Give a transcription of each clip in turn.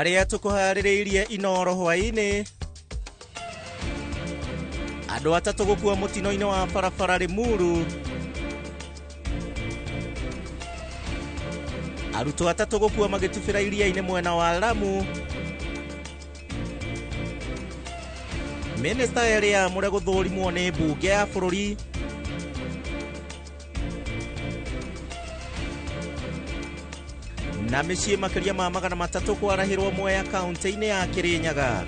aria tukuhaririirie Inoro hwaini andu atatu gukua mutino-ini wa barabara Limuru, arutwo atatu gukua magitubira iria-ini mwena wa Lamu, minista eria mure guthurimwo ni mbunge ya bururi, na micii makiria ma 300 kwarahirwo Mwea kaunti-ini ya Kirinyaga.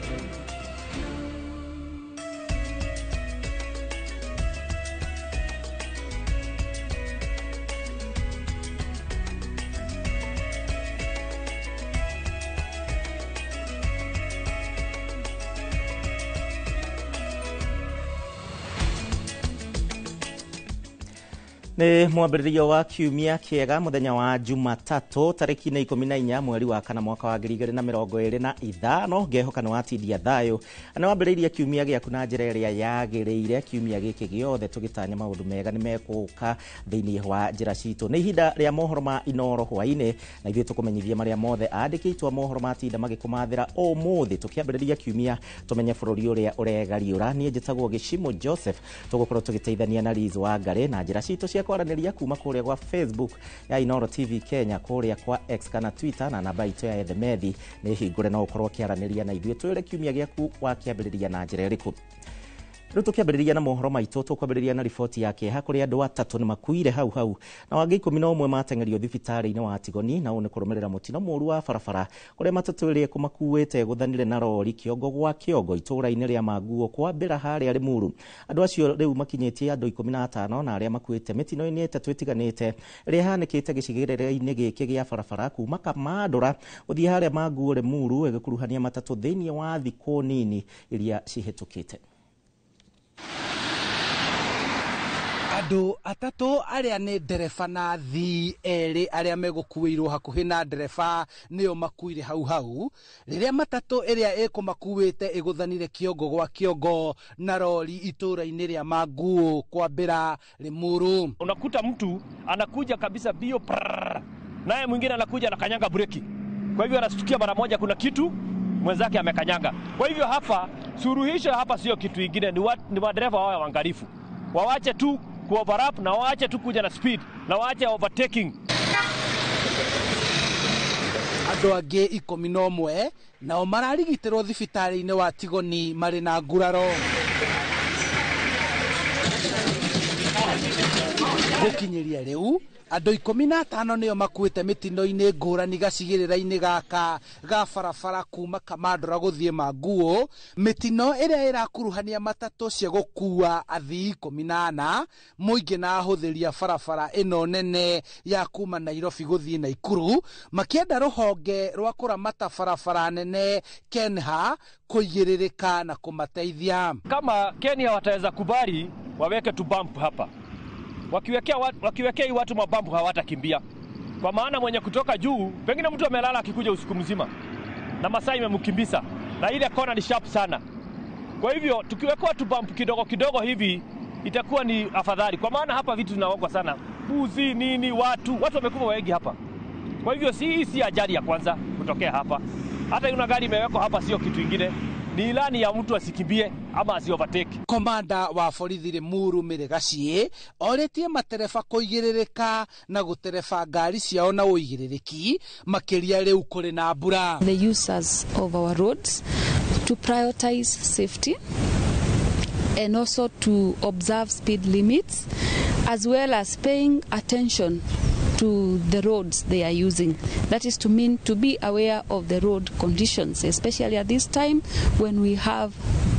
Ni mwambĩrĩrio wa kiumia kĩega muthenya wa Jumatatu tariki 14 mweri wa kana mwaka wa 2025 ngehoka nĩ watindia thayo na wambĩrĩria kiumia gĩaku na njĩra ĩrĩa yagĩrĩire. Kiumia gĩkĩ gĩothe tũgĩtanya maũndũ mega nĩ megũka thĩinĩ wa njĩra citũ. Nĩ ihinda rĩa mohoro ma Inoro hwainĩ na ithuĩ tũkũmenyithia marĩa mothe andĩkĩtwo mohoro matinda magĩkũmathĩra ũmũthĩ tũkĩambĩrĩria kiumia tũmenye bũrũri ũrĩa ũregariũra. Niĩ njĩtagwo Gĩcimo Joseph, tũgũkorwo tũgĩteithania na Liz Wangari na njĩra citũ cia kwaranĩria kuma kũrĩa kwa Facebook ya Inoro TV Kenya, kũrĩa kwa X kana Twitter, na namba itũ ya Ethemethi nĩ hingũre no ũkorwo kĩaranĩria na ithuĩ twĩre kiumia gĩaku wakĩambĩrĩria na njĩra ĩrĩkũ. Rĩu tũkĩambĩrĩria na mohoro maitũ tũkwambĩrĩria na riboti ya kĩeha kũrĩa andũ atatũ nĩ makuire hau na wangĩ 11 matengerio thibitarĩ-inĩ wa Tigoni, na ũũ nĩ kũrũmĩrĩra mũtino mũru wa barabara kũrĩa matatũ ĩrĩa kũmakuĩte gũthanire na rori kĩongo gwa kĩongo itũũra-inĩ rĩa Manguo kwambĩra harĩa Limuru. Andũ acio rĩu makinyĩtie andũ 15 na arĩa makuĩte mĩtino-inĩ ĩtatũ ĩtiganĩte ĩrĩa ĩhanĩkĩte gĩcigĩrĩra-inĩ gĩkĩ gĩa barabara kuma Kamandũra gũthiĩ harĩa Manguo Limuru ĩgĩkuruhania matatũ thĩinĩ wa thikũ nini iria cihĩtũkĩte. Andũ atatũ arĩa nĩ ndereba na athii erĩ arĩa megũkuĩirwo hakuhĩ na ndereba nĩo makuire hau rĩrĩa matatũ ĩrĩa ĩkũmakuĩte ĩgũthanire kĩongo gwa kĩongo na rori itũũra-inĩ rĩa Manguo kwambĩra Limuru. Unakuta mtu anakuja kabisa bio naye mwingine anakuja na kanyanga breki, kwa hivyo anashtukia mara moja kuna kitu mwenzake amekanyanga. Kwa hivyo hapa suluhisho hapa sio kitu kingine, ni madereva wao waangalifu, waache tu ku-overlap na waache tu kuja na speed na waache overtaking. Andũ angĩ 11 nao mararigitĩrwo thibitarĩ-inĩ wa Tigoni marĩ na nguraro. Gũkinyĩria rĩu andũ 15 nĩo makuĩte mĩtino-inĩ ngũrani gacigĩrĩra-inĩ gaka ga barabara kuma Kamandũra gũthiĩ Manguo, mĩtino ĩrĩa ĩrakuruhania matatũ cia gũkua athii 18 mũingĩ na ahũthĩri a barabara ĩno nene ya kuma Nairobi gũthiĩ Naikuru, makĩenda rũhonge rwa kũramata barabara nene KENHA kũigĩrĩrĩka na kũmateithia. Kama Kenya wataweza kubali waweke tu bump hapa, wakiwekea watu mabambu hawatakimbia, kwa maana mwenye kutoka juu pengine mtu amelala akikuja usiku mzima na masaa imemkimbisa na ile kona ni sharp sana. Kwa hivyo tukiwekea tu bump kidogo kidogo hivi itakuwa ni afadhali, kwa maana hapa vitu zinaogwa sana, buzi nini, watu wamekufa wengi hapa. Kwa hivyo si ajali ya kwanza kutokea hapa. Hata yuna gari imewekwa hapa sio kitu kingine, ni ilani ya mtu asikimbie ama asiovertake. Komanda wa borithi Limuru Mĩrĩgaciĩ orĩtie matereba kũigĩrĩrĩka na gũtereba ngari ciao na ũigĩrĩrĩki makĩria rĩu kũrĩ na mbura. The users of our roads to prioritize safety and also to observe speed limits as well as paying attention to the roads they are using. That is to mean to be aware of the road conditions, especially at this time when we have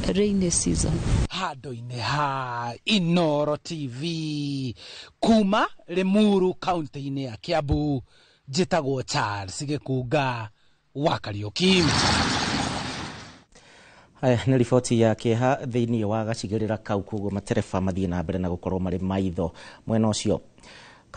a rainy season. Handũ-inĩ ha Inoro TV kuma Limuru kaunti-inĩ ya Kiambu, njĩtagwo Charles Gĩkunga wa Kariũki. Nĩ riboti ya kĩeha thĩinĩ wa gacigĩrĩra kau, koguo matereba mathiĩ na mbere na gũkorwo marĩ maitho mwena ũcio.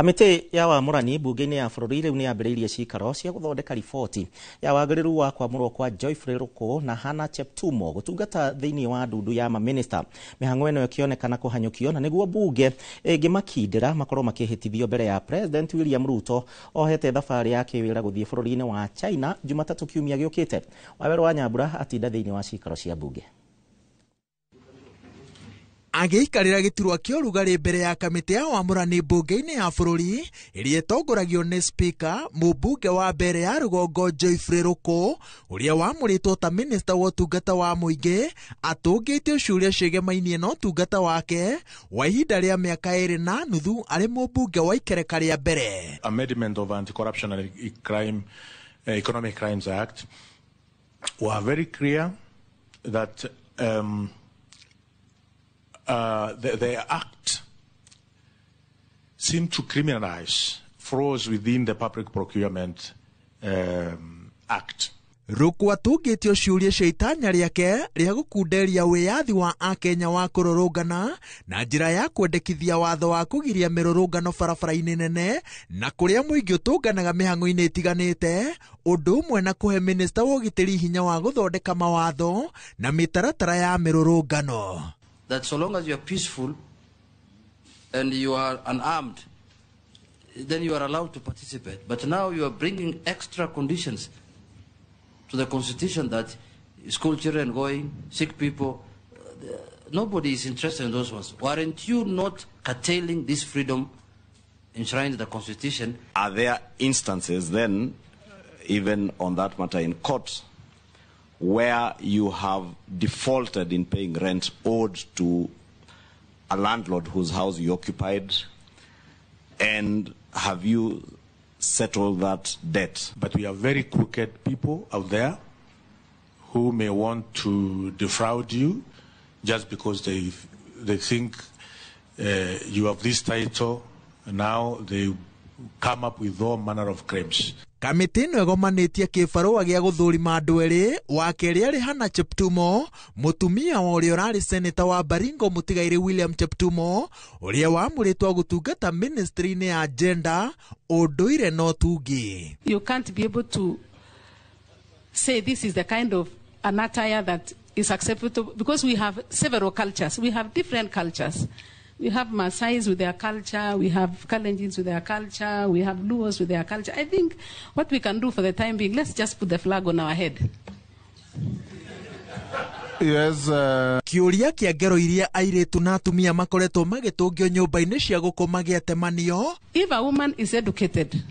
Kamĩtĩ ya wamũrani mbunge-inĩ ya bũrũri rĩu nĩ yambĩrĩirie ciikaro cia gũthondeka riboti ya wagĩrĩru wa kwamũrwo kwa Joyfrey Ruku na Hannah Cheptumo gũtungata thĩinĩ wa ndundu ya mamĩnĩsta. Mĩhang'o ĩno ĩkĩonekana kũhanyũkio na nĩguo mbunge ĩngĩmakindĩra makorwo makĩhĩtithio mbere ya President William Ruto ohete thabarĩ ya kĩwĩra gũthiĩ bũrũri-inĩ wa China Jumatatũ kiumia gĩũkĩte. Waweru wa Nyambura atinda thĩinĩ wa ciikaro cia mbunge. Agĩikarĩra gĩturwa kĩa ũrugarĩ mbere ya kamĩtĩ ya wamũrani mbunge-inĩ ya bũrũri ĩrĩa ĩtongoragio nĩ spika mũmbunge wa mbere ya rũgongo Joyfrey Ruku ũrĩa wamũrĩtwo ta minista wa ũtungata wa mũingĩ atũngĩte ciũria ciegemainie na ũtungata wake wa ihinda rĩa mĩaka 2.5 arĩ mũmbunge wa ikereka rĩa mbere. Amendment of Anti-Corruption and Economic Crimes Act were very clear that the act seemed to criminalize frauds within the Public Procurement Act. Ruku atungĩtio ciũria cia itanya rĩake rĩa gũkunderia wĩyathi wa Akenya wa kũrũrũngana na njĩra ya kwendekithia watho wa kũgiria mĩrũrũngano barabara-inĩ nene na kũrĩa mũingĩ ũtũnganaga mĩhang'o-inĩ ĩtiganĩte, ũndũ ũmwe na kũhe minista wa ũgitĩri hinya wa gũthondeka mawatho na mĩtaratara ya mĩrũrũngano. That so long as you are peaceful and you are unarmed, then you are allowed to participate. But now you are bringing extra conditions to the constitution that school children going, sick people, nobody is interested in those ones. Weren't you not curtailing this freedom enshrined in the constitution? Are there instances then, even on that matter in court, where you have defaulted in paying rent owed to a landlord whose house you occupied, and have you settled that debt? But we have very crooked people out there who may want to defraud you just because they think you have this title, and now they come up with all manner of claims. Kamĩtĩ ĩno ĩgomanĩtie kĩbarũa gĩa gũthũrima andũ erĩ, wa kerĩ arĩ Hannah Cheptumo, mũtumia wa ũrĩa ũrarĩ seneta wa Baringo mũtigairĩ William Cheptumo, ũrĩa wamũrĩtwo gũtungata ministry-inĩ ya gender, ũndũire na ũtungi. You can't be able to say this is the kind of an attire that is acceptable because we have several cultures. We have different cultures. We have Maasais with their culture, we have Kalenjins with their culture, we have Luos with their culture. I think what we can do for the time being, let's just put the flag on our head. Yes, Kĩũria kĩa ngero iria airĩtu na atumia makoretwo magĩtũngio nyũmba-inĩ cia gũkoma gĩatemanio. If a woman is educated,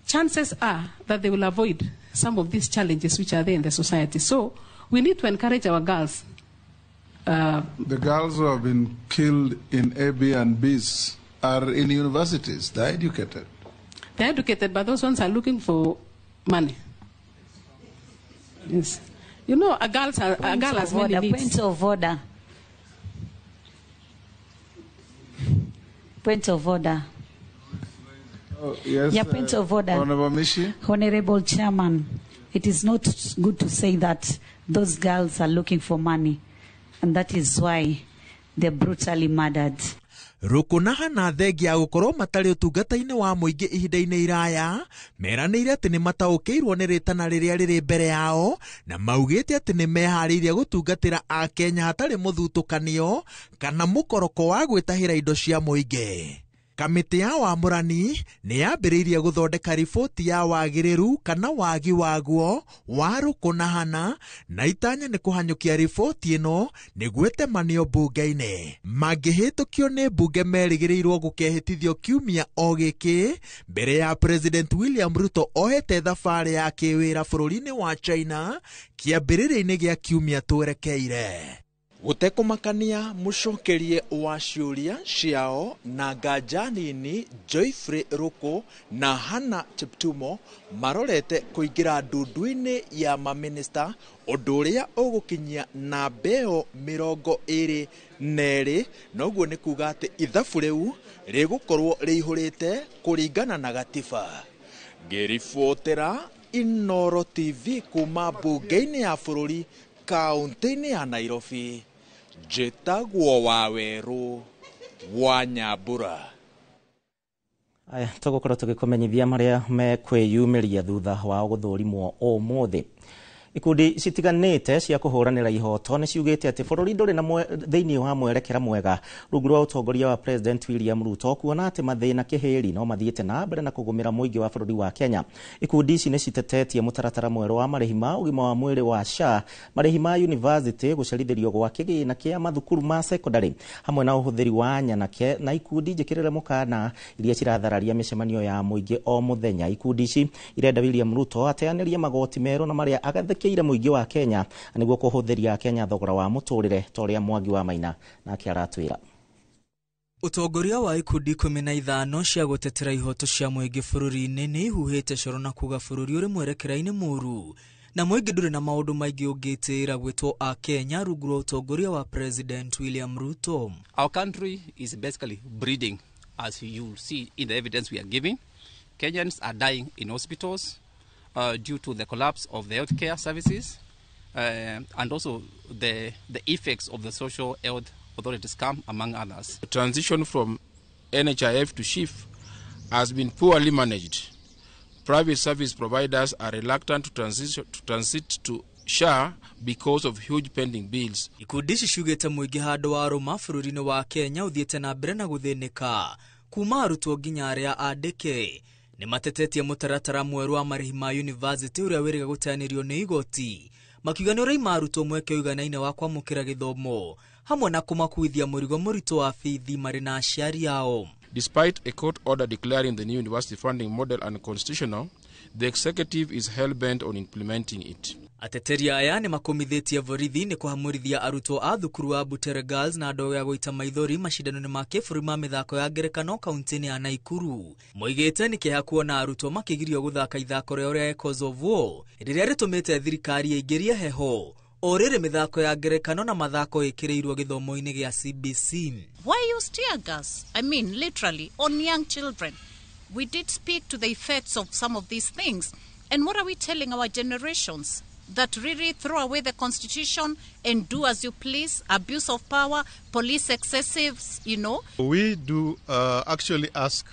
chances are that they will avoid some of these challenges which are there in the society. So we need to encourage our girls. The girls who have been killed in Airbnbs are in universities. They're educated. They're educated, but those ones are looking for money. Yes. You know, a girl has many needs. Point of order. Point of order. Oh, yes. Yeah, point of order. Honorable Mishi. Honorable Chairman, it is not good to say that those girls are looking for money. And that is why they're brutally murdered. Ruku na Hannah thengia gũkorwo matarĩ ũtungata-inĩ wa mũingĩ ihinda-inĩ iraya, meranĩire atĩ nĩ mataũkĩirwo nĩ rĩtana rĩrĩa rĩrĩ mbere yao, na maugĩte atĩ nĩ meharĩirie gũtungatĩra Akenya hatarĩ mũthutũkanio kana mũkoroko wa gwĩtahĩra indo cia mũingĩ. Kamĩtĩ ya wamũrani nĩ yambĩrĩirie gũthondeka riboti ya wagĩrĩru kana wagi waguo wa Ruku na Hannah, na itanya nĩ kũhanyũkia riboti ĩno nĩguo ĩtemanio mbunge-inĩ. Mangĩhĩtũkio nĩ mbunge merĩgĩrĩirwo gũkehĩtithio kiumia o gĩkĩ mbere ya President William Ruto ohete thabarĩ ya kĩwĩra bũrũri-inĩ wa China kĩambĩrĩria-inĩ gĩa kiumia twerekeire. Gũtekũmakania mũcokerie wa ciũria ciao na nganja nini Joyfrey Ruku na Hannah Cheptumo marorete kũingĩra ndundu-inĩ ya maminista, ũndũ ũrĩa ũgũkinyia na mbeo 22, noguo nĩ kuga atĩ ithabu rĩu rĩgũkorwo rĩihũrĩte kũringana na gatiba. Ngĩribotera Inooro TV kuma mbunge-inĩ ya bũrũri kaunti-inĩ ya Nairobi, njĩtagwo Waweru wa Nyambura. Aya tugukorwo tugikumenyithia maria mekwiyumiria thutha wa guthurimwo umuthi. Ikundi citiganite cia kuhuranira ihoto ni ciugite ati bururi nduri na thiini wa mwerekera mwega rungu rwa utongoria wa President William Ruto, kuona ati mathina kihiri no mathiite na mbere na kugumira muingi wa bururi wa Kenya. Ikundi ici ni citetetie mutaratara mweru wa marihima ugima wa mwiri wa SHA, marihima university gucerithirio gwa kigina kia mathukuru ma secondary hamwe na uhuthiri wa nyanake na ikundi njikirire mukana iria cirathararia micemanio ya muingi o muthenya. Ikundi ici irenda William Ruto ateanirie magoti meru na maria agathekeire muingi wa Kenya niguo kuhuthiria Kenya thogora wa muturire toria Mwangi wa Maina na kiaratwira. Utongoria wa ikundi 15 cia gutetera ihoto cia muingi bururi-ini ni ihuhite coro na kuga bururi uri mwerekera-ini muru na muingi nduri na maundu maingi ungitira gwitwo a Kenya rungu rwa utongoria wa President William Ruto. Our country is basically breeding, as you see in the evidence we are giving. Kenyans are dying in hospitals due to the collapse of the healthcare services and also the effects of the social health authorities come, among others. The transition from NHIF to SHIF has been poorly managed. Private service providers are reluctant to transit to SHA because of huge pending bills. Ikundi cicugite muingi handu wa ruma bururi-ini wa Kenya uthiite na mbere na guthinika kuma arutwo nginya aria andike. Ni matetetie mutaratara mweru wa marihima university uria wiriga guteanirio ni igoti, makiugani uria arutwo mweke uiganaine wa kwamukira githomo hamwe na kumakuithia murigo murito wa fithi mari na aciari ao. Despite a court order declaring the new university funding model unconstitutional, the executive is hell-bent on implementing it. Ateteri aya ni makomithitie borithi ni kuhamurithia arutwo a thukuru wa Butere Girls na ndogo ya goita maithori mashindano ni makifuri ma mithako ya ngerekano kaunti-ini ya Naikuru. Moigite ni kiha kuona arutwo makigirio guthaka ithako ria Echoes of War riria ritumite thirikari ingirie heho orere mithako ya ngerekano na mathako ikireirwo githomo-ini gia CBC. Why use tear gas? I mean literally on young children. We did speak to the effects of some of these things. And what are we telling our generations? That really throw away the constitution and do as you please, abuse of power, police excessives, you know? We do actually ask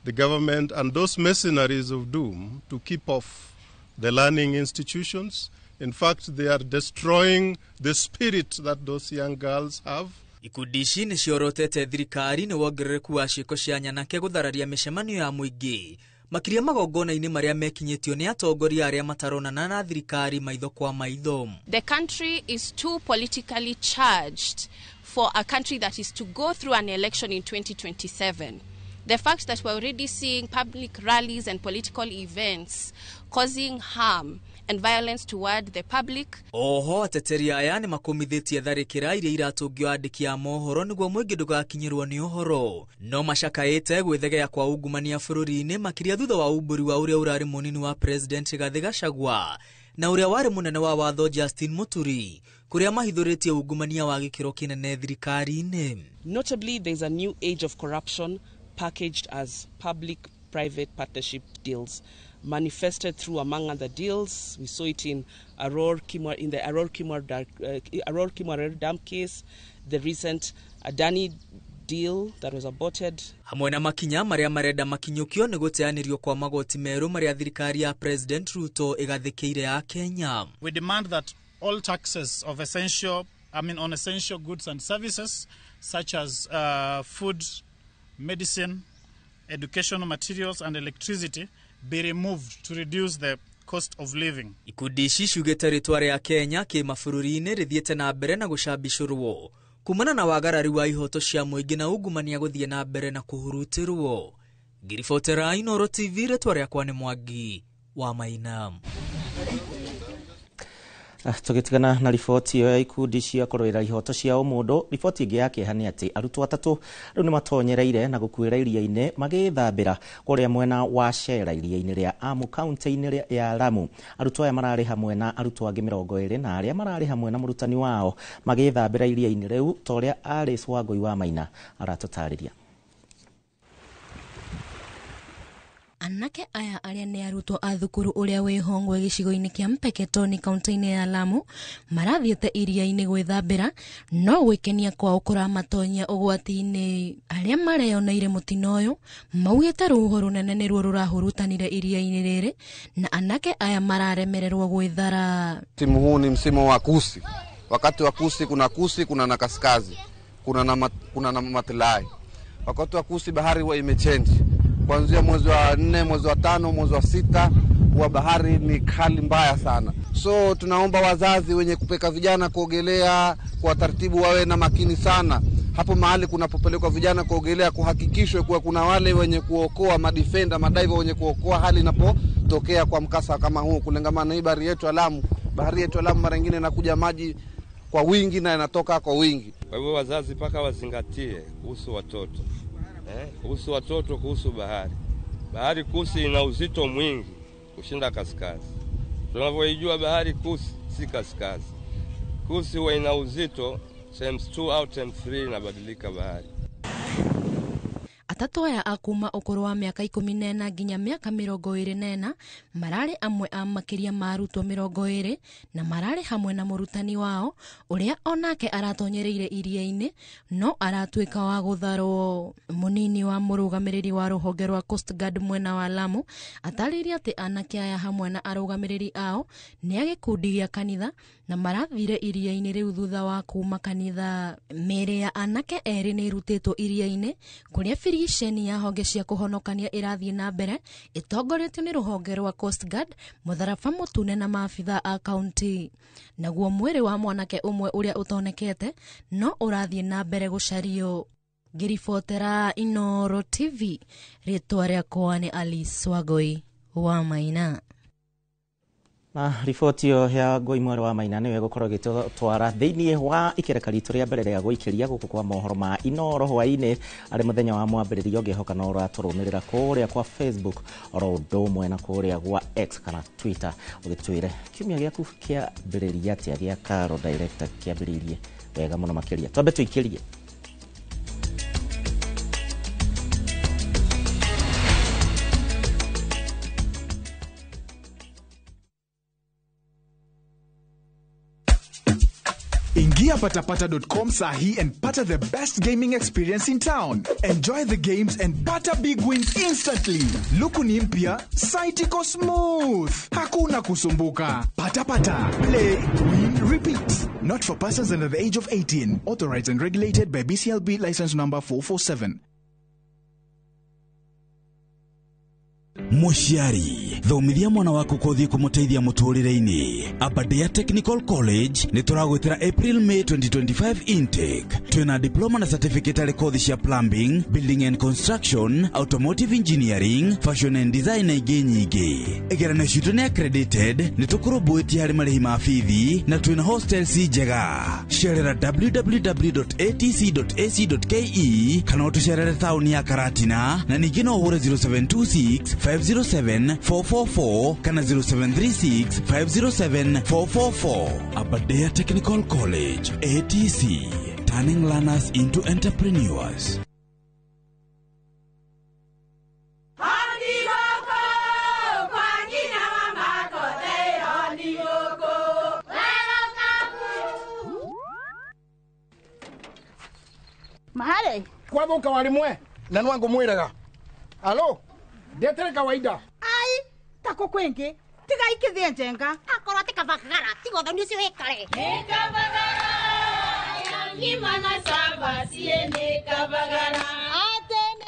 the government and those mercenaries of doom to keep off the learning institutions. In fact, they are destroying the spirit that those young girls have. Ikundi ici ni ciorotete thirikari ni wongerereku wa ciiko cia nyanake guthararia micemanio ya muingi makiria magongona-ini maria mekinyitio ni atongoria aria mataronana na thirikari maitho kwa maitho. The country is too politically charged for a country that is to go through an election in 2027. The fact that we're already seeing public rallies and political events causing harm and violence toward the public. Oho ateteri aya ni makomithitie tharikira iria iratungio andiki a mohoro niguo muingi ndugakinyirwo ni uhoro no macakaite gwithegea kwa ungumania bururi-ini makiria thutha wa umburi wa uria urari munini wa President Rigathi Gachagua na uria wari munene wa watho Justin Muturi kuria mahithuritie ungumania wa gikiro kinene thirikari-ini. Notably, there's a new age of corruption packaged as public-private partnership deals, manifested through, among other deals. We saw it in the Aror Kimwarer Dam case, the recent Adani deal that was aborted. Hamwe na makinya maria marenda makinyukio ni guteanirio kwa magoti meru maria thirikari ya President Ruto igathikire ya Kenya. We demand that all taxes of on essential goods and services such as food, medicine, educational materials and electricity be removed to reduce the cost of living. Ikundi ici ciugite ritwa ria Kenya ki mabũrũri-inĩ rithiete na mbere na gucambicurwo kumana na wagarari wa ihoto cia muingi na ungumania guthie na mbere na kuhurutirwo. Ngiribotera Inooro TV, ritwa riakwa ni Mwangi wa Maina. Tugitigana na riboti iyo ya ikundi cia kurwira ihoto cia umundu, riboti ingi yake hani ati arutwo atatu riu ni matonyereire na gukuira iria-ini magithambira kuria mwena wa Shera iria-ini ria Amu kaunti-ini ya Lamu. Arutwo aya marari hamwe na arutwo angi 20 na aria marari hamwe na murutani wao magithambira iria-ini riu toria Alice Wangui wa Maina aratutariria. anake aya aria ni arutwo a thukuru uria wihongwe gicigo-ini kia Mpeketoni kaunti-ini ya Lamu marathiete iria-ini gwithambira no gwikenia kwao kuramatonyia ugwati-ini aria mareyoneire mutino uyu maugite ruho runene niruo rurahurutanire iria-ini riri na anake aya mararemererwo gwithara. Msimu huu ni msimu wa kusi. Wakati wa kusi kuna na kaskazi, kuna na matilai. Wakati wa kusi bahari huwa imechange. Kuanzia mwezi wa 4, mwezi wa 5, mwezi wa 6 huwa bahari ni kali mbaya sana. So tunaomba wazazi wenye kupeka vijana kuogelea kwa taratibu wawe na makini sana. Hapo mahali kunapopelekwa vijana kuogelea kuhakikishwe kuwa kuna wale wenye kuokoa, madefender, madaiver wenye kuokoa hali inapotokea kwa mkasa kama huu. Kulengamana hii bahari yetu ya Lamu. Bahari yetu ya Lamu mara nyingine inakuja maji kwa wingi na yanatoka kwa wingi. Kwa hivyo wazazi paka wazingatie kuhusu watoto. Kuhusu watoto, kuhusu bahari. Bahari Kusi ina uzito mwingi kushinda kaskazi. Tunavyojua bahari Kusi si kaskazi. Kusi huwa ina uzito times 2 au times 3 inabadilika bahari. Atatu aya akuma ukuru wa miaka 14 nginya miaka 24 marari amwe a makiria marutwo 20 na marari hamwe na murutani wao uria onake aratonyereire iria-ini no aratwika wa gutharwo. Munini wa murugamiriri wa ruhonge rwa Coast Guard mwena wa Lamu atariria ati anake aya hamwe na arugamiriri ao ni agikundi gia kanitha na marathire iria-ini riu thutha wa kuma kanitha. Mere ya anake eri ni irutitwo iria-ini kuria firisheni ya honge cia kuhonokania irathie na mbere itongoretio ni ruhonge rwa Coast Guard, mutharaba mutune na maafitha a kaunti. Naguo mwiri wa mwanake umwe uria utonekete no urathie na mbere gucario. Ngiribotera Inooro TV, ritwa riakwa ni Alice Wagoi wa Maina. Na riboti yo ya Ngoi Mwero wa Maina niwe gukorwo gitwara thiini wa ikereka ritu ria mbere ria guikiria guku kwa mohoro ma Inooro hwaini ari muthenya wa mwambiririo ngehoka no uraturumirira kuria kwa Facebook oro ndomwe na kuria gwa X kana Twitter ugitwire kiumia giaku kia mbiriria tia gia Karo director kia mbiririe wega muno makiria twambe tuikirie. Ingia patapata.com sahi and pata the best gaming experience in town. Enjoy the games and pata big wins instantly. Luku ni mpya, site iko smooth. Hakuna kusumbuka. Pata, play, win, repeat. Not for persons under the age of 18. Authorized and regulated by BCLB license number 447. Mushiari, thomithia mwana wako kothi kumuteithia muturire-ini. Aberdare Technical College ni turagwitira April May 2025 intake. Twina diploma na certificate ari kothi cia plumbing, building and construction, automotive engineering, fashion and design na ingi nyingi. Igerano citu ni accredited, ni tukurubuitie hari marihi ma fithi na twina hostels njega. Sherera www.atc.ac.ke kana utucerere tauni ya Karatina na ningi no uhure 0726 507-444 kana 0736-507-444. Aberdare Technical College, ATC, turning learners into entrepreneurs. Mahale kwa boka walimwe na nwango mwiraga. Alo Detere kawaida. Ai, tako kwengi. Tiga ikithie njenga. Akora tika bakara. Tigo thoni cio hekare. Eka bagara. Ngima na saba siene kabagara.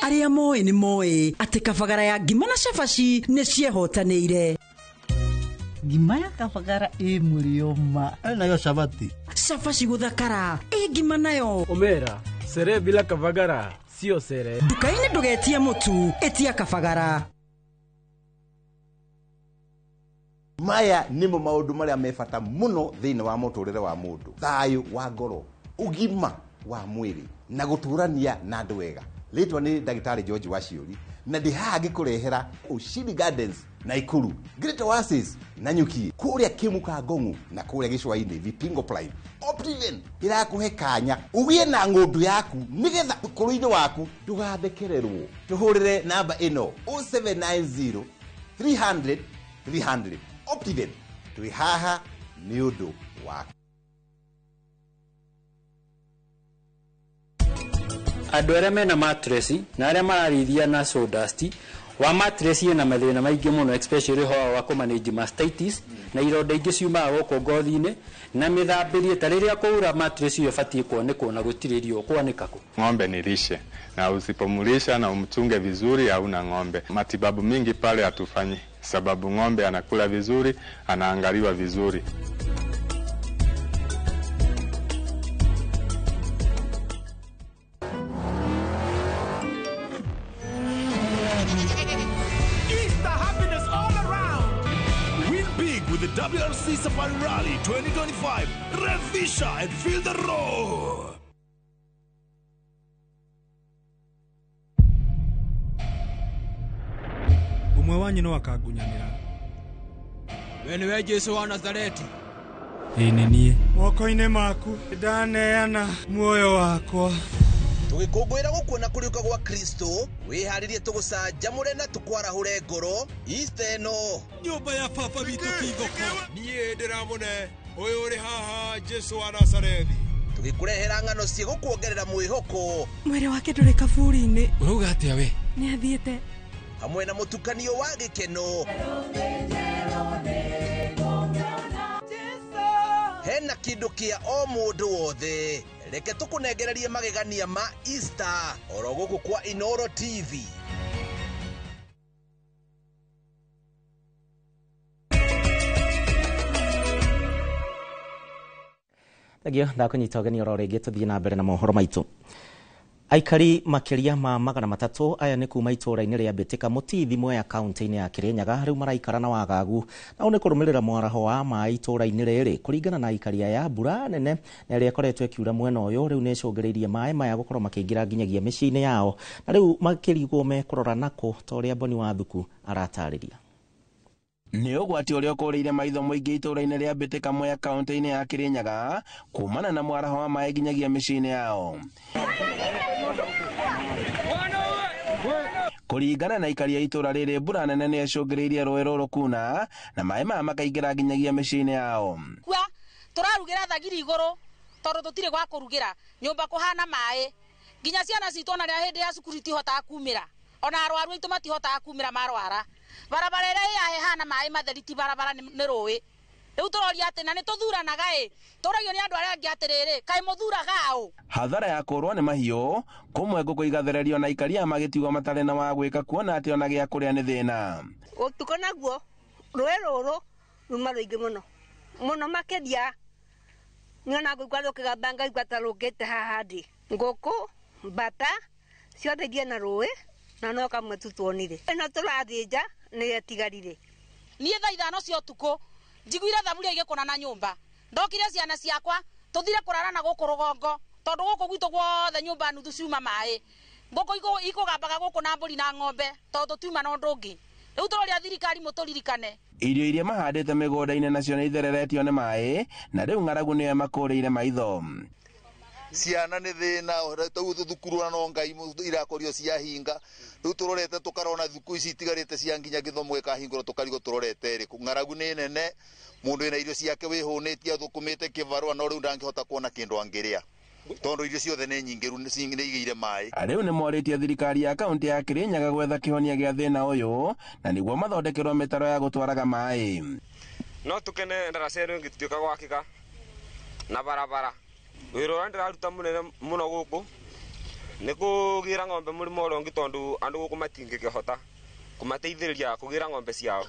Aria moe ni moe. Ate kabagara ya ngima na shafashi ne ciehotanĩire. Ngima ya kabagara murioma. Nayo shabati. Shafashi guthakara. Ngima nayo. Omera, sere bila kabagara. Sio sere. Dukaini ndugetie mutu, etia kabagara. Maya nimo maundu maria mebata muno thiini wa muturire wa mundu. Thayu wa ngoro, ugima wa mwiri na guturania na andu wega. Litwa ni Daktari George Waciuri na ndihaha ngikurehera Ushindi Gardens Naikuru, Great Oasis, Nanyuki, kuria Kimuka Gongu, na kuria Gicwaini, Vipingo Prime. Optiven, irakuhe kanya, ugie na ng'ondu yaku, nigetha ukuru-ini waku ndugathekererwo. Tuhurire namba ino 0790 300 300. Optiven, twi haha ni undu waku. Andũ arĩa mena mattress na arĩa mararithia na sawdust wa mattress na mathĩna maingĩ mũno, especially ho wa kumanage mastitis na ironda ingĩ ciumaga gũkũ ngothi-inĩ na mĩthambĩrie. Ta rĩrĩa kũura mattress hiyo batie kuonekwo na gũtirĩrio kuoneka ku. Ng'ombe ni lishe na usipomulisha na umchunge vizuri hauna ng'ombe. Matibabu mingi pale hatufanyi, sababu ng'ombe anakula vizuri, anaangaliwa vizuri. The WRC Safari Rally 2025. Revisha and feel the roar. Umwe wanyu no akagunyanira. Wene we Jesu wa Nazareti. Nenie. Moko-ine maku ndaneana muoyo wakwa. Tugikungwira gukuona kuriuka gwa Kristo, wiharirie tugucanjamure na tukwarahure ngoro. Isteno nyumba ya baba bitu kithoko. Nie ndiramune uyu uri haha Jesu wa Nazareti. Tugikurehera ng'ano cia gukuongerera mwihoko. Mwere wake nduri kaburi-ini. Uruga atia we? Ni athiete. Hamwe na mutukanio wa gikeno. Hena kindu kia o mundu wothe. Reke tukunengererie magegania ma Easter oro guku kwa Inoro TV. Thagio ndakunyita ũgeni oro rĩngĩ tũthiĩ na mbere na mohoro maitũ. Aikari makiria ma 300 aya nĩ kuma itũra-inĩ rĩa Mbĩtĩka Mũtithi Mwea kaunti-inĩ ya Kirinyaga rĩu maraikara na wagagu na nĩ kũrũmĩrĩra mwaraho wa maĩ itũra-inĩ rĩrĩ. Kũringana na aikari aya, mbura nene na ĩrĩa ĩkoretwo ĩkiura mwena ũyũ rĩu nĩ ĩcũngĩrĩirie maĩ maya gũkorwo makĩingĩra nginyagia mĩciĩ-inĩ yao na rĩu makĩrigwo mekũrora nakũ ta ũrĩa Boni wa Thuku aratarĩria. Nĩ ũgwati ũrĩa ũkũrĩire maitho mũingĩ itũra-inĩ rĩa Mbĩtĩka Mwea kaunti-inĩ ya Kirinyaga kumana na mwaraho wa maĩ nginyagia mĩciĩ-inĩ yao. Kũringana na aikari a itũra rĩrĩ, mbura nene nĩ ĩcũngĩrĩirie rũĩ rũrũ kuna na maĩ maya makaingĩra nginyagia mĩciĩ-inĩ yao. Tũrarugĩra thagiri igũrũ tondũ tũtirĩ gwa kũrugĩra, nyũmba kũhana maĩ, nginya ciana citũ ona rĩa hĩndĩ ya cukuru itihotaga kumĩra, ona arwaru aitũ matihotaga kumĩra marwara. Barabara ĩrĩa yahehana maĩ matheri ti barabara nĩ rũĩ. Rĩu tũroria atĩ na nĩ tũthuranaga tũragio nĩ andũ arĩa angĩ atĩrĩrĩ, kaĩ mũthuraga ũ? Hathara ya kũrwo nĩ mahiũ, kũmwe ngũkũ igathererio na ikaria magĩtigwo matarĩ na wa gwĩka kuona atĩ ona gĩa kũrĩa nĩ thĩna. Ũtukũ naguo rũĩ rũrũ ruma rũingĩ mũno makĩria niona ngũkũ rũkĩgamba ngaigua ta rũkĩte haha ndĩ. Ngũkũ mbata ciothe iria na rũĩ na no kamwe tu tuonire. Ĩno tũrathĩnja nĩ yetigarire. Niĩ thaa 5 cia ũtukũ njiguire thaburia igĩkũna na nyũmba. Ndokire ciana ciakwa tũthire kũrara na gũkũ rũgongo tondũ gũkũ gwitũ guothe nyũmba nuthu ciuma maĩ. Ngũkũ ikũgambaga gũkũ na mbũri na ng'ombe tondũ tũtiuma na ũndũ ũngĩ. Rĩu tũroria thirikari mũtũririkane. Irio iria mahandĩte mĩgũnda-inĩ nacio nĩ ithereretio nĩ maĩ na rĩu ng'aragu nĩyo makũrĩire maitho. Ciana nĩ thĩna tũu thukuru no Ngai irakorio cia hinga rĩu tũrorete tũkarona thukuru ici itigarĩte cia nginya gĩthomo gĩkahingũrwo tũkarigwo tũrorete rĩ. Ng'aragu nĩ nene, mũndũ ena irio ciake wĩhũnĩtie thũkũmĩte kĩbarũa no rĩu ndangĩhota kuona kĩndũ angĩrĩa tondũ irio ciothe nĩ nyingĩru nĩ igĩire maĩ. Rĩu nĩ morĩtie thirikari ya kaunti ya Kirinyaga gwetha kĩhonia gĩa thĩna ũyũ na nĩguo mathondekerwo mĩtaro ya gũtwaraga maĩ. No tũkene ndaraca ĩno ĩngĩtuĩka gwakĩka na barabara. Wĩra ũrĩa ndĩraruta mũnene mũno gũkũ nĩ kũgĩra ng'ombe mũrĩmo ũrĩa ũngĩ tondũ andũ gũkũ matingĩkĩhota kũmateithĩrĩria kũgĩra ng'ombe ciao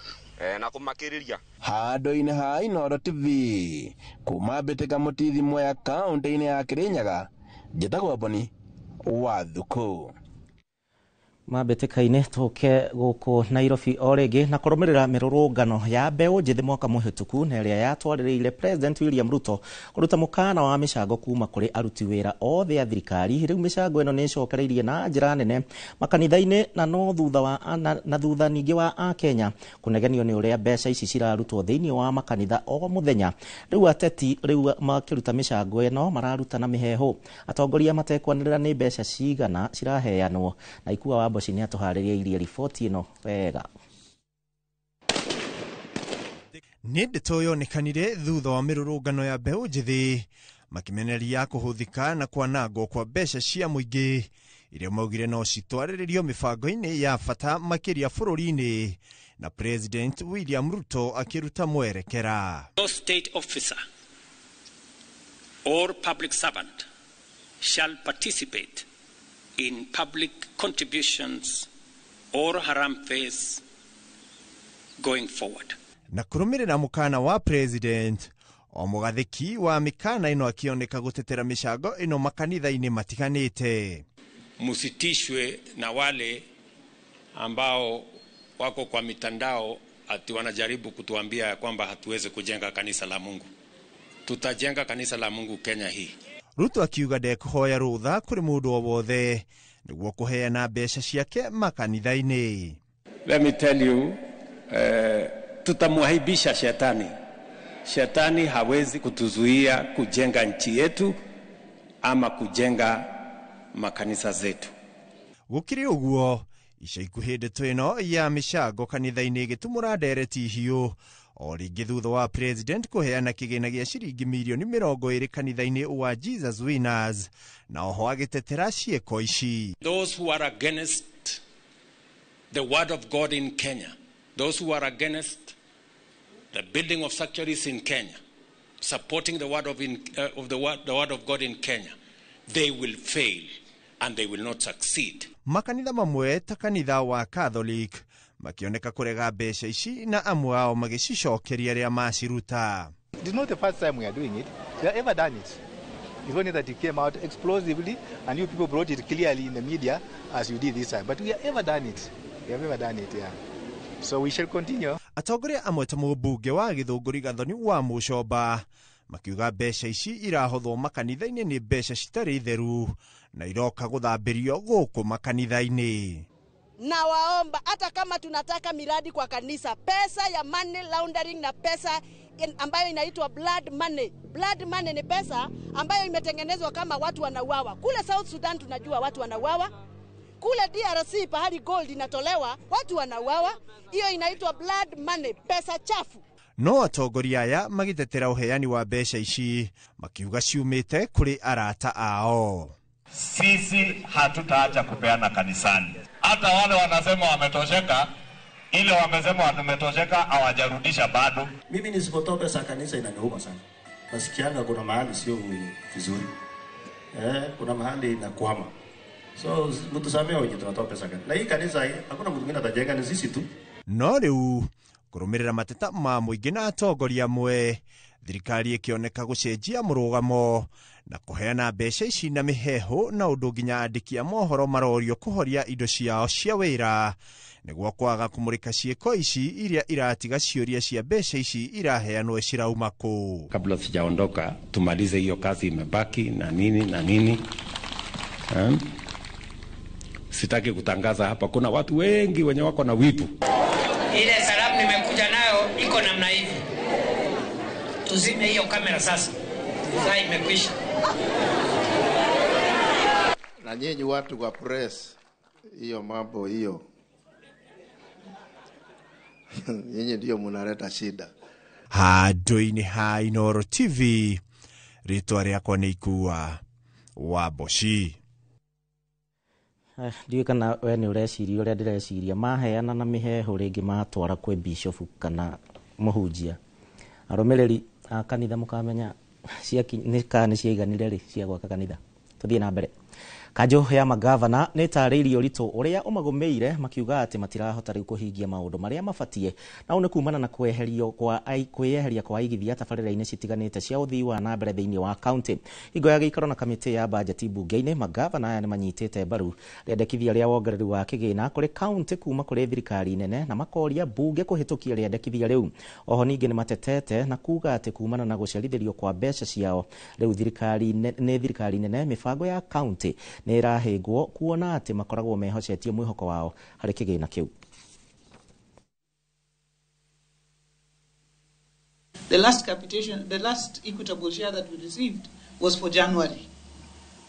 na kũmakĩrĩria. Handũ-inĩ ha Inoro TV kuma Mbĩtĩka Mũtithi Mwea kaunti-inĩ ya Kirinyaga, njĩtagwo Boni wa Thuku. mabetekaine toke guku Nairobi orege na kurumirira mirurungano ya mbeu njithi mwaka muhituku na iria yatwaririire President William Ruto kuruta mukana wa micango kuma kuri aruti wira othe a thirikari. Riu micango ino ni cokereirie na njira nene makanitha-ini na no thutha wa na thutha ningi wa a Kenya kunegenio ni uria mbeca ici cirarutwo thiini wa makanitha o muthenya. Riu ateti riu makiruta micango ino mararuta na miheho atongoria matekwanirira ni mbeca cigana ciraheanwo na ikuwa wa Boshi ni atuhariria iria riboti ino wega. Nĩ ndeto yonekanire thutha wa mirurungano ya mbeu njithi makimeneria kuhuthika na kwanangwo kwa mbeca cia muingi iria maugire no citwarĩrĩrio mibango-ini ya bata makiria bũrũri-inĩ na President William Ruto akiruta mwerekera. No state officer or public servant shall participate in public contributions or harambes going forward. Na kurumirira mukana wa President o mugathiki wa mikana ino akioneka gutetera micango ino makanitha-ini matiganite. Musitishwe na wale ambao wako kwa mitandao ati wanajaribu kutuambia ya kwamba hatuwezi kujenga kanisa la Mungu. Tutajenga kanisa la Mungu Kenya hii. Ruto akiuga ndekuhoya rutha kuri mundu o wothe niguo kuheana mbeca ciake makanitha-ini. Let me tell you, tutamwaibisha shetani. Shetani hawezi kutuzuia kujenga nchi yetu ama kujenga makanisa zetu. Gukiri uguo ica ikuhi ndeto ino ya micango kanitha-ini gitumura ndereti hiu o ringi thutha wa President kuheana kigina gia ciringi milioni 20 kanitha-ini wa Jesus Winners na oho agitetera cieko ici. Those who are against the word of God in Kenya, those who are against the building of sanctuaries in Kenya, supporting the word of God in Kenya, they will fail and they will not succeed. Makanitha mamwe ta kanitha wa Catholic makioneka kurega mbeca ici na amwe ao magicicokeria ria maciruta. It is not the first time we are doing it. We have ever done it. It's only that it came out explosively and you people brought it clearly in the media as you did this time. But we have ever done it. We have ever done it, yeah. So we shall continue. Atongoria amwe ta mũmbunge wa Gĩthũngũri Gathoni wa Mũcomba makiuga mbeca ici irahothwo makanitha-ini ni mbeca citari theru na iroka gũthambĩrio gũkũ makanitha-ini. Na waomba hata kama tunataka miradi kwa kanisa, pesa ya money laundering na pesa ambayo inaitwa blood money. Blood money ni pesa ambayo imetengenezwa kama watu wanauawa. Kule South Sudan tunajua watu wanauawa. Kule DRC pahali gold inatolewa watu wanauawa. Hiyo inaitwa blood money, pesa chafu. No atongoria aya magitetera uheani wa mbeca ici makiuga ciumite kuri arata ao. Sisi hatutaacha kupeana kanisani. Hata wale wanasema wametosheka, ile wamesema wametosheka hawajarudisha bado. Mimi nisipotoa pesa kanisa inaniuma sana. Nasikianga kuna mahali sio vizuri. Kuna mahali inakwama. So mtu samea wenye tunatoa pesa kanisa. Na hii kanisa hii hakuna mtu mwingine atajenga, ni sisi tu. No riu kurumirira mateta ma muingi na atongoria amwe thirikari ikioneka gucenjia murugamo na kuheana mbeca ici na miheho na undu nginya andiki a mohoro marorio kuhoria indo ciao cia wira niguo kwaga kumurika cieko ici iria iratiga ciuria cia mbeca ici iraheanwo cirauma ku. Kabla sijaondoka tumalize hiyo kazi imebaki na nini. Sitaki kutangaza hapa, kuna watu wengi wenye wako na wipu. Ile salamu nimekuja nayo iko namna hivi. Tuzime hiyo kamera sasa. Sasa imekwisha. Na nyinyi watu wa press, hiyo mambo hiyo. Nyinyi ndio mnaleta shida. Handũ-inĩ ha Inooro TV, ritwa rĩakwa nĩ Ikuwa wa Boshi. Ndiyo kana we ni ureciria uria ndireciria maheana na miheho ringi matwara kwi bishop kana muhunjia arumiriri a kanitha mukamenya cia ni kana ciaiganire ri cia gwaka kanitha tuthie na mbere. Kanjo ya magavana nĩ tarĩirio ritũ ũrĩa ũmagomeire makiuga atĩ matirahota rĩu kũhingia maũndũ marĩa mabatie na nĩ kumana na kwĩyeheria kwa aigithia tabarĩra-inĩ citiganĩte cia ũthii wa na mbere thĩinĩ wa kaunti. Hingo ya gĩikaro na kamĩtĩ ya bajeti mbunge-inĩ, magavana aya nĩ manyitĩte mbaru rĩendekithia rĩa wongereru wa kĩgĩna kũrĩ kaunti kuma kũrĩ thirikari nene na makoria bunge kũhĩtũkia rĩendekithia rĩu. Oho ningĩ nĩ matetete na kuga atĩ kumana na gũcerithĩrio kwa mbeca ciao rĩu thirikari nene mĩbango ya kaunti nĩ ĩrahĩngwo kuona atĩ makoragwo mehocetie mwĩhoko wao harĩ kĩgĩna kĩu. The last equitable share that we received was for January,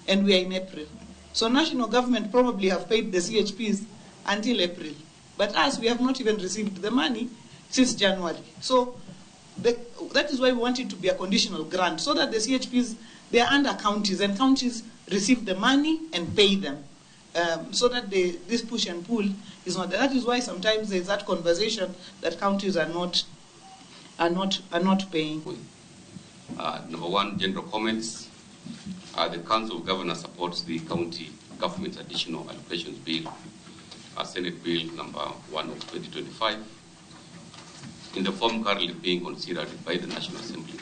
and we are in April. So national government probably have paid the CHPs until April, but us, we have not even received the money since January. So that is why we want it to be a conditional grant, so that the CHPs, they are under counties, and counties receive the money and pay them, so that this push and pull is not there. That is why sometimes there is that conversation that counties are not paying. Number one, general comments. The Council of Governors supports the County Government's Additional Allocations Bill, Senate Bill number 1 of 2025, in the form currently being considered by the National Assembly.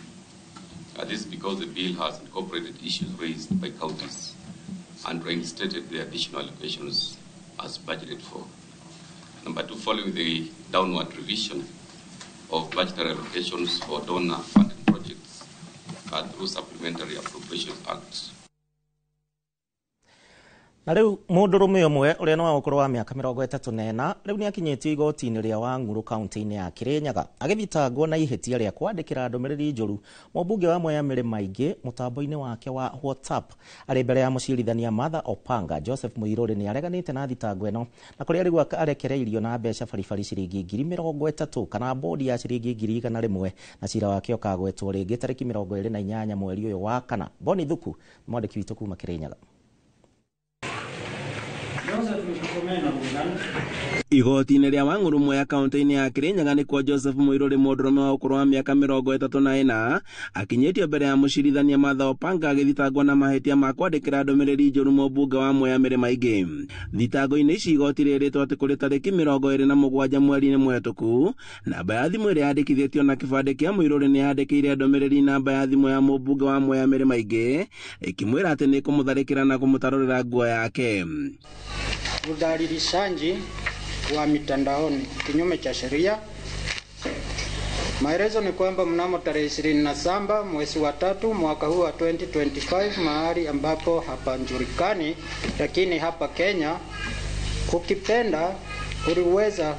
This is because the bill has incorporated issues raised by counties and reinstated the additional allocations as budgeted for. Number two, following the downward revision of budgetary allocations for donor-funded projects through Supplementary Appropriations Act. Na rĩu mũndũrũme ũmwe ũrĩa nĩ wa ũkũrũ wa mĩaka 34 rĩu nĩ akinyĩtio igoti-inĩ rĩa Wang'uru kaunti-inĩ ya Kirinyaga agĩthitangwo na ihĩtia rĩa kwandĩkĩra ndũmĩrĩri njũru mũmbunge wa Mwea Mĩrĩ Maingĩ mũtambo-inĩ wake wa WhatsApp. Arĩ mbere ya mũcirithania Martha Opanga, Joseph Muiruri nĩ areganĩte na thitango ĩno na kũrĩa rĩu arekereirio na mbeca baribari ciringi 30,000 kana bodi ya ciringi 100,000 na cira wake ũkagwetwo rĩngĩ tarĩki 28 mweri ũyũ wa kana. Boni Thuku, mwandĩki witũ kuma Kirinyaga. Igoti-inĩ rĩa Wang'uru Mwea kaunti-inĩ ya Kirinyaga nĩkuo Joseph Muiruri mũndũrũme wa ũkũrũ wa mĩaka 34 akinyĩtio mbere ya mũcirithania Martha Opanga agĩthitangwo na mahĩtia ma kwandĩkĩra ndũmĩrĩri njũru mũmbunge wa Mwea Mĩrĩ Maingĩ. Thitango-inĩ ici igoti rĩrĩtwo atĩ kũrĩ tarĩki 27 mweri-inĩ mũhetũku, namba ya thimũ ĩrĩa yandĩkithĩtio na kĩbandĩ kĩa Muiruri nĩ yandĩkĩire ndũmĩrĩri namba ya thimũ ya mũmbunge wa Mwea Mĩrĩ Maingĩ ĩkĩmwĩra atĩ nĩ kũmũtharĩkĩra na kũmũtarũrĩra nguo yake. Udhalilishaji wa mitandaoni kinyume cha sheria. Maelezo ni kwamba mnamo tarehe 27 mwezi wa 3 mwaka huu wa 2025 mahali ambapo hapajulikani lakini hapa Kenya, ukipenda uliweza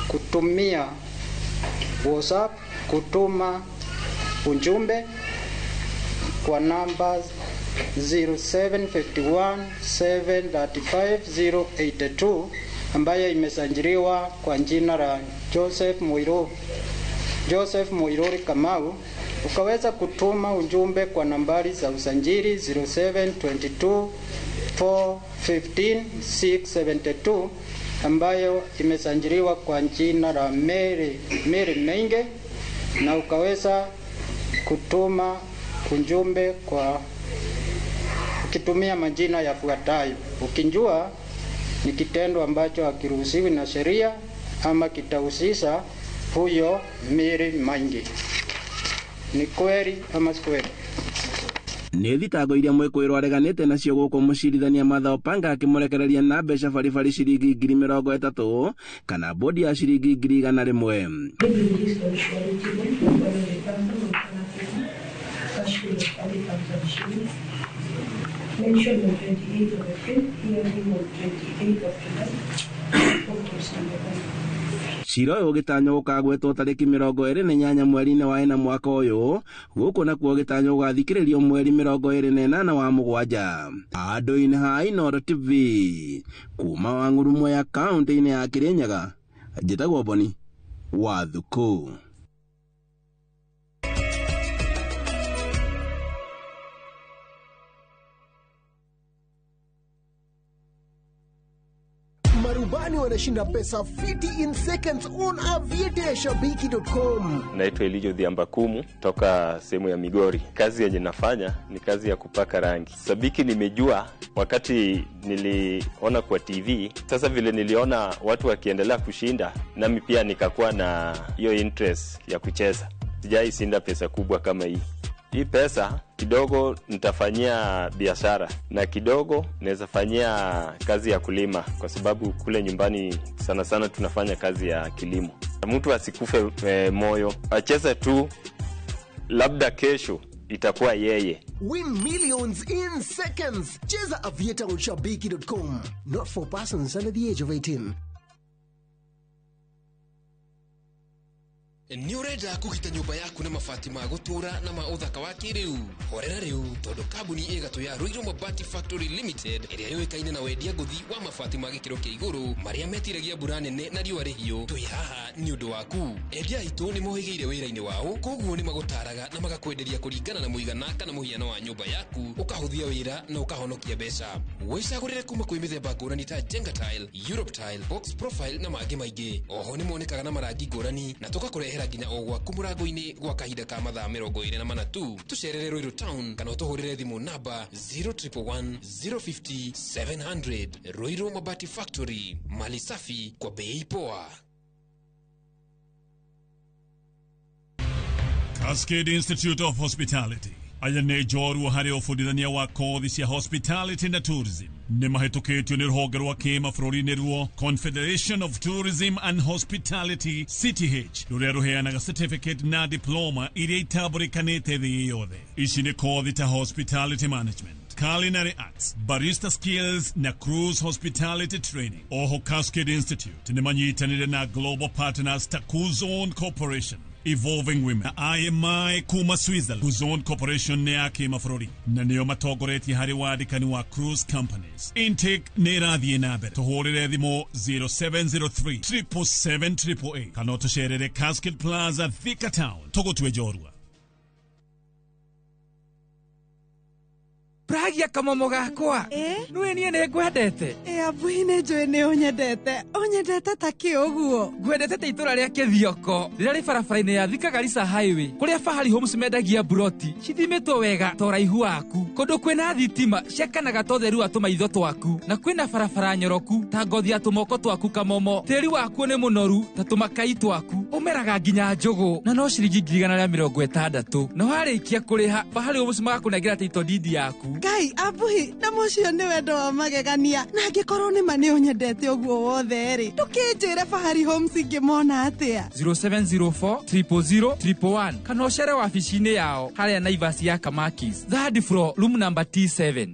kutumia WhatsApp kutuma ujumbe kwa namba 0751735082 ambayo imesajiliwa kwa jina la Joseph Muiruri Kamau. Ukaweza kutuma ujumbe kwa nambari za usajili 0722415672 ambayo imesajiliwa kwa jina la Mary Maingĩ, na ukaweza kutuma ujumbe kwa ukitumia majina yafuatayo. Ukijua ni kitendo ambacho hakiruhusiwi na sheria ama kitahusisha huyo Mary Maingĩ. Ni kweli ama si kweli? Nĩ thitango iria mwĩkũĩrwo areganĩte nacio gũkũ mũcirithania Martha Opanga akĩmũrekereria na mbeca baribari ciringi 30,000 kana bodi ya ciringi 100,000. Mentioned on 28th of April, hearing on 28th of July. Cira ũyũ ũgĩtanywo ũkagwetwo tarĩki 28 mweri-inĩ wa 4 mwaka ũyũ, gũkũ nakuo ũgĩtanywo ũgathikĩrĩrio mweri 28 wa mũgwanja. Handũ-inĩ ha Inooro TV kuma Wang'uru Mwea kaunti-inĩ ya Kirinyaga, njĩtagwo Boni wa Thuku. marubani wanashinda pesa 50 in seconds on aviateshabiki.com. Naitwa Elijo Dhiambakumu toka sehemu ya Migori. Kazi yenye nafanya ni kazi ya kupaka rangi. Sabiki nimejua wakati niliona kwa TV. Sasa vile niliona watu wakiendelea kushinda, nami pia nikakuwa na hiyo interest ya kucheza. Sijai shinda pesa kubwa kama hii. Hii pesa kidogo nitafanyia biashara na kidogo naweza fanyia kazi ya kulima, kwa sababu kule nyumbani sana sana tunafanya kazi ya kilimo. Mtu asikufe moyo, acheze tu, labda kesho itakuwa yeye. Win millions in seconds. Cheza aviateshabiki.com. Not for persons under the age of 18. Ni urenda kugita nyumba yaku na mabati ma gutura na ma uthaka wa kiriu. Horera riu tondu kambuni igatu ya Ruiru Mabati Factory Limited iria yoikaine na wendia nguthi wa mabati ma gikiro kia iguru maria metiragia mbura nene na riua rihio. Twi haha ni undu waku. Endia itu ni mohigeire wira-ini wao, koguo ni magutaraga na magakwenderia kuringana na muigana kana muhiano wa nyumba yaku, ukahuthia wira na ukahonokia mbeca. Wicagurire kuma kwi mithemba ngurani ta Jenga Tile, Europe Tile, Box Profile na mangi maingi. Oho ni monekaga na marangi ngurani na tugakurehera nginya o gwaku murango-ini gwa kahinda ka mathaa 24 tu. Tucerere Ruiru Town kana utuhurire thimu namba 0111 050 700. Ruiru Mabati Factory, mali safi kwa bei poa. Cascade Institute of Hospitality ayane joru hari ofudithania wa kothi cia hospitality na tourism ni mahetũkĩtio nĩ rũhonge rwa kĩmabũrũri nĩruo Confederation of Tourism and Hospitality CTH, rũrĩa rũheanaga certificate na diploma iria itambũrĩkanĩte thĩ yothe. Ici nĩ kothi ta hospitality management, culinary arts, barista skills na cruise hospitality training. Oho Cascade Institute nĩ manyitanĩire na global partners ta Kuzone Corporation, Evolving Women na IMI kuma Switzerland. Kuzone Corporation ni ya kĩmabũrũri na nĩo matongoretie harĩ wandĩkani wa cruise companies. Intake nĩ ĩrathiĩ na mbere. Tũhũrĩre thimũ 0703 777 kana ũtũcerere Cascade Plaza Thika Town, tũgũtue njorua. Pragia kamomo gakwa. Nwe nie ne ngwendete. Abuhi ne njoe ne onyendete. Onyendete ta kĩoguo. Ngwendete ta itura rĩa Kĩthioko. Rĩrĩa rĩ barabara-inĩ ya Thika Garissa Highway. Kũrĩa Fahari Homes mendagia buroti. Cithimitwo wega ta ũraihu waku. Kũndũ kwĩna thitima ciakanaga ta ũtheri wa tũmaitho twaku. Na kwĩna barabara nyoroku ta ngothi ya tũmoko twaku kamomo. Tĩri waku nĩ mũnoru ta tũmakai twaku. Ũmeraga nginya njũgũ. Na no ciringi 160. Na warĩkia kũrĩha Fahari Homes magakũnengera title deed yaku. Ngai abuhi na mũcio nĩ wendo wa magegania, na angĩkorwo nĩ ma nĩ ũnyendete ũguo wothe rĩ, ndũkĩnjĩre Fahari Homes ingĩmona atĩa. 0704 000 111 kana ũcere wabici-inĩ yao harĩa Naivas ya Kamakis, third floor, room number T7.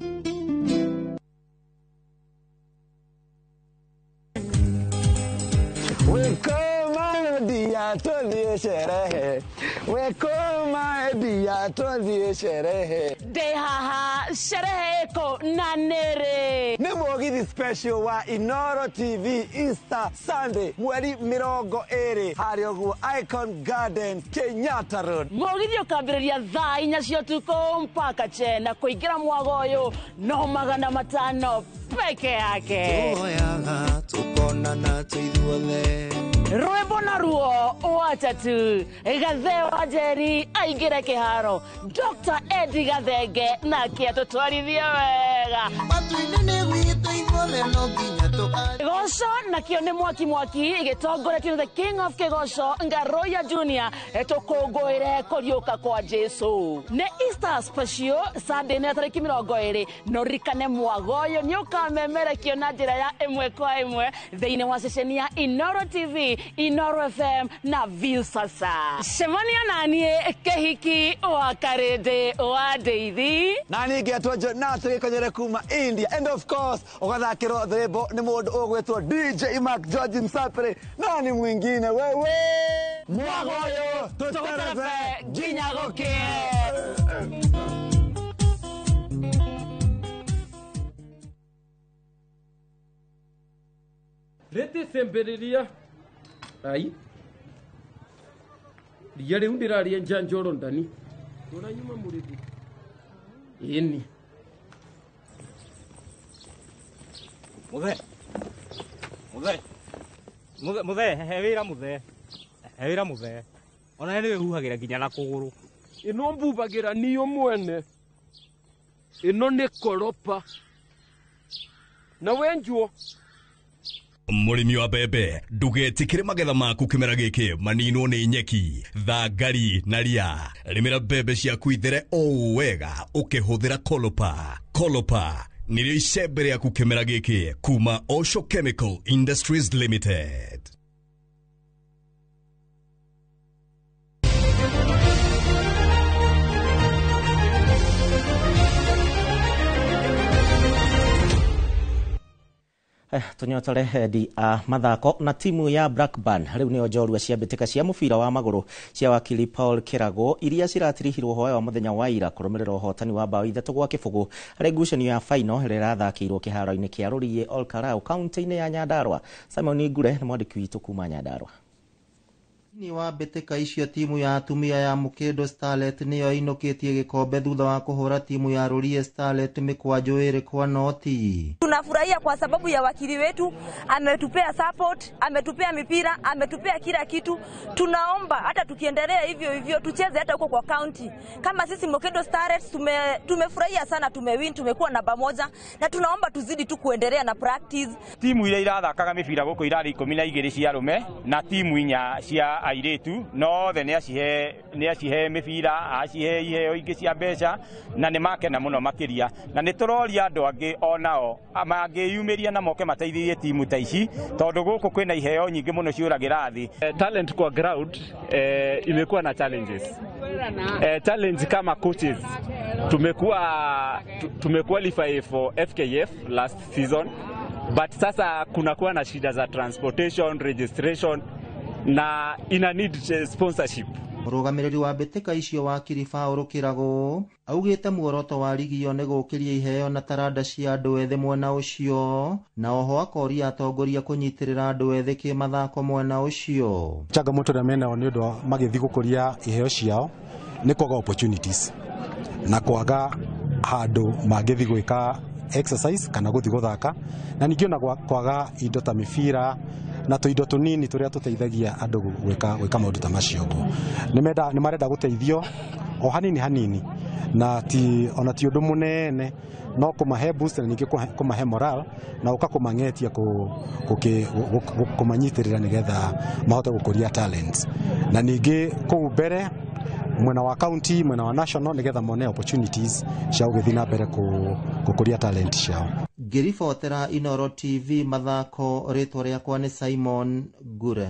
Tulie sherehe, wekoma edia tulie sherehe. Dehaha sherehe ko nanere. Ni mugithi special wa Inoro TV Easter Sunday mweri 20 hari oguo Icon Garden Kenyatta Road. Mugithi ukambĩrĩria thaa 4 cia ũtukũ mpaka chena kuingira mwagoyo no 500 peke yake. Tuoyaga tukonana tuithuothe. Rwembo na ruo watatu Gathe wa Njeri aingĩre kĩharo, Dr. Eddie Gathenge nake atũtwarithia wega. Goco nakĩo nĩ mwaki igĩtongoretio the King of Kĩgoco Ngaroya Junior tũkũngũĩre kũriũka kwa Jesu. Nĩ Easter special Sunday nĩ tarĩki 20 no rikane mwagoyo nĩ ũkamemerekio na njĩra ya ĩmwe kwa ĩmwe thĩinĩ wa ceceni ya Inoro TV, Inoro FM na View Sasa. Shemania nani kehiki wa karede wa Deithi. Nani getwo Jonathan Gĩkonyere kuma India, and of course ũgathakĩrwo thimbo nĩ mũndũ ũgwĩtwo DJ Mark George Msapere. Nani mwingine wewe? Mwagoyo tũterebe nginya gũkĩe. Rete sembereria. Ai. Ria rĩu ndĩraria njanjoro ndani. Ndona nyuma mũrĩthi. Ĩni. Mũthe. Muthe hewira muthe ona niwe huhagira nginya na kuguru ino mbubagira niyo mwene ino ni koropa na wenjuo Murimi wa mbembe ndugetikire magetha maku kimera giki maninwo ni nyeki thangari na ria rimira mbembe ciaku ithere o wega ukihuthira Kolopa nirio icembe riaku kimera giki kuma Osho Chemical Industries Limited. Tunyotore hendi mathako na timu ya Blackburn riu nio njorua cia mbitika cia mubira wa maguru cia wakili Paul Kirago iria ciratirihirwo hoya wa muthenya wa ira kurumirira uhotani wa bao 3-0 hari ngucanio ya final ira irathakirwo kiharo-ini kia Ruriĩ Olkarau kaunti-ini ya Nyandarua. Simon Ngure ni mwandiki witu kuma Nyandarua. Ni wa mbitika icio timu ya atumia ya Mukindo Starlet niyo inoketie gikombe thutha wa kuhura timu ya Ruriĩ Starlet mikwanjo 2-0. Tunafurahia kwa sababu ya wakili wetu ametupea support, ametupea mipira, ametupea kila kitu. Tunaomba hata tukiendelea hivyo tucheze hata huko kwa county. Kama sisi Mukindo Starlet tumefurahia sana, tumewin, tumekuwa namba 1 na tunaomba tuzidi tu kuendelea na practice. Timu ile irathakaga mipira guko irari 12 cia rume na timu 4 cia airetu no the ni acihe mibira acihe iheo ingi cia mbeca na ni makena muno makiria na ni turoria andu angi onao amangiyumiria na moke mateithirie timu ta ici tondu guku kwina iheo nyingi muno ciuragira thi. Talent kwa ground imekuwa na challenges. Challenge kama coaches tumequalify for FKF last season, but sasa kunakuwa na shida za transportation, registration na ina need sponsorship. Murugamiriri wa mbitika icio wakiri Paul Kirago augite muoroto wa ligi iyo ni gukiria iheo na taranda cia andu ethĩ mwena ucio na oho akoria atongoria kunyitirira andu ethĩ kimathako mwena ucio. Changamoto na mena ni undu magithi gukuria iheo ciao ni kwaga opportunities na kwaga handu magithi gwika exercise kana guthi guthaka na ningĩ na kwaga indo ta mibira na tuindo tunini turia tuteithagia andu gwika maundu ta macio. Ni marenda guteithio o hanini na ona ti undu munene no kumahe boost na ningĩ kumahe moral na ukakumangetia kumanyitirira nigetha mahote gukuria talents na ningĩ kuu mbere mwena wa county mwena wa national nigetha mone opportunities cia guthii na mbere gukuria talent ciao. Ngiribotera Inoro TV mathako, ritwa riakwa ni Simon Ngure.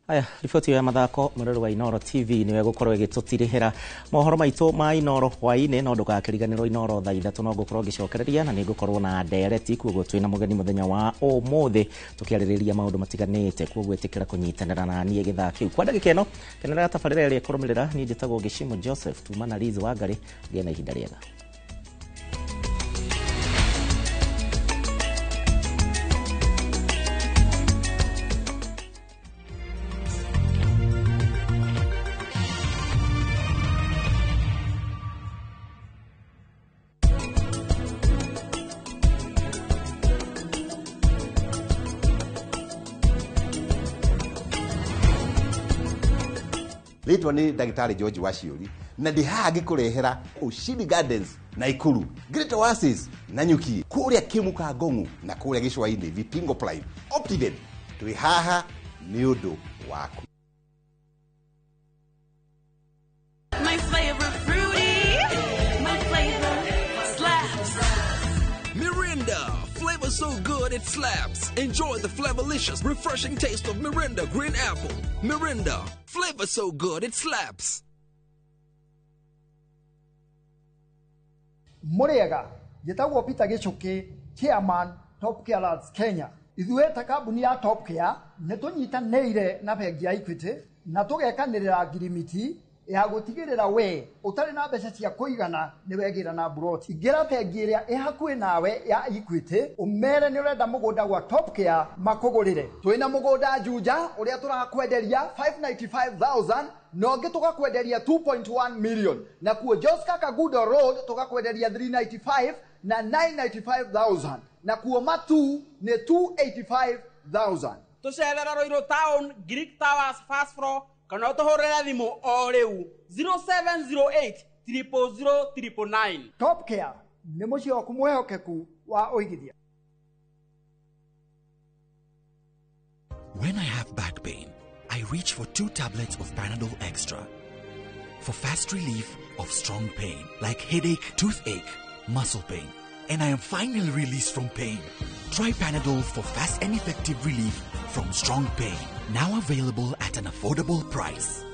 Aya, riboti ya mathako mururu wa Inoro TV niwe gukorwo igitutirihira mohoro maitu ma Inoro hwaini no ndugakiriganirwo Inoro thaa 3 no gukorwo gicokereria na ni gukorwo na ndereti kuoguo twina mugeni muthenya wa umuthi tukiaririria maundu matiganite kuoguo etikira kunyitanira na nie githaa kiu kwa ndagika ino kenera tabarira ria kurumirira ni njitagwo Gishimo Joseph tuma na Liz Wangari ngia na ihinda riega. Ritwa ni Dagitari George Waciuri na ndihagi kurehera Ushindi Gardens na Ikuru, Great Oasis na Nyuki, kuria Kimuka Gongu na kuria Gicwaini Vipingo Prime Optiven twi haha ni undu waku. My favorite fruity, my flavor slaps. Mirinda, flavor so good it slaps. Enjoy the flavorlicious, refreshing taste of Mirinda Green Apple. Mirinda, flavor so good it slaps. Muriega, gitagwo Peter Gichuki, Chairman Top Care Lads Kenya. Ithueta kambuni ya Top Care nitunyitanire na bengi ya Equity na tugekanirira ngirimiti ya gutigirira we utari na mbeca cia kuigana ni wegira na brot ingira bengi iria ihakui nawe ya Equity umere ni urenda mugunda gwa Top Care makugurire twina mugunda Juja uria turakwenderia 595,000 no ngi tugakwenderia 2.1 million na kuo Joska Kagudo Road tugakwenderia 395 na 995,000 na kuoma tu ni 285,000. Tucerera Roiro Town, Greek Towers Fast Floor, kana utohorera thimu o riu 0708 000 999. Top Care ni mucio waku mwehokeku wa uigithia. When I have back pain, I reach for 2 tablets of Panadol Extra for fast relief of strong pain like headache, toothache, muscle pain, and I am finally released from pain. Try Panadol for fast and effective relief from strong pain. Now available at an affordable price.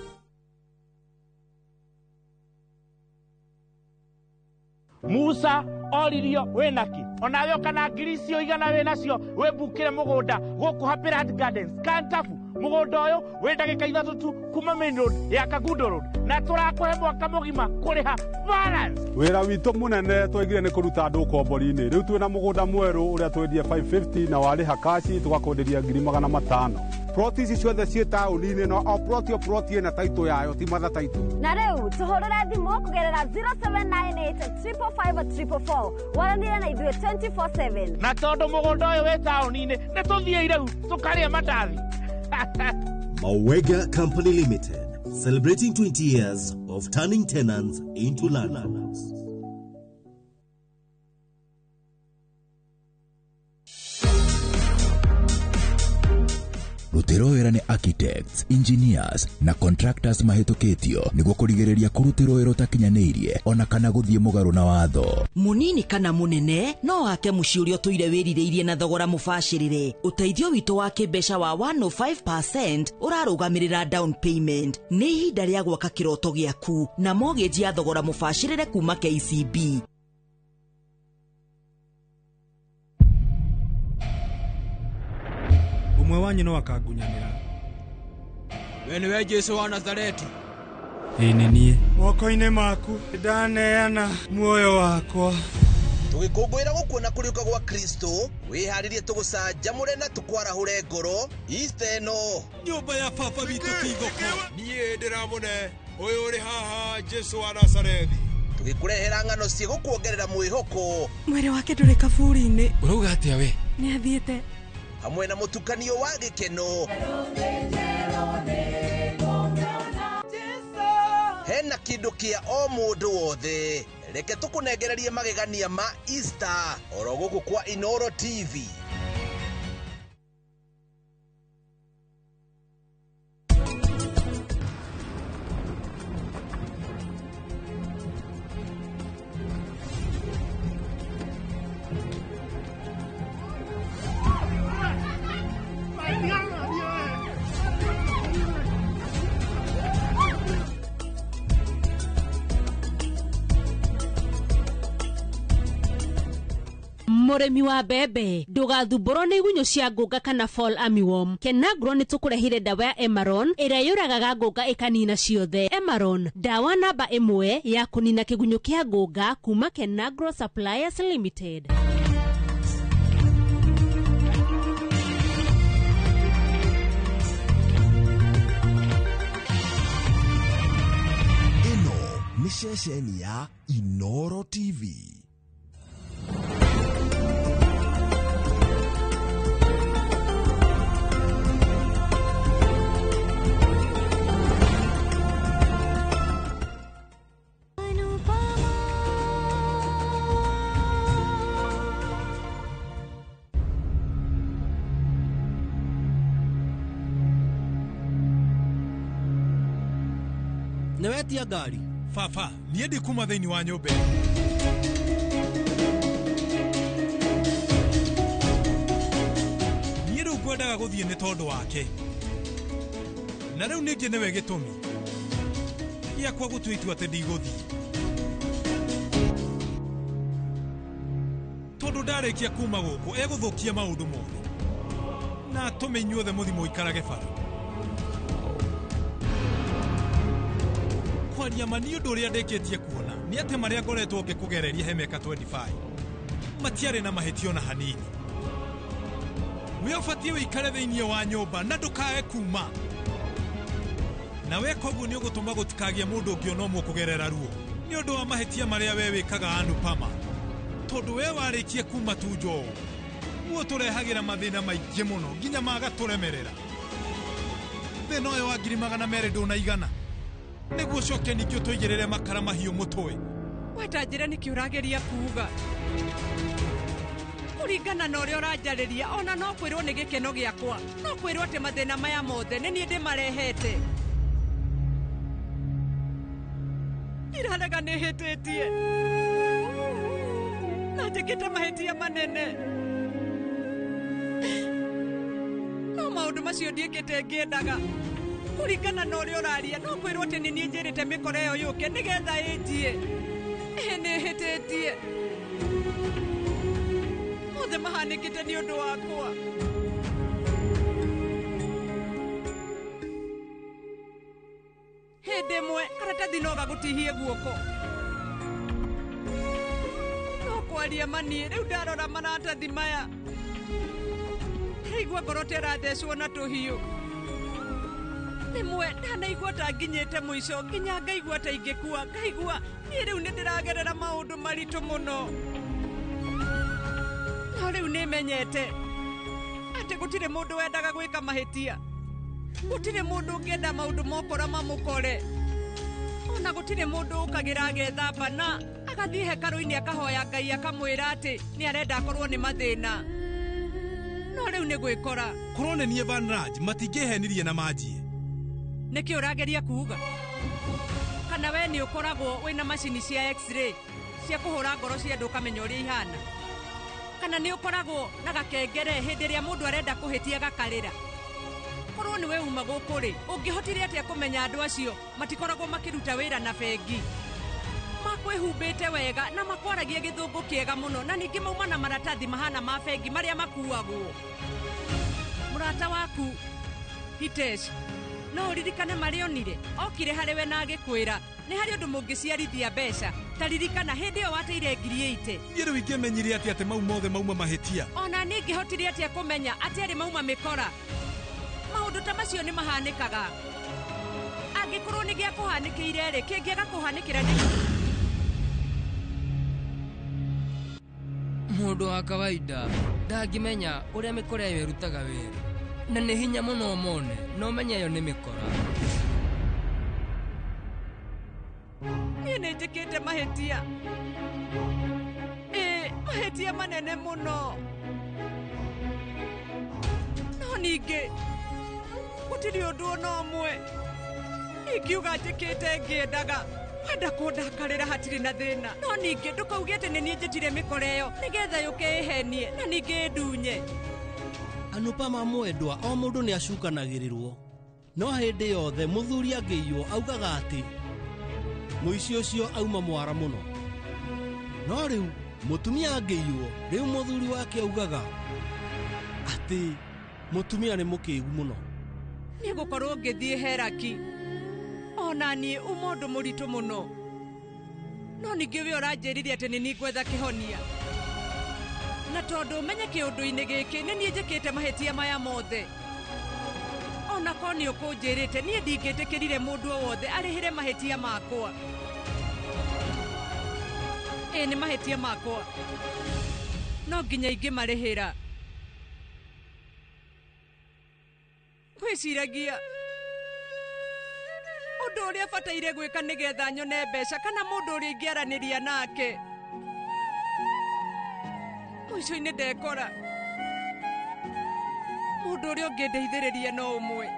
Musa oririo wenaki onawe kana ngiricio igana wenacio webukire mugunda guku Happy Land Gardens Kantafu mugunda uyu wi ndagika 3 tu kuma main road ya Kagundo road na turakuhe mwaka mugima kuriha balance. Wira witu munene twegire ni kuruta andu kombori-ini riu twina mugunda mweru uria twendia 550 na wariha kashi tugakonderia 500,000. Ploti ici ciothe ciĩ taũni-inĩ no o ploti ĩna taitũ yayo ti matha taitũ. Na rĩu tũhũrĩre thimũ kũgerera 0798-345-344 waranĩre na ithuĩ 24/7. Na tondũ mũgũnda ũyũ wĩ taũni-inĩ nĩ tũthiĩ rĩu tũkarĩa mandathi. Mawega Company Limited, celebrating 20 years of turning tenants into landlords. Rutĩro wĩra nĩ architects, engineers na contractors mahĩtũkĩtio nĩguo kũrigĩrĩria kũrutĩrwo wĩra ũtakinyanĩirie ona kana gũthiĩ mũgarũ na watho. Munini kana munene no wake mũciĩ ũrĩa ũtũire wĩrirĩirie na thogora mũbacĩrĩre. Ũteithio witũ wa kĩmbeca wa 105% ũrarũgamĩrĩra down payment. Nĩ ihinda rĩa gwaka kĩroto gĩaku na mortgage ya thogora mũbacĩrĩre kuma KCB. Umwe wanyu no akangunyanira. We niwe Jesu wa Nazareti. Nĩ niĩ. Moko-inĩ maku ndaneana muoyo wakwa. Tugikũngũĩra gũkuona kũriũka gwa Kristo, wĩharĩrie tũgũcanjamũre na tũkwarahũre ngoro. Easter ĩno nyũmba ya baba witũ Kĩgoko. Niĩ ndĩramũne ũyũ ũrĩ haha Jesu wa Nazarethi. Tũgĩkũrehera ng'ano cigũkuongerera mwĩhoko. Mwĩrĩ wake ndũrĩ kaburi-inĩ. Ũrauga atĩa we? Nĩ athiĩte. Hamwe na mũtukanio wa gĩkeno. Hena kĩndũ kĩa o mũndũ wothe. Reke tũkũnengererie magegania ma Easter oro gũkũ kwa Inooro TV. Mũrĩmi wa mbembe ndũgathumbũrwo nĩ igunyũ cia ngũnga kana fall armyworm. Kenagro nĩ tũkũrehire dawa ya Emaron ĩrĩa yũragaga ngũnga ĩkanina ciothe. Emaron, dawa namba 1 ya kũnina kĩgunyũ kĩa ngũnga kuma Kenagro Suppliers Limited. Ĩno nĩ ceceni ya Inooro TV. Newetia ngari baba niĩ ndĩ kuma thĩinĩ wa nyũmba niĩ rĩu ngwendaga gũthiĩ nĩ tondũ wake na rĩu ningĩ nĩwe gĩtũmi gĩakwa gũtua itua atĩ ndigũthiĩ tondũ ndarĩkia kuma gũkũ egũthũkia maũndũ mothe na atũme inyuothe mũthiĩ mũikarage bara kwaria mani ũndũ ũrĩa ndĩkĩtie kuona nĩ atĩ marĩa ngoretwo ngĩkũgereria he mĩaka 25 matiarĩ na mahĩtio na hanini we ũbatiĩ wĩikare thĩinĩ wa nyũmba na ndũkae kuma na weka ũguo nĩ ũgũtũma gũtikagĩe mũndũ ũngĩ ona ũmwe kũgerera ruo nĩ ũndũ wa mahĩtia marĩa we wĩkaga Anupama tondu we warikie kuma tujo guo turehagira mathina maingi muno nginya magaturemerera thina uyu wa 200 ndunaigana niguo coke nikio tuigirire makara mahiu mutwe wetanjire niki urageria kuuga kuringana na uria uranjariria ona no kwirwo ni gikeno giakwa no kwirwo ati mathina maya mothe ni nie ndimarehete iranaga nihititie na njikite mahitia manene no maundu macio ndiikite ngiendaga kuringana na uria uraria no kwirwo ati ni nie njirite mikore yo yuke nigetha injie nihititie mothe mahanikite ni undu wakwa hindi mwe karatathi no gagutihie guoko no kwaria manie riu ndarora maratathi maya heigua ngoro terathecwo na tuhiu rimwe ndanaigua ta nginyite muico nginya ngaigua ta ingikua ngaigua nie riu ni ndiragerera maundu maritu muno no riu nimenyete ati gutire mundu wendaga gwika mahitia gutire mundu ungienda maundu mokora mamukore ona gutire mundu ukagira agethamba na agathie hekaru-ini akahoya Ngai akamwira ati ni arenda akorwo ni mathina no riu ni gwikora korone nie Vanraj matingihenirie na manjie niki urageria kuuga kana we ni ukoragwo wina macini cia x-ray cia kuhura ngoro cia andu kamenya uria ihana kana ni ukoragwo na gakengere hindi ria mundu arenda kuhitia gakarira korwo ni we uma gukuri ungihotire atia kumenya andu acio matikoragwo makiruta wira na bengi makwihumbite wega na makwaragia githungu kiega muno na ningi mauma na maratathi mahana ma bengi maria makuagwo murata waku Hitesh no uririkane marionire okire hariwe na agikwira ni hari undu mungiciarithia mbeca taririkana hindi yo wateire 8,000 niru ingimenyire ati mau mothe mauma mahitia ona ningihotire atia kumenya ati ari mauma mikora maundu ta macio ni mahanikaga angikorwo ni gia kuhanikire ri kingiaga kuhanikira ni mundu wa kawaida ndangimenya uria mikora yo irutaga wira na ni hinya muno mone no menya yo ni mikora ni njikite mahitia mahitia manene muno no ningi gutiri undu ona umwe ingiuga njikite ngiendaga wenda kundakarira hatiri na thina no ningi ndukauge ati ni nie njitire mikore yo nigetha yuke ihenie na ningi ndunye Anupama mwendwa o mundu ni acukanagirirwo no hindi yothe muthuri angiiywo augaga ati muici ucio auma mwara muno no riu mutumia angiiywo riu muthuri wake augaga ati mutumia ni mukigu muno ni gukorwo ngithie heraki ona nie umundu muritu muno no ningi we uranjiririe ati ni ngwetha kihonia na tondu menye kiundu-ini giki ni nie njikite mahitia maya mothe ona ko ni ukunjirite nie ndingitikirire mundu o wothe arihire mahitia makwa ni mahitia makwa no nginya ingimarihira gwiciragia undu uria bataire gwika nigetha nyone mbeca kana mundu uria ingiaraniria nake mwico-ini ndekora mundu uria ungindeithiriria no umwe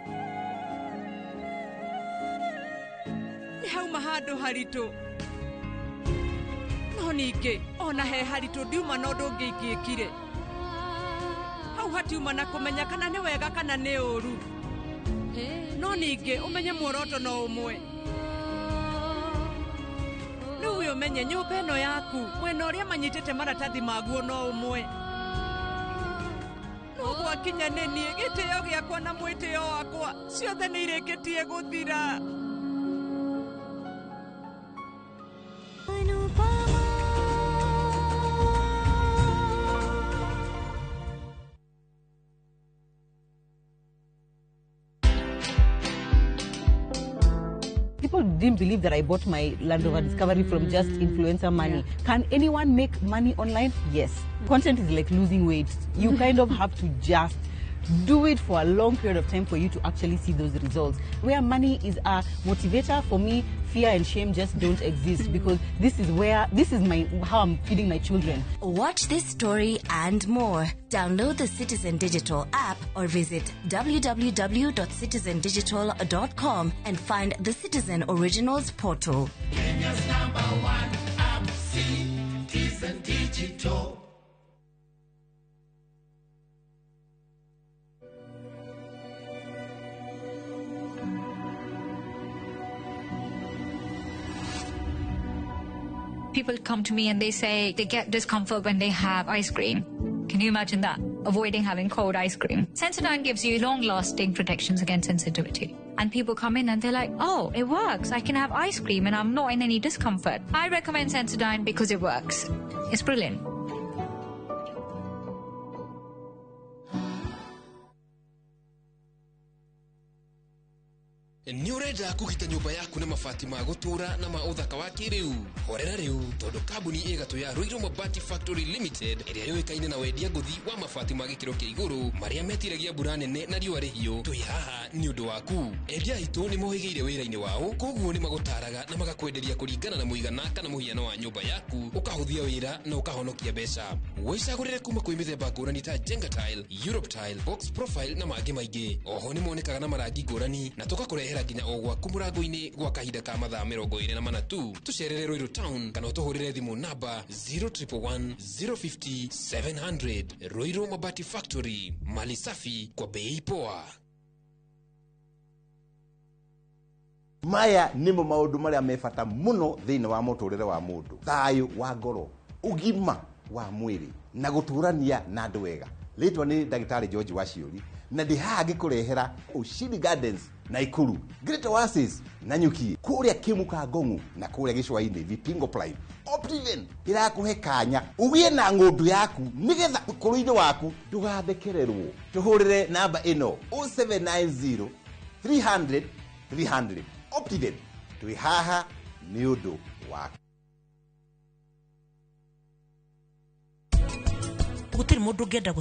ni hauma handu haritu no ningi ona he haritu ndiuma no ndungi ingiikire hau hatiuma na kumenya kana ni wega kana ni uru no ningi umenye muoroto no umwe riu we umenye nyumba ino yaku mwena uria manyitite maratathi maguo no umwe no gwakinya ni nie gitio giakwa na mwitio wakwa ciothe ni irikitie guthira People didn't believe that I bought my Land Rover Discovery from just influencer money. Can anyone make money online? Yes. Content is like losing weight. You kind of have to just do it for a long period of time for you to actually see those results. Where money is a motivator, for me, fear and shame just don't exist, because this is how I'm feeding my children. Watch this story and more. Download the Citizen Digital app or visit www.citizendigital.com and find the Citizen Originals portal. Kenya's #1 app, Citizen Digital. People come to me and they say they get discomfort when they have ice cream. Can you imagine that? Avoiding having cold ice cream. Sensodyne gives you long-lasting protections against sensitivity. And people come in and they're like, oh, it works. I can have ice cream and I'm not in any discomfort. I recommend Sensodyne because it works. It's brilliant. Nĩ ũrenda kũgita nyũmba yaku na mabati ma gũtũra na ma ũthaka wa kĩrĩu? Horera rĩu tondũ kambuni ĩgatũ ya Ruiru Mabati Factory Limited ĩrĩa yũĩkaine na wendia ngũthi wa mabati ma gĩkĩro kĩa igũrũ marĩa metiragia mbura nene na riũa rĩhiũ. Twĩ haha nĩ ũndũ waku. Endia aitũ nĩ mohĩgĩire wĩra-inĩ wao, koguo nĩ magũtaraga na magakwenderia kũringana na mũigana kana mũhiano wa nyũmba yaku, ũkahũthia wĩra na ũkahonokia mbeca. Wĩcagũrĩre kuma kwĩ mĩthemba ngũrani ta Jenga Tile, Europe Tile, Box Profile na mangĩ maingĩ. Oho nĩ monekaga na marangi ngũrani na tũgakũrehera nginya o gwaku mũrango-inĩ gwa kahinda ka mathaa 24 tu. Tũcerere Ruiru Town kana ũtũhũrĩre thimũ namba 0111 050 700. Ruiru Mabati Factory, mali safi kwa bei poa. Maya nimo maundu maria mebata muno thiini wa muturire wa mundu. Thayu wa ngoro, ugima wa mwiri na guturania na andu wega. Ritwa ni Dagitari George Waciuri na ndi haha ngikurehera Ushindi Gardens na Ikuru, Great Oasis na Nyuki, kuria Kimuka Gongu na kuria Gicwaini Vipingo Prime. Optiven irakuhe kanya ugie na ngundu yaku nigetha ukuru-ini waku ndugathekererwo. Tuhurire namba ino 0790 300 300. Optiven twi haha ni undu waku. Gutiri mundu ngenda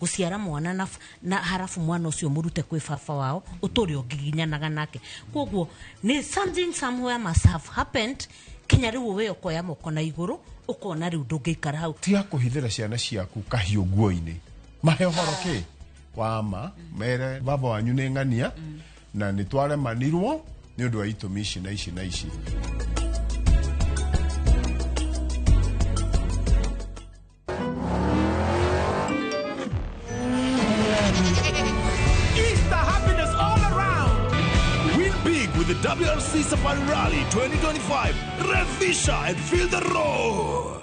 guciara mwana na harafu mwana ucio murute kwi baba wao uturi ungiginyanaga nake. Koguo ni something somewhere must have happened. Kenya riu we ukoya moko na iguru ukona riu ndungikara hau. Ti akuhithira ciana ciaku kahiu nguo-ini. Mahe horoke wama mere baba wanyu ni ng'ania na ni tware manirwo ni undu wa itumi ici na ici na ici. With the WRC Safari Rally 2025, Revisha and feel the roar.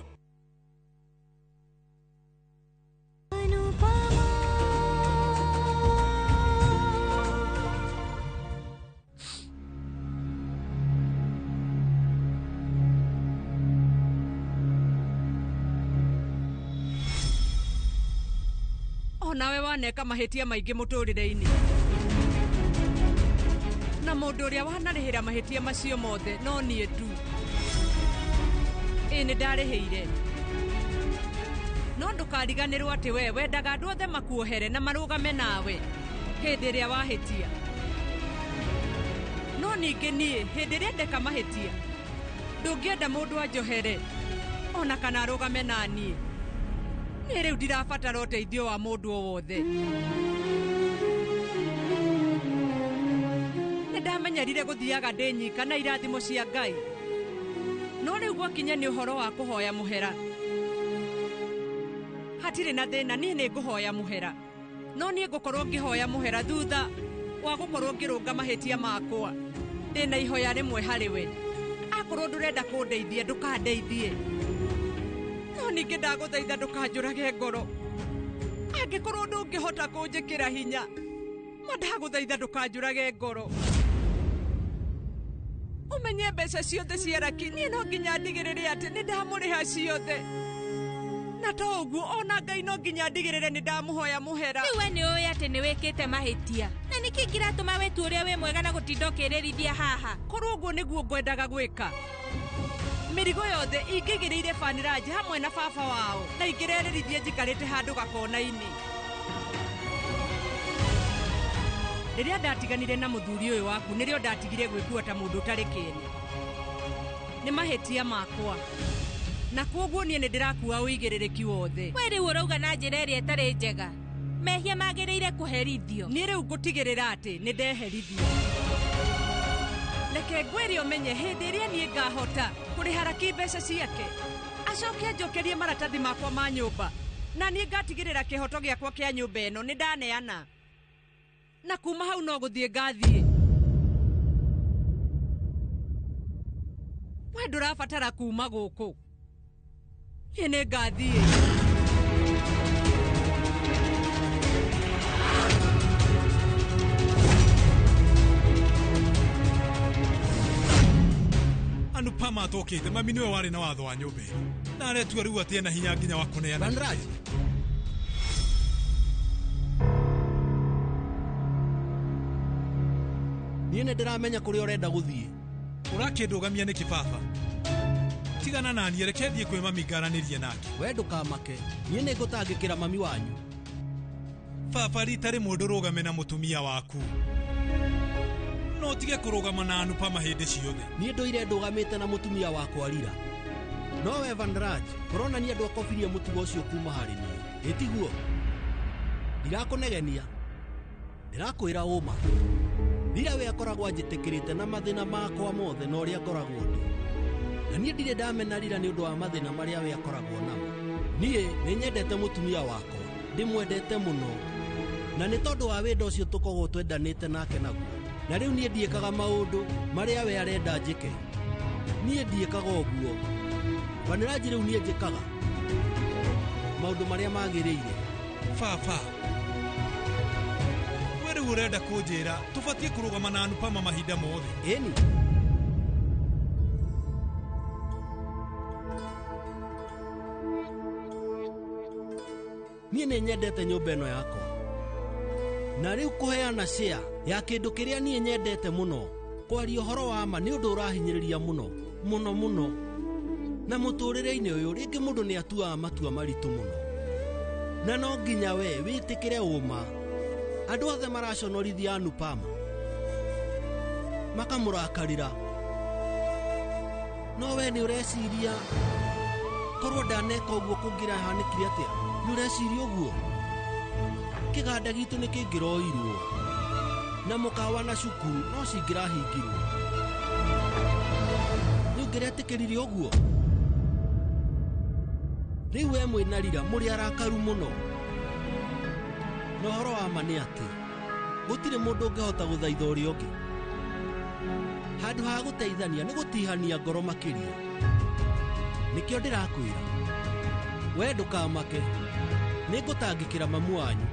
Nawe waneka mahitia maingi muturire-ini na mundu uria wanarihira mahitia macio mothe no nie tu. Ni ndarihiire no ndukariganirwo ati we wendaga andu othe makuohere na marugame nawe hindi iria wahitia. No ningi nie hindi iria ndeka mahitia ndungienda mundu anjohere ona kana arugame nanie. Ni riu ndirabatara uteithio wa mundu o wothe. Ndamenyerire guthiaga ndinyika na irathimo cia Ngai, no riu gwakinya ni uhoro wa kuhoya muhera. Hatire na thina, nie ni nguhoya muhera, no nie ngukorwo ngihoya muhera thutha wa gukorwo ngirunga mahitia makwa. Ndina ihoya rimwe hariwe, akorwo ndurenda kundeithia ndukandeithie, no ningi ndaguthaitha ndukanjurage ngoro. Angikorwo ndungihota kunjikira hinya, ndaguthaitha ndukanjurage ngoro. Umenye mbeca ciothe cia Raki nie no nginya ndigirire ati ni ndamuriha ciothe, na to uguo ona Ngai no nginya ndigirire ni ndamuhoya muhera. Niwe ni uyu ati ni wikite mahitia na niki kiratuma wetu uria we mwega na gutindokirerithia haha korwo guo niguo ngwendaga gwika mirigo yothe ingigiriire Faniraji hamwe na baba wao na ingirerithie njikarite handu gakona-ini riria ndatiganire na muthuri uyu waku nirio ndatigire gwikua ta mundu utari kene ni mahetia makwa na koguo nie ndirakua uigirereki wothe we riu urauga na njira iria itari njega mehia magiriire kuherithio ni riu ngutigirira ati ni ndeherithio leke ngwiri umenye hindi iria nie ngahota kuriharaki mbeca ciake acoke anjokerie maratathi makwa ma nyumba na nie ngatigirira kihoto giakwa kia nyumba ino ni ndaneana na kuma hau no guthie ngathie we ndurabatara kuma guku ine ngathie Anupama atokite mami niwe wari na watho wa nyumba na aretua riu atie na hinya nginya wa kuneana Faniraji niĩ nĩ ndĩramenya kũrĩa ũrenda gũthiĩ ũrakĩndũgamia nĩ kĩbaba tigana na niĩ reke thiĩ kwĩ mami ngaranĩrie nake we ndũkamake niĩ nĩ ngũtangĩkĩra mami wanyu baba rita rĩmwe ndũrũgame na mũtumia waku no tige kũrũgama na Anupama hĩndĩ ciothe niĩ ndũire ndũgamĩte na mũtumia wakwa Rira no we Faniraji ũronania ndwakobirie mũtugo ũcio kuma harĩ niĩ ĩtiguo ndirakũnegenia ndĩrakwĩra ũma Rira we akoragwo anjĩtĩkĩrĩte na mathĩna makwa mothe na ũrĩa ngoragwo ndĩ na niĩ ndirĩ ndamena Rira nĩ ũndũ wa mathĩna marĩa we akoragwo namo niĩ nĩ nyendete mũtumia wakwa ndĩmwendete mũno na nĩ tondũ wa wĩra ũcio tũkoragwo twendanĩte nake naguo na rĩu niĩ ndiĩkaga maũndũ marĩa we arenda njĩke niĩ ndiĩkaga ũguo Faniraji rĩu niĩ njĩkaga maũndũ marĩa magĩrĩire baba we rĩu ũrenda kũnjĩra tũbatiĩ kũrũgama na Anupama mahinda mothe ĩni niĩ nĩ nyendete nyũmba ĩno yakwa na rĩu kũheana share ya kĩndũ kĩrĩa niĩ nyendete mũno kwaria ũhoro wa ma nĩ ũndũ ũrahinyĩrĩria mũno mũno mũno na mũtũrĩre-inĩ ũyũ rĩngĩ mũndũ nĩ atuaga matua maritũ mũno na no nginya we wĩtĩkĩre ũma andũ othe maraconorithia Anupama makamũrakarĩra no we nĩ ũreciria korwo ndaneka ũguo kũngĩrahanĩkire atĩa nĩ ũreciria ũguo kĩganda gitũ nĩ kĩngĩroirwo na mũkawa na cukuru no cingĩrahingirwo nĩ ũngĩretĩkĩrire ũguo rĩu we mwĩna Rira mũrĩ arakaru mũno na ũhoro wa ma nĩ atĩ gũtirĩ mũndũ ũngĩhota gũthaitha ũrĩa ũngĩ handũ ha gũteithania nĩ gũtihania ngoro makĩria nĩkĩo ndĩrakwĩra we ndũkamake nĩ ngũtangĩkĩra mamu wanyu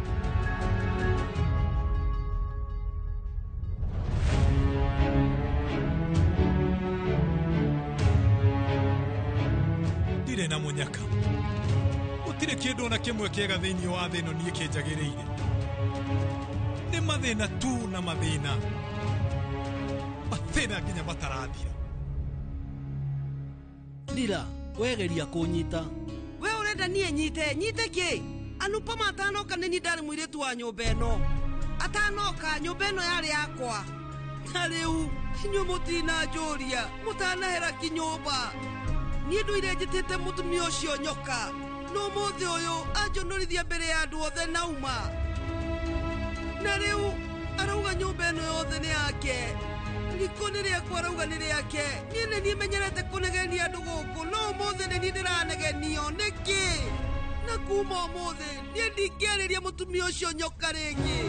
ndirĩ na mũnyaka gũtirĩ kĩndũ na kĩmwe kĩega thĩinĩ wa thĩ ĩno niĩ kĩnjagĩrĩire nĩ mathĩna tu na mathĩna nginya matarathira Rira wegeria kũnyita we ũrenda niĩ nyite kĩ Anupama atanoka nĩ niĩ ndarĩ mũirĩtu wa nyũmba ĩno atanoka nyũmba ĩno yarĩ yakwa na rĩu inyuĩ mũtinanjũria mũtanahera kinyũmba niĩ ndũire njĩtĩte mũtumia ũcio nyoka no mũthĩ ũyũ anjonorithia mbere ya andũ othe nauma na rĩu arauga nyũmba ĩno yothe nĩ yake riko nĩ rĩakwa arauga nĩ rĩake niĩ nĩ niĩ menyerete kũnegenia andũ gũkũ no ũmũthĩ nĩ niĩ ndĩranegenio nĩkĩ na kuma ũmũthĩ niĩ ndingĩarĩria mũtumia ũcio nyoka rĩngĩ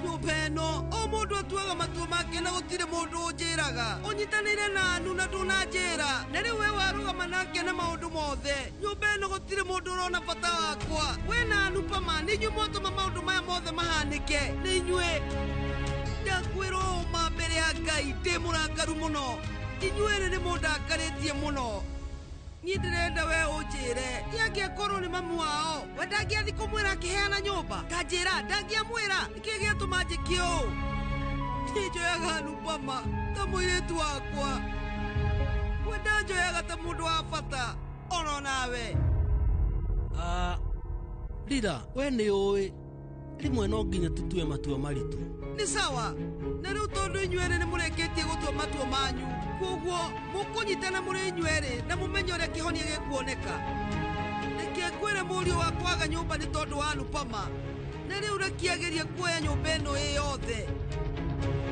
nyũmba ĩno o mũndũ atuaga matua make na gũtirĩ mũndũ ũnjĩraga ũnyitanĩire na anu na ndũnanjĩra na rĩu we warũgama nake na maũndũ mothe nyũmba ĩno gũtirĩ mũndũ ũrona bata wakwa we na Anupama nĩ inyuĩ mwatũma maũndũ maya mothe mahanĩke nĩ inyuĩ ndakwĩra ũma mbere ya Ngai ndĩ mũrakaru mũno inyuĩ nĩ mũndakarĩtie mũno niĩ ndĩrenda we ũnjĩre nĩangĩakorwo nĩ mamu wao we ndangĩathi kũmwĩra akĩheana nyũmba ta njĩra ndangĩamwĩra nĩkĩĩ gĩatũma njĩke ũũ niĩ njoyaga Anupama ta mũirĩtu wakwa we ndanjoyaga ta mũndũ wa bata ono nawe Rira we nĩ ũĩ rimwe no nginya tutue matua maritũ nĩ sawa na rĩu tondũ inyuerĩ nĩ mũrĩkĩtie gũtua matua manyu koguo mũkũnyitana mũrĩ inyuerĩ na mũmenye ũrĩa kĩhonia gĩkuoneka reke ngwĩre mũriũ wa kwaga nyũmba nĩ tondũ wa Anupama na rĩu rekiageria kuoya nyũmba ĩno ĩ yothe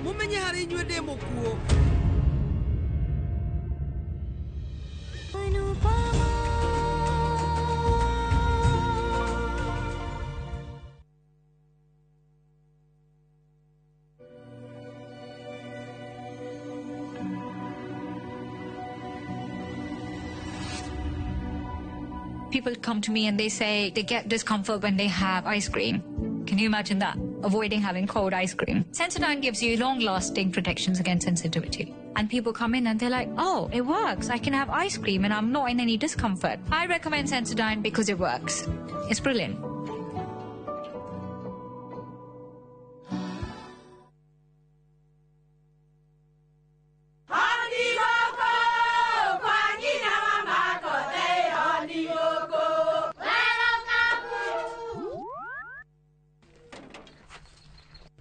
mũmenye harĩ inyuĩ ndĩ mũkuũ People come to me and they say they get discomfort when they have ice cream. Can you imagine that? Avoiding having cold ice cream. Sensodyne gives you long-lasting protections against sensitivity. And people come in and they're like, oh, it works. I can have ice cream and I'm not in any discomfort. I recommend Sensodyne because it works. It's brilliant.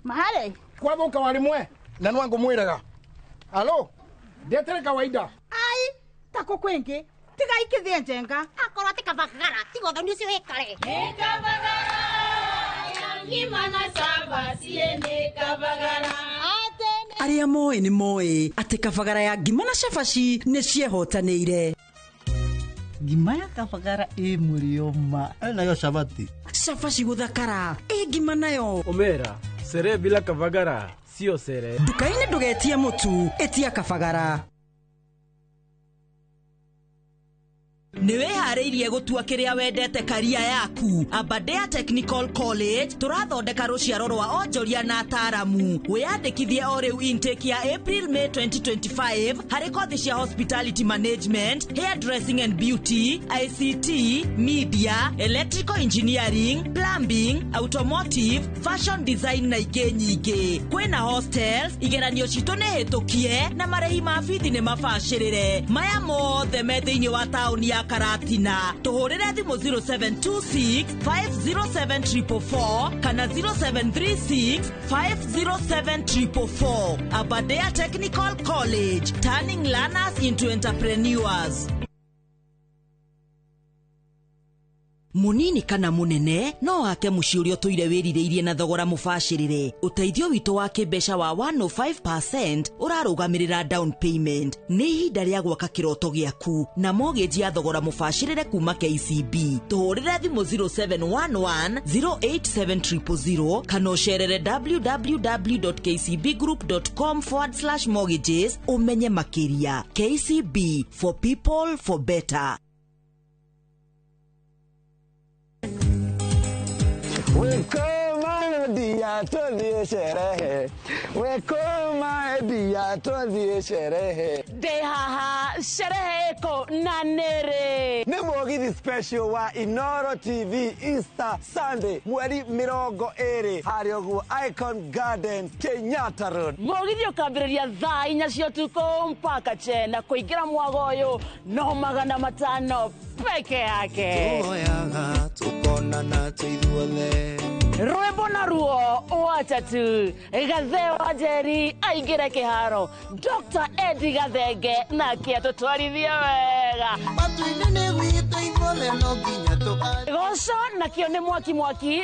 Mahale kwa boka walimwe na nwangu mwiraga alo ndetere kawaida ai tako kwenge tiga ikithie njenga akoro tikavagara tigo thoni cio ikare ikavagara yangimana samba siende kavagara aria moe ni moe ati kavagara ya ngimana shafashi nĩ ciehotanĩire ngima ya kavagara mũrioma nayo shabati shafashi guthakara ngima nayo omera sere bila kavagara sio sere dukaini ndugetie mutu etia kavagara Niweharĩirie gũtua kĩrĩa wendete karia yaku Aberdare Technical College tũrathondeka rũciaro rwa onjoria na ataramu wĩyandĩkithie o rĩu intake ya April May 2025 harĩ kothi cia hospitality management hairdressing and beauty ICT media electrical engineering plumbing automotive fashion design na ingĩ nyingĩ kwĩna hostels igeranio citũ nĩ hĩtũkie na marĩhi ma bithi nĩ mabacĩrĩre maya mothe me thĩinĩ wa taũni ya Karatina tuhurire thimu 0726 507 444 kana 0736 507 444 Aberdare Technical College turning learners into entrepreneurs. Munini kana munene no wake muciĩ ũrĩa tũire wĩrirĩirie na thogora mũbacĩrĩre ũteithio witũ wa kĩmbeca wa 105% ũrarũgamĩrĩra down payment nĩ ihinda rĩa gwaka kĩroto gĩaku na mortgage ya thogora mũbacĩrĩre kuma KCB tũhũrĩre thimũ 0711 087000 kana ũcerere www.kcbgroup.com/mortgages ũmenye makĩria. KCB for people for better. Wekoma dia todie sherehe Wekoma dia todie sherehe Dehaha sherehe ko nanere Ni mugithi special wa Inoro TV Easter Sunday mweri 20 hari oguo Icon Garden Kenyatta Road mugithi ukambĩrĩria thaa 4 cia ũtukũ mpaka 10 kuingira mwagoyo no 500 peke yake tuoyaga tukonana tuithuothe rwĩmbo naruo watatu gathe wa Njeri aingĩre kĩharo Dr. Eddie Gathenge nake atũtwarithie wega matu-inĩ nĩ gwitũ ithuothe no nginya goco nakĩo nĩ mwaki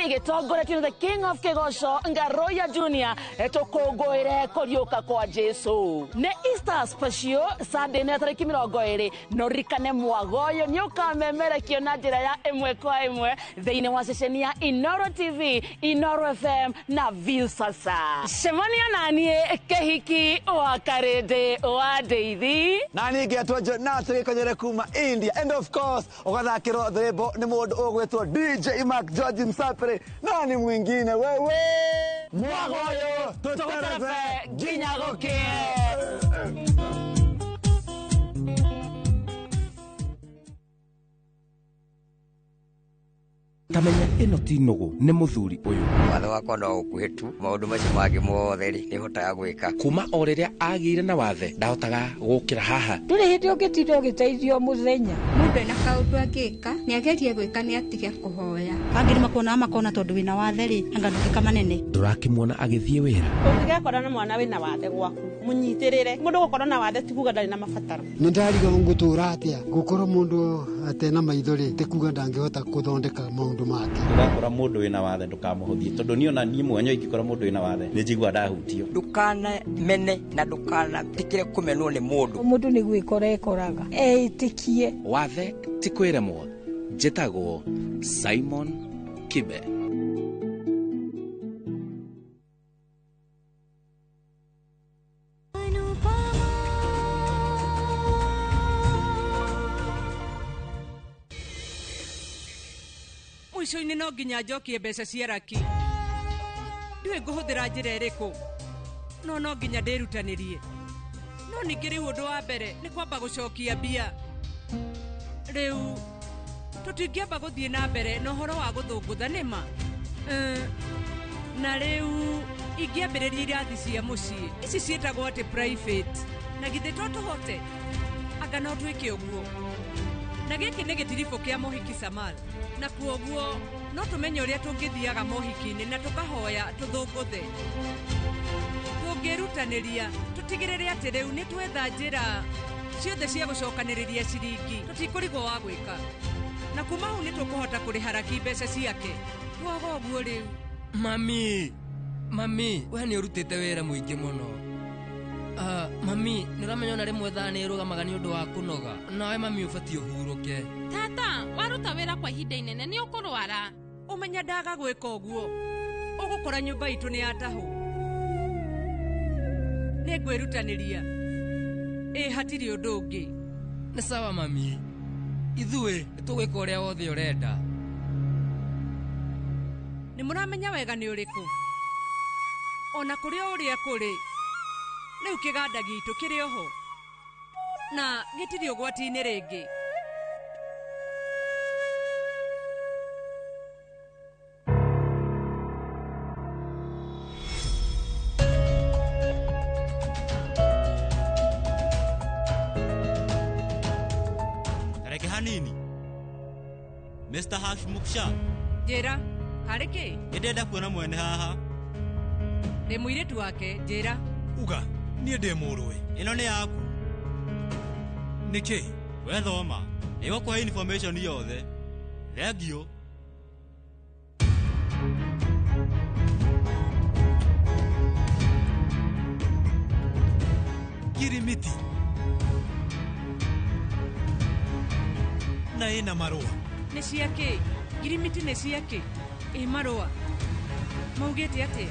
gĩtongoretio the king of Kĩgoco Ngaroya Junior tũkũngũĩre kũriũka kwa Jesu nĩ Easter special Sunday nĩ tarĩki 20 no rikane mwagoyo nĩ ũkamemerekio na njĩra ya ĩmwe kwa ĩmwe thĩinĩ wa ceceni ya Inoro TV Inoro FM na View sasa cemania naniĩ kĩhiki wa karĩndĩ wa Ndeithi na ningĩ atwenjo na tũgĩkonyere kuma India and of course ũgathakĩrwo thĩmbo nĩ mũndũ ũgwĩtwo DJ Mark George Msapere na ni mwingine wewe mwagoyo tũterebe nginya gũkĩe tamenya ĩno ti nũgũ nĩ mũthuri ũyũ. Watho wakwa no ũkuhĩ tu, maũndũ macio mangĩ mothe nĩ hotaga gwĩka. Kuma o rĩrĩa agĩire na wathe ndahotaga gũkĩra haha. Ndũrĩ hĩndĩ ũngĩtinda ũgĩteithio mũthenya. Mũndũ ena kaũndũ angĩka nĩ agerie gwĩka nĩ atige kũhoya. Angĩ makona tondũ wĩna wathe rĩ anga ndũgĩka manene. Ndũrakĩmuona agĩthiĩ wĩra. Ũngĩgekora na mwana wĩna wathe gwaku mũnyitĩrĩre. Mũndũ gũkorwo na wathe ti kuga ndarĩ na mabataro. Nĩ ndariga ngũtũra atĩa gũkorwo mũndũ atena maithori ti kuga ndangĩhota gũthondeka maũndũ make. Ndũgakora mũndũ wĩna wathe ndũkamũhũthie tondũ niĩ ona niĩ mwenyewe ingĩkora mũndũ wĩna wathe nĩ njigua ndahutio. Ndũkanamene na ndũkanatikĩre kũmenwo nĩ mũndũ. Mũndũ nĩ gwĩkora ekoraga etĩkie. Wathe ti kwĩremwo. Njĩtagwo Simon Kibe. Mwico-inĩ no nginya njokie mbeca cia raki. Ndiũĩ ngũhũthĩra njĩra ĩrĩkũ, no nginya ndĩrutanĩrie. No ningĩ rĩu ũndũ wa mbere nĩ kwamba gũcokia mbia. Rĩu tũtingĩamba gũthiĩ na mbere na ũhoro wa gũthũngũtha nĩma. Na rĩu ingĩambĩrĩria irathi cia mũciĩ ici ciĩtagwo atĩ private, na githĩ to tũhote anga no twĩke ũguo. Na gĩkĩ nĩ gĩtiribũ kĩa mohiki Samal, na kuoguo no tũmenye ũrĩa tũngĩthiaga mohiki-inĩ na tũkahoya tũthũngũthe. Tũngĩrutanĩria tũtigĩrĩre atĩ rĩu nĩ twetha njĩra ciothe cia gũcokanĩrĩria ciringi tũtikũrigwo wa gwĩka, na kuma hau nĩ tũkũhota kũrĩha raki mbeca ciake. Twaga ũguo rĩu. Mami, we nĩ ũrutĩte wĩra mũingĩ mũno. Mami, nĩ ũramenya ona rĩmwe thaa nĩ ĩrũgamaga nĩ ũndũ wa kũnoga. Nawe mami ũbatiĩ ũhurũke. Tata, waruta wĩra kwa ihinda inene nĩ ũkũrwara. Ũmenya ndaga gwĩka ũguo, ũgũkora nyũmba itũ nĩ yatahwo. Nĩ ngwĩrutanĩria. Hatirĩ ũndũ ũngĩ. Nĩ sawa mami, ithuĩ nĩ tũgwĩka ũrĩa wothe ũrenda. Nĩ mũramenya wega nĩ ũrĩkũ? Ona kũrĩa ũrĩa kũrĩ rĩu kĩganda gitũ kĩrĩ oho na gĩtirĩ ũgwati-inĩ rĩngĩ. Tareke hanini Mr. Hashmuksha. Njĩra harĩ kĩ? Nĩndenda kuona mwene haha. Ndĩ mũirĩtu wake, njĩra. Uga, niĩ ndĩ mũrũwe. Ĩno nĩ yaku. Nĩkĩ? We thoma. Nĩgũkũhe information yothe. Thengio. Kirimiti. Na ĩna marũa. Nĩ cia kĩ? Kirimiti nĩ cia kĩ? Marũa. Maugĩte atĩa?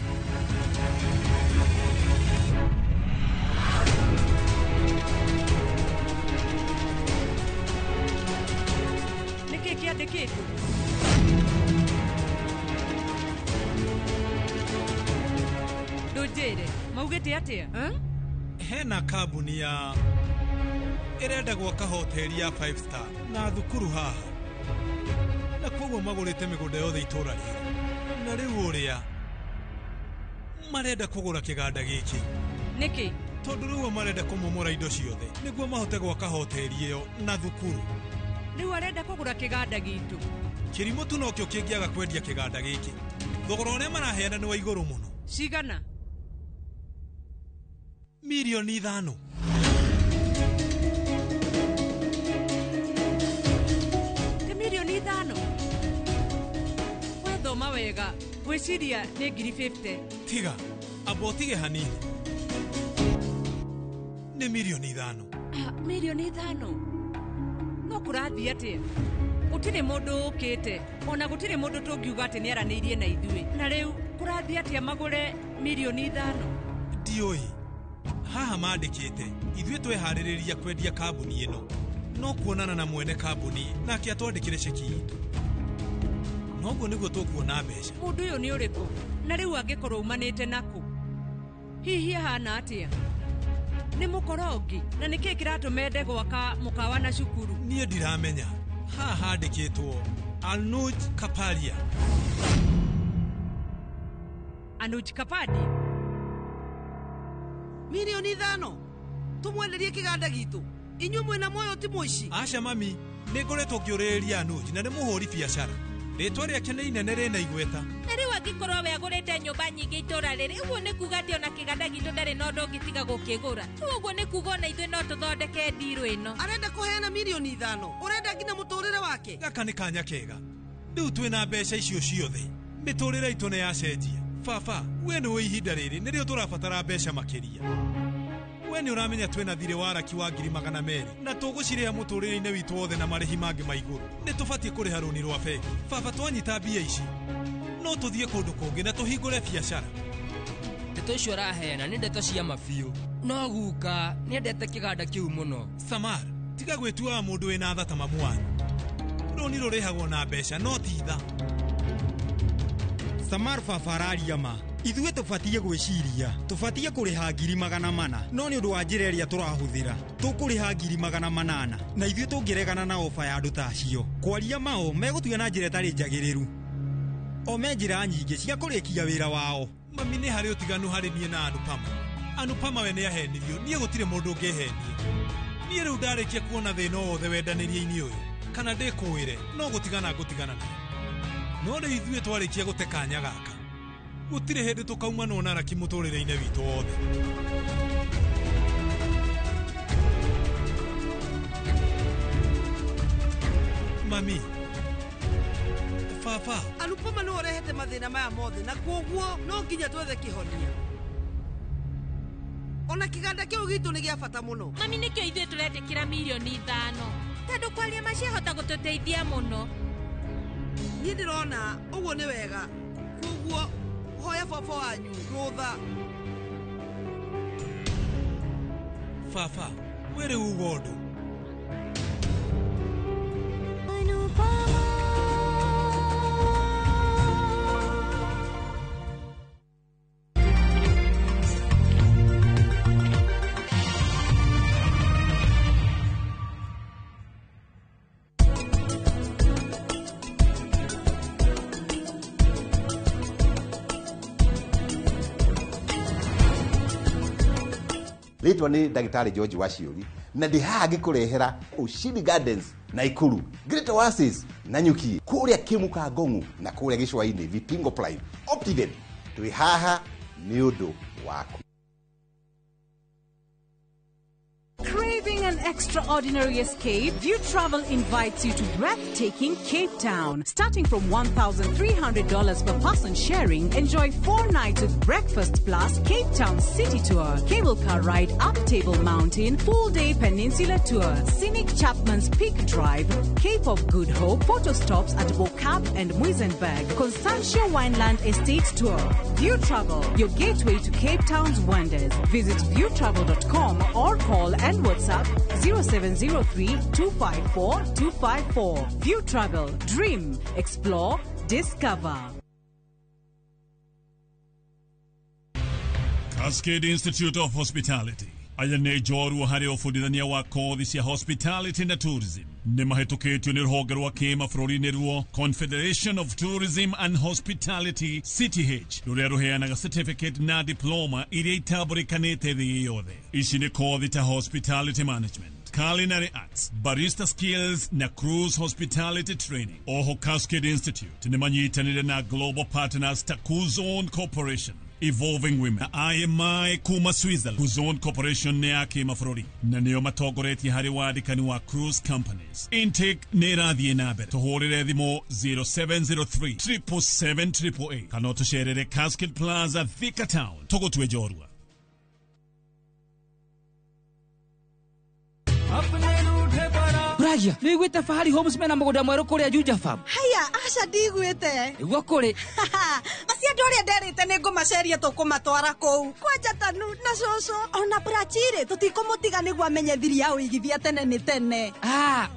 Nĩkĩ kĩandĩkĩtwo? Ndũnjĩre, maugĩte atĩa? Hena kambuni ya ĩrenda gwaka hoteli ya 5 star na thukuru haha, na koguo magũrĩte mĩgũnda yothe itũra rĩrĩ, na rĩu ũrĩa marenda kũgũra kĩganda gĩkĩ. Nĩkĩ? Tondũ rĩu marenda kũmomora indo ciothe nĩguo mahote gwaka hoteli ĩyo na thukuru. Rĩu arenda kũgũra kĩganda gitũ. Kĩrimũ tu nokĩo kĩngĩaga kwendia kĩganda gĩkĩ. Thogora ũrĩa maraheana nĩ wa igũrũ mũno. Cigana? Milioni 5. Nĩ milioni 5? Wethoma wega, gwĩciria nĩ ngiri 50. Tiga, amba ũtige hanini. Nĩ milioni 5. Milioni 5? No kũrathiĩ atĩa? Gũtirĩ mũndũ ũkĩte, ona gũtirĩ mũndũ tũngiuga atĩ nĩaranĩirie na ithuĩ. Na rĩu kũrathiĩ atĩa magũre milioni 5? Ndiũĩ. Haha mandĩkĩte, ithuĩ tweharĩrĩria kwendia kambuni ĩno. No kuonana na mwene kambuni nake atwandĩkĩre ceki itũ. Noguo nĩguo tũkuona mbeca. Mũndũ ũyũ nĩ ũrĩkũ? Na rĩu angĩkorwo umanĩte nakũ? Hihi ahana atĩa? Nĩ mũkorongi na nĩkĩ kĩratũma ende gwaka mũkawa na cukuru? Niĩ ndiramenya. Haha handĩkĩtwo Anuj Kapadia. Anuj Kapadia. Milioni 5. Tumwenderie kiganda gitu. Inywe mwena moyo ti muici. Aca mami, ningoretwo ngiuriria Anuj na ni muhuri biacara. Ritwa riake ni inene rina igweta. Nari wagikorwo we agurite nyumba nyingi itura riri uguo ni kuga ati ona kiganda gitu ndari no ndongitiga gukigura. Uguo ni kuga ona ithuĩ no tuthondeke ndiru ino. Arenda kuheana milioni 5. Urenda ngina muturire wake. Gaka ni kanya kega. Riu twina mbeca icio ciothe. Miturire itu ni yacenjia. Baba, we ni ihinda riri nirio turabatara mbeca makiria. We ni uramenya twina thirĩ wa raki wa 200,000 na tuguciria muturire-inĩ witũ wothe na marĩhi mangĩ ma igũrũ. Nĩ tũbatiĩ kũrĩha rũni rwa bengi. Baba, twanyita mbia ici no tũthiĩ kũndũ kũngĩ na tũhingũre biacara. Ndeto icio ũraheana nĩ ndeto cia mabiũ. No guka nĩendete kĩganda kĩu mũno. Samar, tiga gwĩtuaga mũndũ wĩna tha ta mamu wanyu. Rũni rũrĩhagwo na mbeca no ti tha. Samar baba araria ma. Ithuĩ tũbatiĩ gwĩciria, tũbatiĩ kũrĩha 400,000 no nĩ ũndũ wa njĩra ĩrĩa tũrahũthĩra tũkũrĩha 800,000 na ithuĩ tũngĩregana na ofa ya andũ ta acio kwaria mao megũtuga na njĩra ĩtarĩ njagĩrĩru o me njĩra nyingĩ cia kũrĩkia wĩra wao. Mami, nĩ harĩ ũtiganu harĩ niĩ na Anupama. Anupama we nĩ ahenirio, niĩ gũtirĩ mũndũ ũngĩhenia. Niĩ rĩu ndarĩkia kuona thĩna wothe wendanĩria-inĩ ũyũ kana ndĩkũĩre no gũtigana ngũtigana nayo. No rĩu ithuĩ twarĩkia gũte kanya gaka gũtirĩ hĩndĩ tũkauma na raki mũtũrĩre-inĩ witũ wothe. Mami, baba, Anupama no urehete mathĩna maya mothe na kuoguo no nginya twethe kĩhonia. Ona kĩganda kĩu gitu nĩ gĩa bata mũno. Mami, nĩkĩo ithuĩ tũrendekĩra milioni 5 tondũ kwaria maciahota gũtũteithia mũno. Niĩ ndĩrona ũguo nĩ wega. Kuoguo hoya baba wanyu rũtha. Baba, we rĩu uga ũndũ. Ritwa ni Dagitari George Waciuri na ndihaha ngĩkũrehera Ushindi Gardens Naikuru, Great Oasis Nanyuki, kũrĩa Kimuka Ngong'u na kũrĩa Gĩcũa-inĩ Vipingo Prime Optiven. Twĩ haha nĩ ũndũ waku. Craving an extraordinary escape? View Travel invites you to breathtaking Cape Town. Starting from $1,300 per person sharing, enjoy 4 nights with breakfast plus Cape Town City Tour, cable car ride up Table Mountain, full-day peninsula tour, scenic Chapman's Peak Drive, Cape of Good Hope, photo stops at Bokab and Muizenberg, Constantia Wineland Estate Tour. View Travel, your gateway to Cape Town's wonders. Visit viewtravel.com or call and WhatsApp 0703-254-254. View Travel. Dream. Explore. Discover. Cascade Institute of Hospitality. Aya nĩ njorua harĩ ũbundithania wa kothi cia hospitality na tourism. Nĩ mahĩtũkĩtio nĩ rũhonge rwa kĩmabũrũri-inĩ ruo Confederation of Tourism and Hospitality CTH, rũrĩa rũheanaga certificate na diploma iria itambũrĩkanĩte thĩ yothe. Ici nĩ kothi ta hospitality management, culinary arts, barista skills na cruise hospitality training. Oho Cascade Institute nĩ manyitanĩire na global partners ta Kuzone Corporation, Evolving Women, IMI kuma Switzerland. Kuzone Corporation nĩ ya kĩmabũrũri na nĩo matongoretie harĩ wandĩkani wa cruise companies. Intake nĩ ĩrathiĩ na mbere. Tũhũrĩre thimũ 0703 777 kana tũcerere Cascade Plaza Thika Town, tũgũtue njorua. Bragia, nĩ gwĩte Fahari Homes mena mũgũnda mwerũ kũrĩa Juja Farm. Haya, aca ndigwĩte. Nĩguo kũrĩ. Acio andũ arĩa nderĩte nĩ ngũmaceria tũkũmatwara kũu. Kwanja Tanu na Coco. Ona Brachire tũtikũmũtiga nĩguo amenye thiri ya ũigithia tene nĩ tene.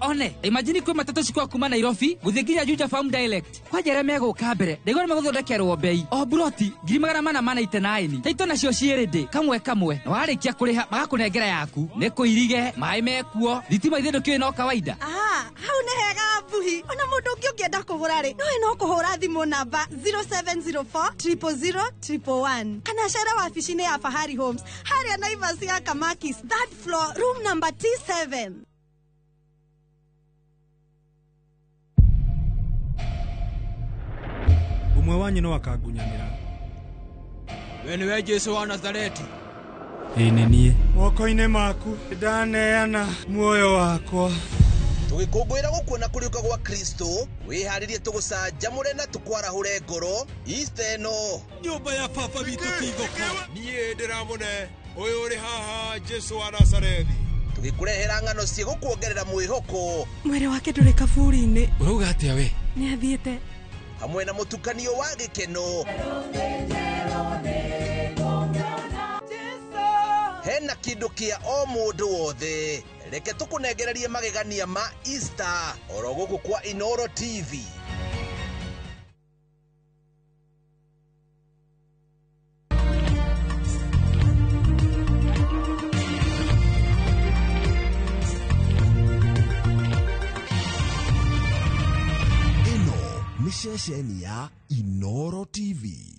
One, imagine kwĩ matatũ cikwa kuma Nairobi gũthiĩ nginya Juja Farm direct. Kwanja arĩa megũka mbere, ndĩgwa nĩ megũthondekerwo bei. O broti 489. Taito nacio ciĩrĩndĩ kamwe kamwe. Na warĩkia kũrĩha magakũnengera yaku. Nĩ kũirige, maĩ mekuo, thitima ithe ndũkĩũĩ no kawaida. Hau nĩ hega mbuhi. Ona ona mundu ungi ungienda kugura ri no kuhura thimu namba 0704 000 111 kana shara wabici-inĩ ya Fahari Homes haria Naivas ya Kamakis, third floor, room number T7. Umwe wanyu no akangunyanira. We niwe Jesu wa Nazareti. Ĩĩ nĩ niĩ. Moko-inĩ maku ndaneana muoyo wakwa. Tugikungwira gukuona kuriuka gwa Kristo, wiharirie tugucanjamure na tukwarahure ngoro Easter no. Nyumba ya baba witũ kĩigoko. Niĩ ndiramune uyu uri haha Jesu wa Nazareti. Tugikurehera ng'ano cie gukuongerera mwihoko. Mwere wake nduri kaburi-inĩ. Uruga atia we? Nĩ athiĩte. Hamwe na mutukanio wa gikeno. Hena kindu kia o mundu wothe. Reke tukunegererie magegania ma Easter oro guku kwa Inoro TV. Ino ni ceceni ya Inoro TV.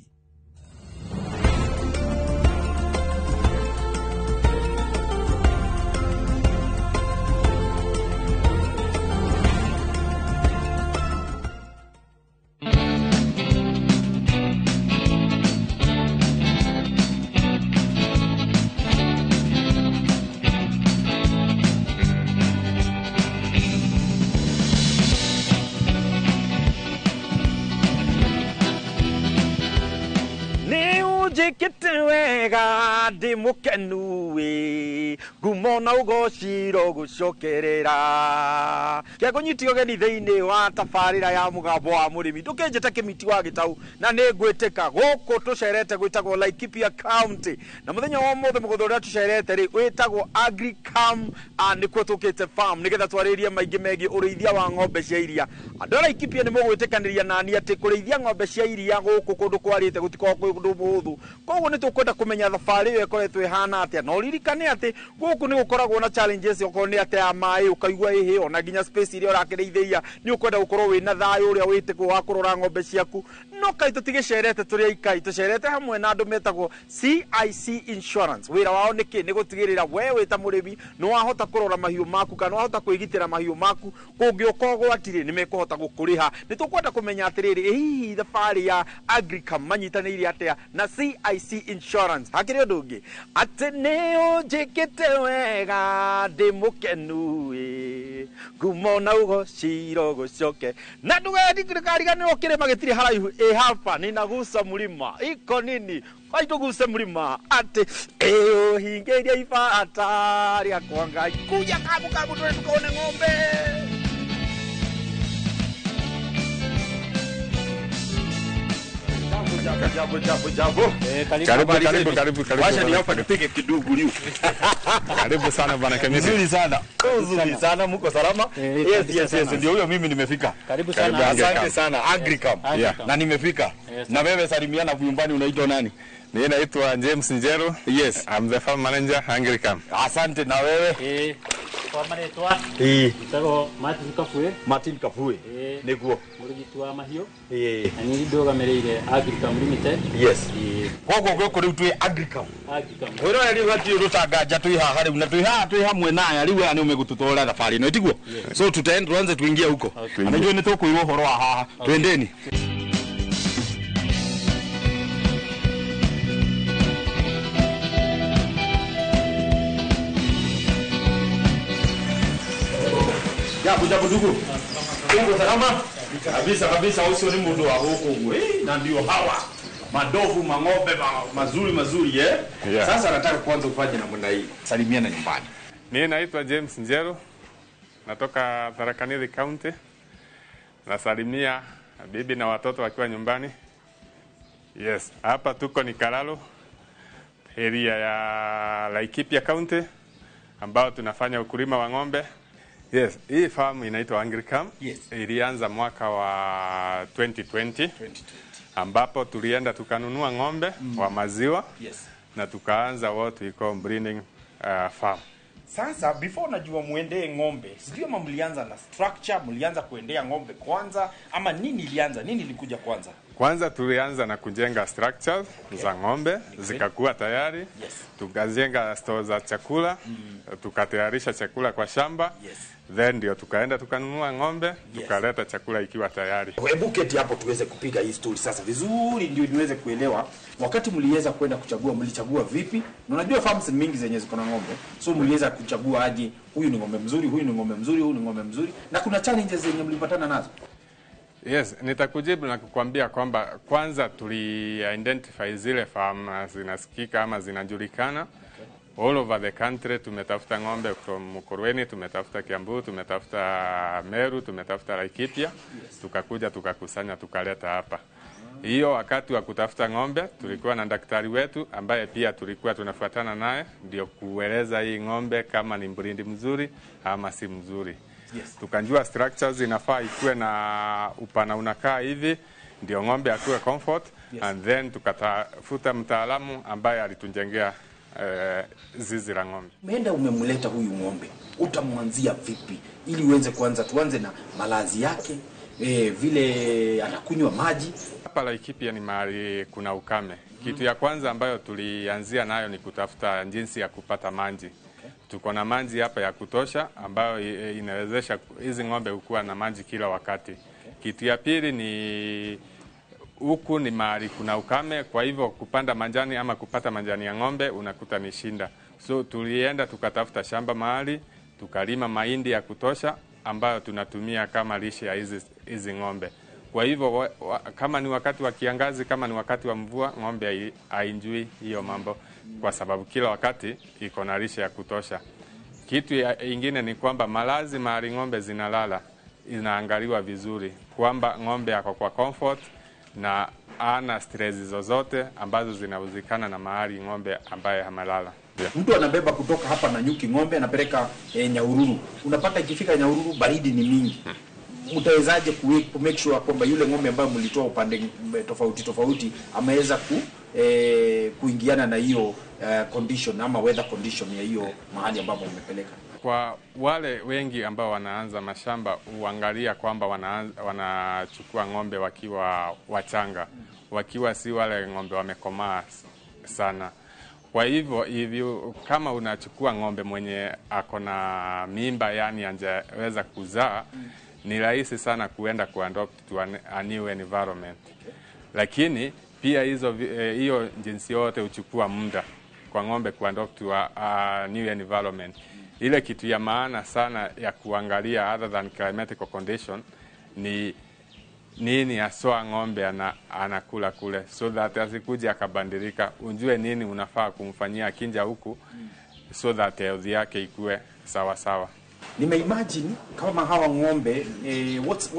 Wega ndi mukenu we ngumona ugociro gucokerera kia kunyitio geni thiini wa tabarira ya mugambo wa murimi ndukinjite kimiti wa gitau na ni ngwiteka guku tucerete gwitagwo Laikipia County na muthenya wa muthe muguthuria tucerete ri witagwo Agricam nikuo tukite farm nigetha twaririe maingi megi urithia wa ng'ombe cia iria andu Laikipia ni mugwitikaniria nani ati kurithia ng'ombe cia iria guku kundu kwarite gutiko kundu muhuthu koguo ni tukwenda kumenya thabarĩ ĩyo ĩkoretwo ĩhana atĩa no ririkane atĩ gũkũ nĩ gũkoragwo na challenges okorwo nĩ atĩ ya maĩ ũkaigua ĩhĩ ona nginya space iria ũrakĩrĩithĩria nĩ ũkwenda gũkorwo wĩna thayũ ũrĩa wĩtĩkwo wa kũrora ng'ombe ciaku no kaĩ tũtigĩcerete tũrĩ ikai tũcerete hamwe na andũ metagwo CIC Insurance wĩra wao nĩkĩ nĩ gũtigĩrĩra we wĩ ta mũrĩmi nĩ wahota kũrora mahiũ maku kana wahota kwĩgitĩra mahiũ maku kũngĩũka ũgwati-rĩ nĩ mekũhota gũkũrĩha nĩ tũkwenda kũmenya atĩrĩrĩ hihi thabarĩ ya Agricam manyitanĩire atĩa na CIC Insurance hakiri undu ungi ati ni unjikite wega ndi mukenu ngumona ugociro gucoke na ndugendi kirikariganirwo kirima gitiri haraihu hapa ninagusa mulima iko nini kaitugusa mulima ati uhingiria ibata ria kwanga kuja kamu tukone ng'ombe. Jambo. Karibu. Wacha ni hapa nipige kidugu liu. Karibu sana bwana Kemisi. Nzuri sana, mko salama? Yes, ndio huyo mimi nimefika. Karibu sana. Asante sana Agricam. Na nimefika. Na wewe salimiana nyumbani unaitwa nani? Mimi naitwa James Njero. Yes, I'm the farm manager Agricam. Asante na wewe? Kwa maretwa. Itago Martin Kafue. Niguo. Murigiti wa mahio. Ani ndogamereire Agricam Limited. Yes. Gogo goko riu twi Agricam. Wero ari wati rutanganja twi haha riu na twi hamwe naye riu ani umegututwara thabari no tiguo. So tuanze tuingie huko. Anajua ni tukwirwo horo wa haha. Twendeni. Jabu ndugu. Uko salama? Kabisa usio ni mundu wa huko ngwe. Na ndio hawa. Madovu, mang'ombe mazuri Sasa nataka kwanza ufanye namna hii. Salimiana nyumbani. Mimi naitwa James Njero. Natoka Tharaka Nithi County. Nasalimia bibi na watoto wakiwa nyumbani. Yes, hapa tuko ni Kalalo. Area ya Laikipia County ambao tunafanya ukulima wa ng'ombe. Yes, hii farm inaitwa Agricam. Yes. Ilianza mwaka wa 2020. Ambapo tulienda tukanunua ng'ombe wa maziwa. Yes. Na tukaanza what we call breeding farm. Sasa before najua muendee ng'ombe, sijui ama mlianza na structure, mlianza kuendea ng'ombe kwanza ama nini ilianza? Nini ilikuja kwanza? Kwanza tulianza na kujenga structures za ng'ombe, zikakuwa tayari. Tukajenga store za chakula, tukatayarisha chakula kwa shamba. Then ndio tukaenda tukanunua ng'ombe, tukaleta chakula ikiwa tayari. Hebu keti hapo tuweze kupiga hii story sasa vizuri ndio niweze kuelewa. Wakati mliweza kwenda kuchagua, mlichagua vipi? Na unajua farms mingi zenye ziko na ng'ombe. So mliweza kuchagua aje, huyu ni ng'ombe mzuri, huyu ni ng'ombe mzuri, huyu ni ng'ombe mzuri. Na kuna challenges zenye mlipatana nazo? Yes, nitakujibu na kukwambia kwamba kwanza tuli-identify zile farm zinasikika ama zinajulikana. All over the country tumetafuta ng'ombe from Mukurweni, tumetafuta Kiambu, tumetafuta Meru, tumetafuta Laikipia. Tukakuja tukakusanya tukaleta hapa. Hiyo wakati wa kutafuta ng'ombe tulikuwa na daktari wetu ambaye pia tulikuwa tunafuatana naye ndio kueleza hii ng'ombe kama ni mbrindi mzuri ama si mzuri. Tukanjua structures inafaa ikuwe na upana unakaa hivi ndio ng'ombe akuwe comfort. And then tukatafuta mtaalamu ambaye alitujengea zizi la ng'ombe. Umeenda umemleta huyu ng'ombe, utamwanzia vipi ili uweze kuanza? Tuanze na malazi yake, vile anakunywa maji. Hapa Laikipia ni mahali kuna ukame. Kitu ya kwanza ambayo tulianzia nayo ni kutafuta jinsi ya kupata maji. Tuko na maji hapa ya kutosha ambayo inawezesha hizi ng'ombe kuwa na maji kila wakati. Kitu ya pili ni huku ni mahali kuna ukame, kwa hivyo kupanda majani ama kupata majani ya ng'ombe unakuta ni shinda. So tulienda tukatafuta shamba mahali, tukalima mahindi ya kutosha ambayo tunatumia kama lishe ya hizi ng'ombe. Kwa hivyo kama ni wakati wa kiangazi, kama ni wakati wa mvua, ng'ombe haenjoy hiyo mambo kwa sababu kila wakati iko na lishe ya kutosha. Kitu ingine ni kwamba malazi mahali ng'ombe zinalala inaangaliwa vizuri kwamba ng'ombe yako kwa comfort na ana stress zozote ambazo zinauzikana na mahali ng'ombe ambaye hamalala. Mtu anabeba kutoka hapa na nyuki ng'ombe anapeleka Nyahururu. Unapata ikifika Nyahururu baridi ni mingi. Mtawezaje ku make sure kwamba yule ng'ombe ambaye mlitoa upande tofauti ameweza kuingiana na hiyo condition ama weather condition ya hiyo mahali ambapo mmepeleka? Kwa wale wengi ambao wanaanza mashamba uangalia kwamba wanachukua ng'ombe wakiwa wachanga, wakiwa si wale ng'ombe wamekomaa sana. Kwa hivyo kama unachukua ng'ombe mwenye ako na mimba, yani anjeweza kuzaa, ni rahisi sana kuenda kuadopt to a new environment. Lakini pia hiyo jinsi yote uchukua muda kwa ng'ombe kuadopt to a new environment. Ile kitu ya maana sana ya kuangalia other than climatic condition ni nini aswa ng'ombe anakula kule, so that asikuja akabadilika, unjue nini unafaa kumfanyia akinja huku so that health yake ikue sawa sawa. Nimeimagine kama hawa ng'ombe what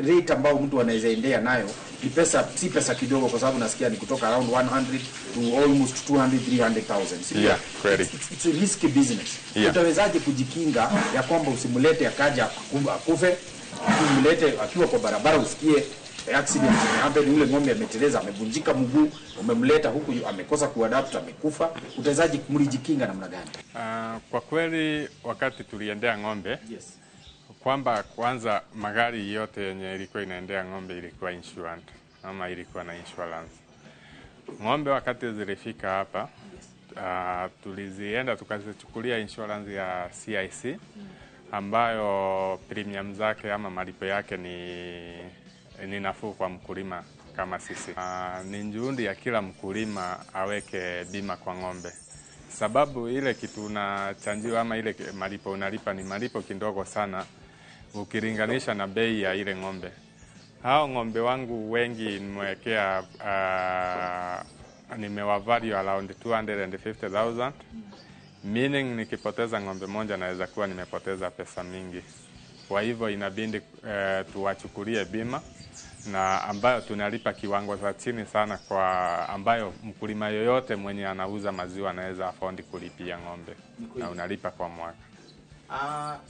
rate ambao mtu anaweza endea nayo ni pesa, si pesa kidogo, kwa sababu nasikia ni kutoka around 100 to almost 200,000-300,000. Yeah, credit. It's a risky business. Yeah. Utawezaje kujikinga ya kwamba usimlete akaja akufe, umlete akiwa kwa barabara usikie accident happen, yule ng'ombe ameteleza, amevunjika mguu, umemleta huku amekosa kuadapt, amekufa. Utawezaje kumjikinga namna gani? Kwa kweli wakati tuliendea ng'ombe, kwamba kwanza magari yote yenye ilikuwa inaendea ng'ombe ilikuwa insured ama ilikuwa na insurance. Ng'ombe wakati zilifika hapa, tulizienda tukazichukulia insurance ya CIC ambayo premium zake ama malipo yake ni nafuu kwa mkulima kama sisi. Ni juhudi ya kila mkulima aweke bima kwa ng'ombe, sababu ile kitu unachanjiwa ama ile malipo unalipa ni malipo kidogo sana ukilinganisha na bei ya ile ng'ombe. Hao ng'ombe wangu wengi nimewekea nimewavalue around 250,000, meaning nikipoteza ng'ombe moja naweza kuwa nimepoteza pesa mingi. Kwa hivyo inabidi tuwachukulie bima na ambayo tunalipa kiwango cha chini sana, kwa ambayo mkulima yoyote mwenye anauza maziwa anaweza afford kulipia ng'ombe, na unalipa kwa mwaka.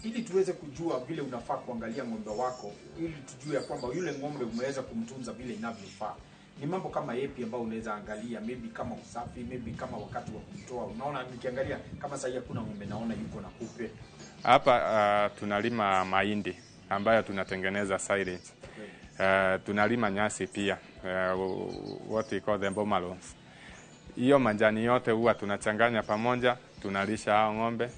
Ili tuweze kujua vile unafaa kuangalia ng'ombe wako, ili tujue kwamba yule ng'ombe umeweza kumtunza vile inavyofaa. Ni mambo kama yapi ambayo unaweza angalia, maybe kama usafi, maybe kama wakati wa kutoa? Unaona, nikiangalia kama sasa hakuna ng'ombe, naona yuko na kupe. Hapa tunalima mahindi ambayo tunatengeneza silage. Tunalima nyasi pia, what we call the bomalons. Hiyo majani yote huwa tunachanganya pamoja, tunalisha hao ng'ombe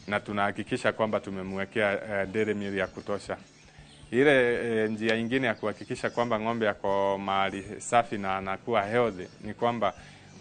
na tunahakikisha kwamba tumemwekea dairy meal ya kutosha. Ile njia nyingine ya kuhakikisha kwamba ng'ombe yako mahali safi na anakuwa healthy ni kwamba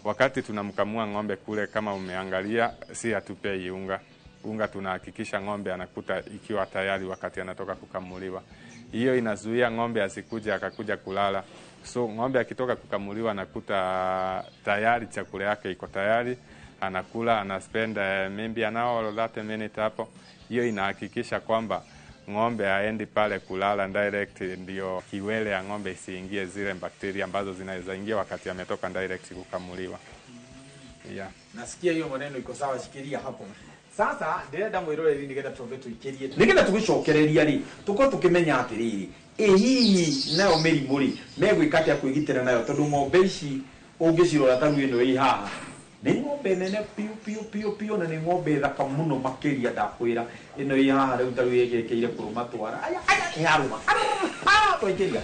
wakati tunamkamua ng'ombe kule, kama umeangalia, si hatupei unga. Unga tunahakikisha ng'ombe anakuta ikiwa tayari wakati anatoka kukamuliwa. Hiyo inazuia ng'ombe asikuja akakuja kulala. So ng'ombe akitoka kukamuliwa anakuta tayari chakula yake iko tayari, anakula, anaspend maybe an hour or 30 minutes hapo. Hiyo inahakikisha kwamba ng'ombe haendi pale kulala direct, ndio kiwele ya ng'ombe isiingie zile bakteria ambazo zinaweza ingia wakati ametoka direct kukamuliwa. Yeah. Nasikia hiyo maneno iko sawa, shikilia hapo. Sasa ndenda mwirore ri nigenda tumbe tuikirie. Nigenda tugicokereria ri, tuko tukimenya atiriri. Hihi nayo merimu ri, megwikate ya kwigitira nayo tondu ng'ombe ici ungicirora taru ino ĩ haha. Nĩ ng'ombe nene piu na nĩ ng'ombe thaka muno makiria ndakwira. Ino ĩ haha rĩu taru ĩgekeire kũrũma twara. Aya kĩharũma. Twaingĩria.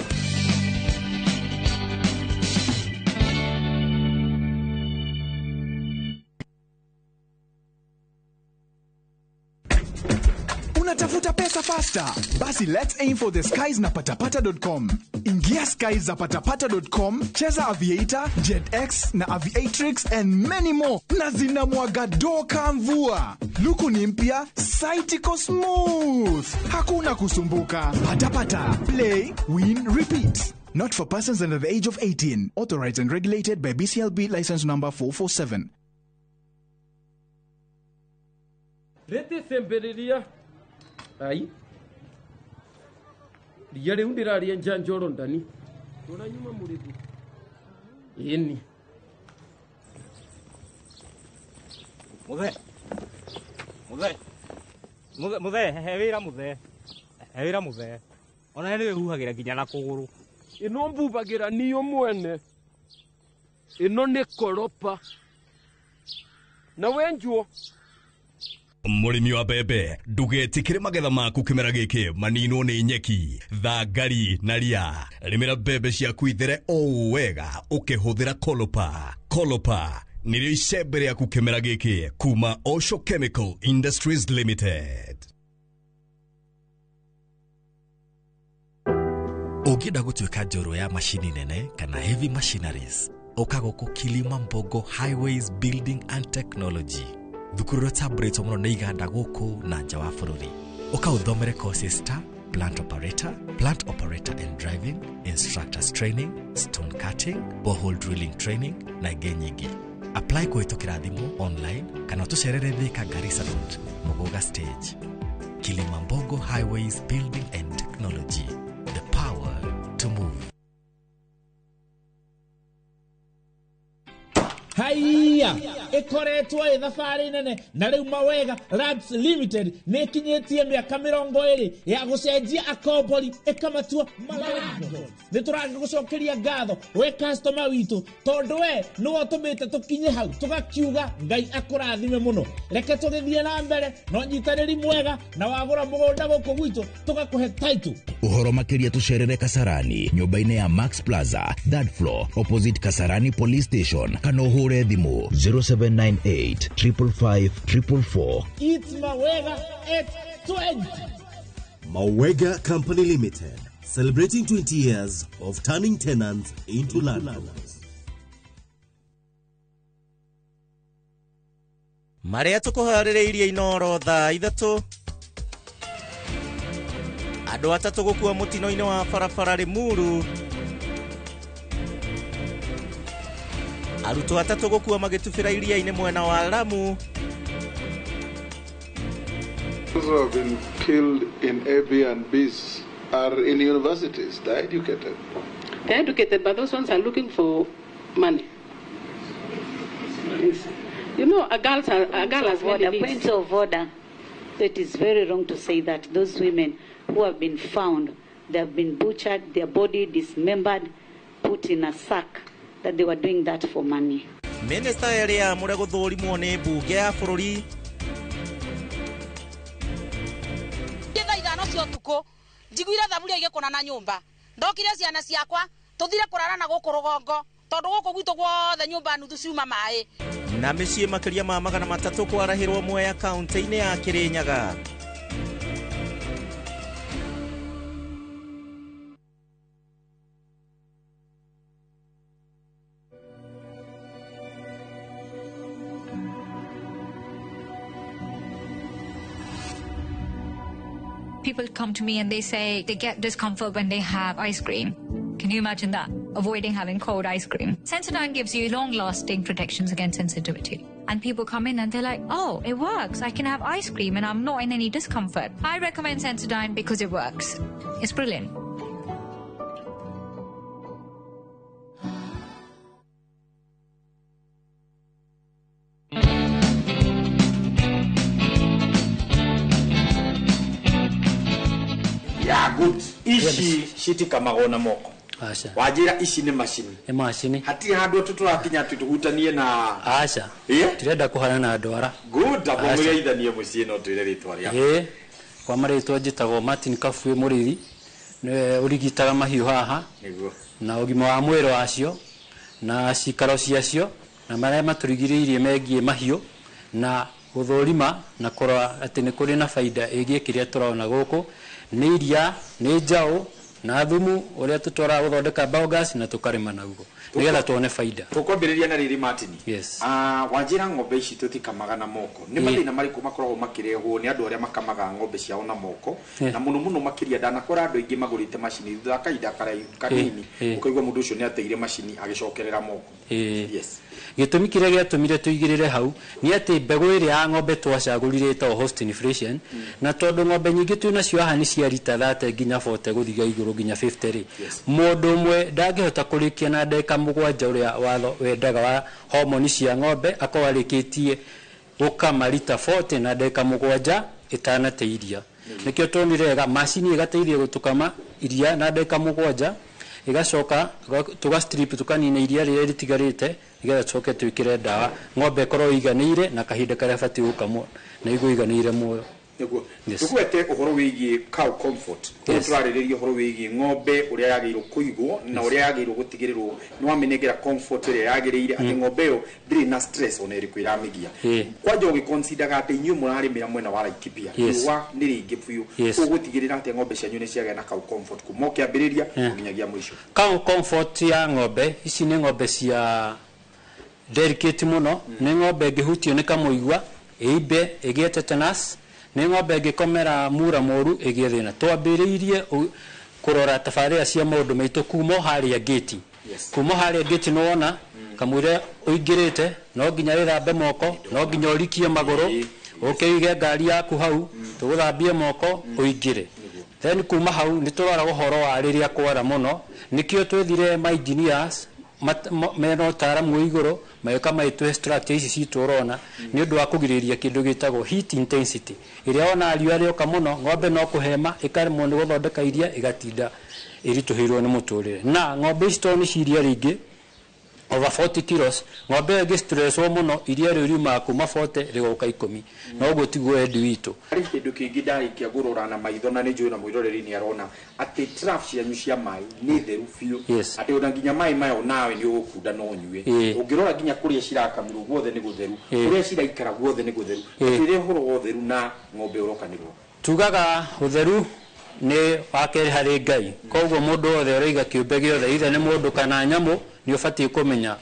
Unatafuta pesa faster? Basi let's aim for the skies na patapata.com. Ingia skies za patapata.com, cheza Aviator, JetX na Aviatrix and many more. Na zinamwaga doka mvua. Luku ni mpya, site iko smooth. Hakuna kusumbuka. Patapata. Play, win, repeat. Not for persons under the age of 18. Authorized and regulated by BCLB license number 447. Rete semberiria. Ai. Ria riu ndiraria njanjoro ndani. Tuna nyuma murithu. Ini. Muthe, hewira muthe. Hewira muthe. Ona niwe huhagira nginya na kuguru. Ino mbubagira niyo mwene. Ino ni koropa. Na wenjuo. Murimi wa bebe ndugetikire magetha maku kimera giki manino ni nyeki thangari na ria. Rimira bebe ciaku ithere o wega ukihuthira Kolopa nirio icembe riaku kimera giki kuma Osho Chemical Industries Limited. Ukienda gutuika njoro ya mashini nene kana heavy machineries ukagoku Kilimambogo Highways Building and Technology. Thukuru tabreto muno ni iganda guku na nja wa bururi. Ukauthomere courses ta plant operator and driving, instructors training, stone cutting, borehole drilling training na genyigi. Apply kuhitũkĩra thimũ online kana tucerere Thika Garissa Road, Muguga Stage. Kilimambogo Highways Building and Technology, the power to move. Haiya ikoretwo thabarĩ nene na rĩu Mawega Labs Limited nĩ kinyĩtie mĩaka 20 ya gũcenjia akombori ĩkamatua malengo. Nĩ tũragũcokeria ngatho we customer witũ tondũ we nĩwe ũtũmĩte tũkinye hau tũgakiuga Ngai akũrathime mũno. Reke tũgĩthiĩ na mbere no nyitanĩri mwega na wagũra mũgũnda gũkũ gwitũ tũgakũhe title. Ũhoro makĩria tucerere Kasarani nyũmba-inĩ ya Max Plaza, third floor, opposite Kasarani Police Station. Kana ũhũre thimũ 0798 555 444. It's Mawega at 20. Mawega Company Limited, celebrating 20 years of turning tenants into landlords. Maria tukuharĩrĩirie Inoro thaa 3. Andũ atatũ gũkua mũtino-inĩ wa barabara Limuru. Arutwo atatũ gũkua magĩtubĩra iria-inĩ mwena wa Lamu. Those who have been killed in Airbnbs are in universities. They're educated. They're educated, but those ones are looking for money. Yes. You know, a girl has many points of order. It is very wrong to say that those women who have been found, they have been butchered, their body dismembered, put put in a sack that they were doing that for money. Minister area mure guthurimwo ni bunge ya bururi Nditha ithano cia utuku njiguire thaburia igikuna na nyumba ndokire ciana ciakwa tuthire kurara na guku rugongo tondu guku gwitu guothe nyumba nuthu ciuma mai na mĩciĩ makĩria ma 300 kwarahĩrwo Mwea kaunti-inĩ ya Kirinyaga. People come to me and they say they get discomfort when they have ice cream. Can you imagine that? Avoiding having cold ice cream. Sensodyne gives you long-lasting protections against sensitivity. And people come in and they're like, oh, it works. I can have ice cream and I'm not in any discomfort. I recommend Sensodyne because it works. It's brilliant. Yeah, good. Ishi shiti kama gona moko. Asha. Wajira ishi ni mashini. Ni mashini. Hati hadu tuturakinya tutuhutanie na Asha. Turenda kuhana na ndwara. Good. Abomwe ithanie muciĩ no twire ritwa ria. Kwa maritwa njitagwo Martin Kafue Muriri. Ne urigitaga mahiũ haha. Niguo. Na ũgima wa mwĩrĩ wacio na cikaro ciacio na marĩa maturigiriirie megie mahiũ na guthurima na kũrora atĩ nĩ kũrĩ na faida ĩgie kĩrĩa tũrona gũkũ nĩ iria nĩ njaũ na thumu ũrĩa tũtwara gũthondeka biogas na tũkarĩma naguo nigetha tuone faida. Tukwambĩrĩria na rĩrĩ Martin. Yes. Wanjira ng'ombe ici tutikamaga na moko. Nĩ mathĩna marĩkũ makoragwo makĩrehwo nĩ andũ arĩa makamaga ng'ombe ciao na moko na mũno makĩria ndanakora andũ aingĩ magũrĩte macini thutha kahinda kanini ũkaigua mũndũ ũcio nĩ ateire macini agĩcokerera moko. Yes. Gĩtũmi kĩrĩa gĩatũmire tũigĩrĩre hau nĩ atĩ mbegũ ĩrĩa ya ng'ombe twacagũrire ĩtagwo Holstein Friesian na tondũ ng'ombe nyingĩ twĩnacio haha nĩ cia rita 30 nginya 40 gũthiga igũrũ nginya 50 mũndũ ũmwe ndangĩhota kũrĩkia na ndagĩka 7 ũrĩa watho wendaga wa homoni cia ng'ombe akorwo arĩkĩtie gũkama rita 40 na ndagĩka 7 ĩtanate iria. Nĩkĩo tuonire macini ĩgateithia gũtukama iria na ndagĩka 7 igacoka tugastrip tukanina iria rĩrĩa rĩtigarĩte igetha tucoke twĩkĩre ndawa ng'ombe ĩkorwo iganĩire na kahinda karĩa batiĩ gũkamwo na igũ iganĩire muoyo. Niguo. Tukwete ũhoro wĩgiĩ cow comfort. Tũrarĩrĩria ũhoro wĩgiĩ ng'ombe ũrĩa yagĩrĩirwo kũigwo na ũrĩa yagĩrĩirwo gũtigĩrĩrwo nĩ wamenengera comfort ĩrĩa yagĩrĩire atĩ ng'ombe ĩyo ndĩrĩ na stress ona ĩrĩkũ ĩramĩgia. Kwanja ũgĩconsideraga atĩ inyuĩ mũrarĩmĩra mwena wa Laikipia riũa nĩ rĩingĩ biũ ũgũtigĩrĩra atĩ ng'ombe cianyu nĩ ciagĩa na cow comfort kuma kĩambĩrĩria nginyagia mũico. Cow comfort ya ng'ombe ici nĩ ng'ombe cia delicate mũno nĩ ng'ombe ĩngĩhutio nĩ kamũigua ĩimbe ĩgĩe tetanus nĩ ng'ombe ĩngĩkomera mura moru ĩgĩe thĩna. Twambĩrĩirie kũrora tabarĩra cia maũndũ maitũ kuma harĩa gate. Kuma harĩa gate nĩ wona kamũira ũingĩrĩte no nginya wĩthambe moko no nginya ũrikie magũrũ ũkĩige ngari yaku hau tũgũthambie moko ũingĩre. Then kuma hau nĩ tũrora ũhoro wa rĩrĩa kwara mũno nĩkĩo twethire my engineers mena ũtaaramu wa igũrũ magĩũka magĩtũhe structure ici citũ ũrona nĩ ũndũ wa kũgirĩrĩria kĩndũ gĩtagwo heat intensity ĩrĩa ona riũa rĩoka mũno ng'ombe no kũhema ĩkaremwo nĩ gũthondeka iria ĩgatinda ĩritũhĩirwo nĩ mũtũrĩre. Na ng'ombe ici tondũ nĩ ciria rĩingĩ over 40 kilos ng'ombe ĩngĩ stresswo mũno iria rĩu riumaga kuma 40 rĩgoka 10 na ũguo tiguo endi witũ. Harĩ kĩndũ kĩngĩ ndarĩkia gũrora na maitho na nĩ njũĩ na mwĩroreri nĩ arona atĩ trap cianyu cia maĩ nĩ theru biũ atĩ ona nginya maĩ mayo nawe nĩ ũgũkunda no nyue. Ũngĩrora nginya kũrĩa cirakamirwo guothe nĩ gũtheru kũrĩa ciraikara guothe nĩ gũtheru rĩrĩa ũhoro wa ũtheru na ng'ombe ũrokanĩrwo. Tugaga ũtheru nĩ wakerĩ harĩ Ngai koguo mũndũ wothe ũraiga kĩũmbe gĩothe ithe nĩ mũndũ kana nyamũ nĩ ũbatiĩ kũmenya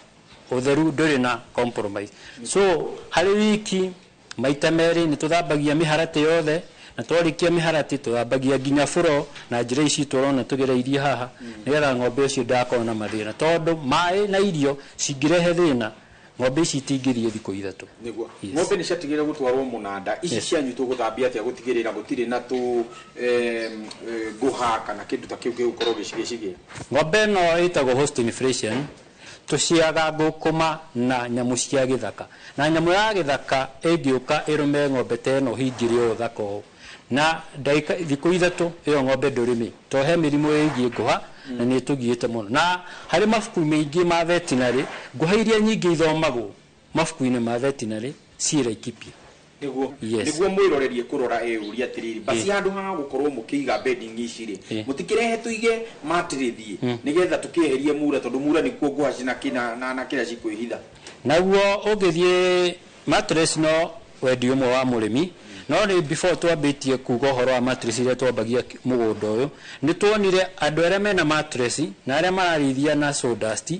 ũtheru ndũrĩ na compromise. So harĩ wiki maita merĩ nĩ tũthambagia mĩharatĩ yothe na twarĩkia mĩharatĩ tũthambagia nginya floor na njĩra ici tũrona tũgereirie haha nĩgetha ng'ombe ũcio ndakorwo na mathĩna tondũ maĩ na irio cingĩrehe thĩna ng'ombe ici itingĩthiĩ thikũ ithatũ. Niguo. Ng'ombe nĩ ciatigĩrĩire gũtwarwo mũnanda ici cianyu tũgũthambia atĩa gũtigĩrĩra gũtirĩ na ngũha kana kĩndũ ta kĩu gĩgũkorwo gĩcigĩcigĩra. Ng'ombe ĩno ĩtagwo Holstein Friesian tũciaga ngũkũma na nyamũ cia gĩthaka na nyamũ ya gĩthaka ĩngĩũka ĩrũme ng'ombe ta ĩno hingĩrĩ o thaka ũũ na ndaika thiku ithatu iyo ng'ombe ndurimi to he mirimu ĩgiĩ ngũha na nĩ tũgiĩte mũno na harĩ mabuku maingĩ ma veterinary ngũha iria nyingĩ ithomagwo mabuku-inĩ ma veterinary ci Laikipia niguo mwirorerie kurora uria atiriri basi handu ha gukorwo mukiiga bedding ici ri mutikirehe tuige matirithie nigetha tukieherie mura tondu mura ni kuo ngũha cina kina na kira cikwihitha naguo ũngĩthiĩ mattress no wendio ũmwe wa mũrĩmi no ni before twambitie kuga horo wa mattress iria twambagia mũgũnda ũyũ nĩ tuonire andũ arĩa mena mattress na arĩa mararithia na sawdust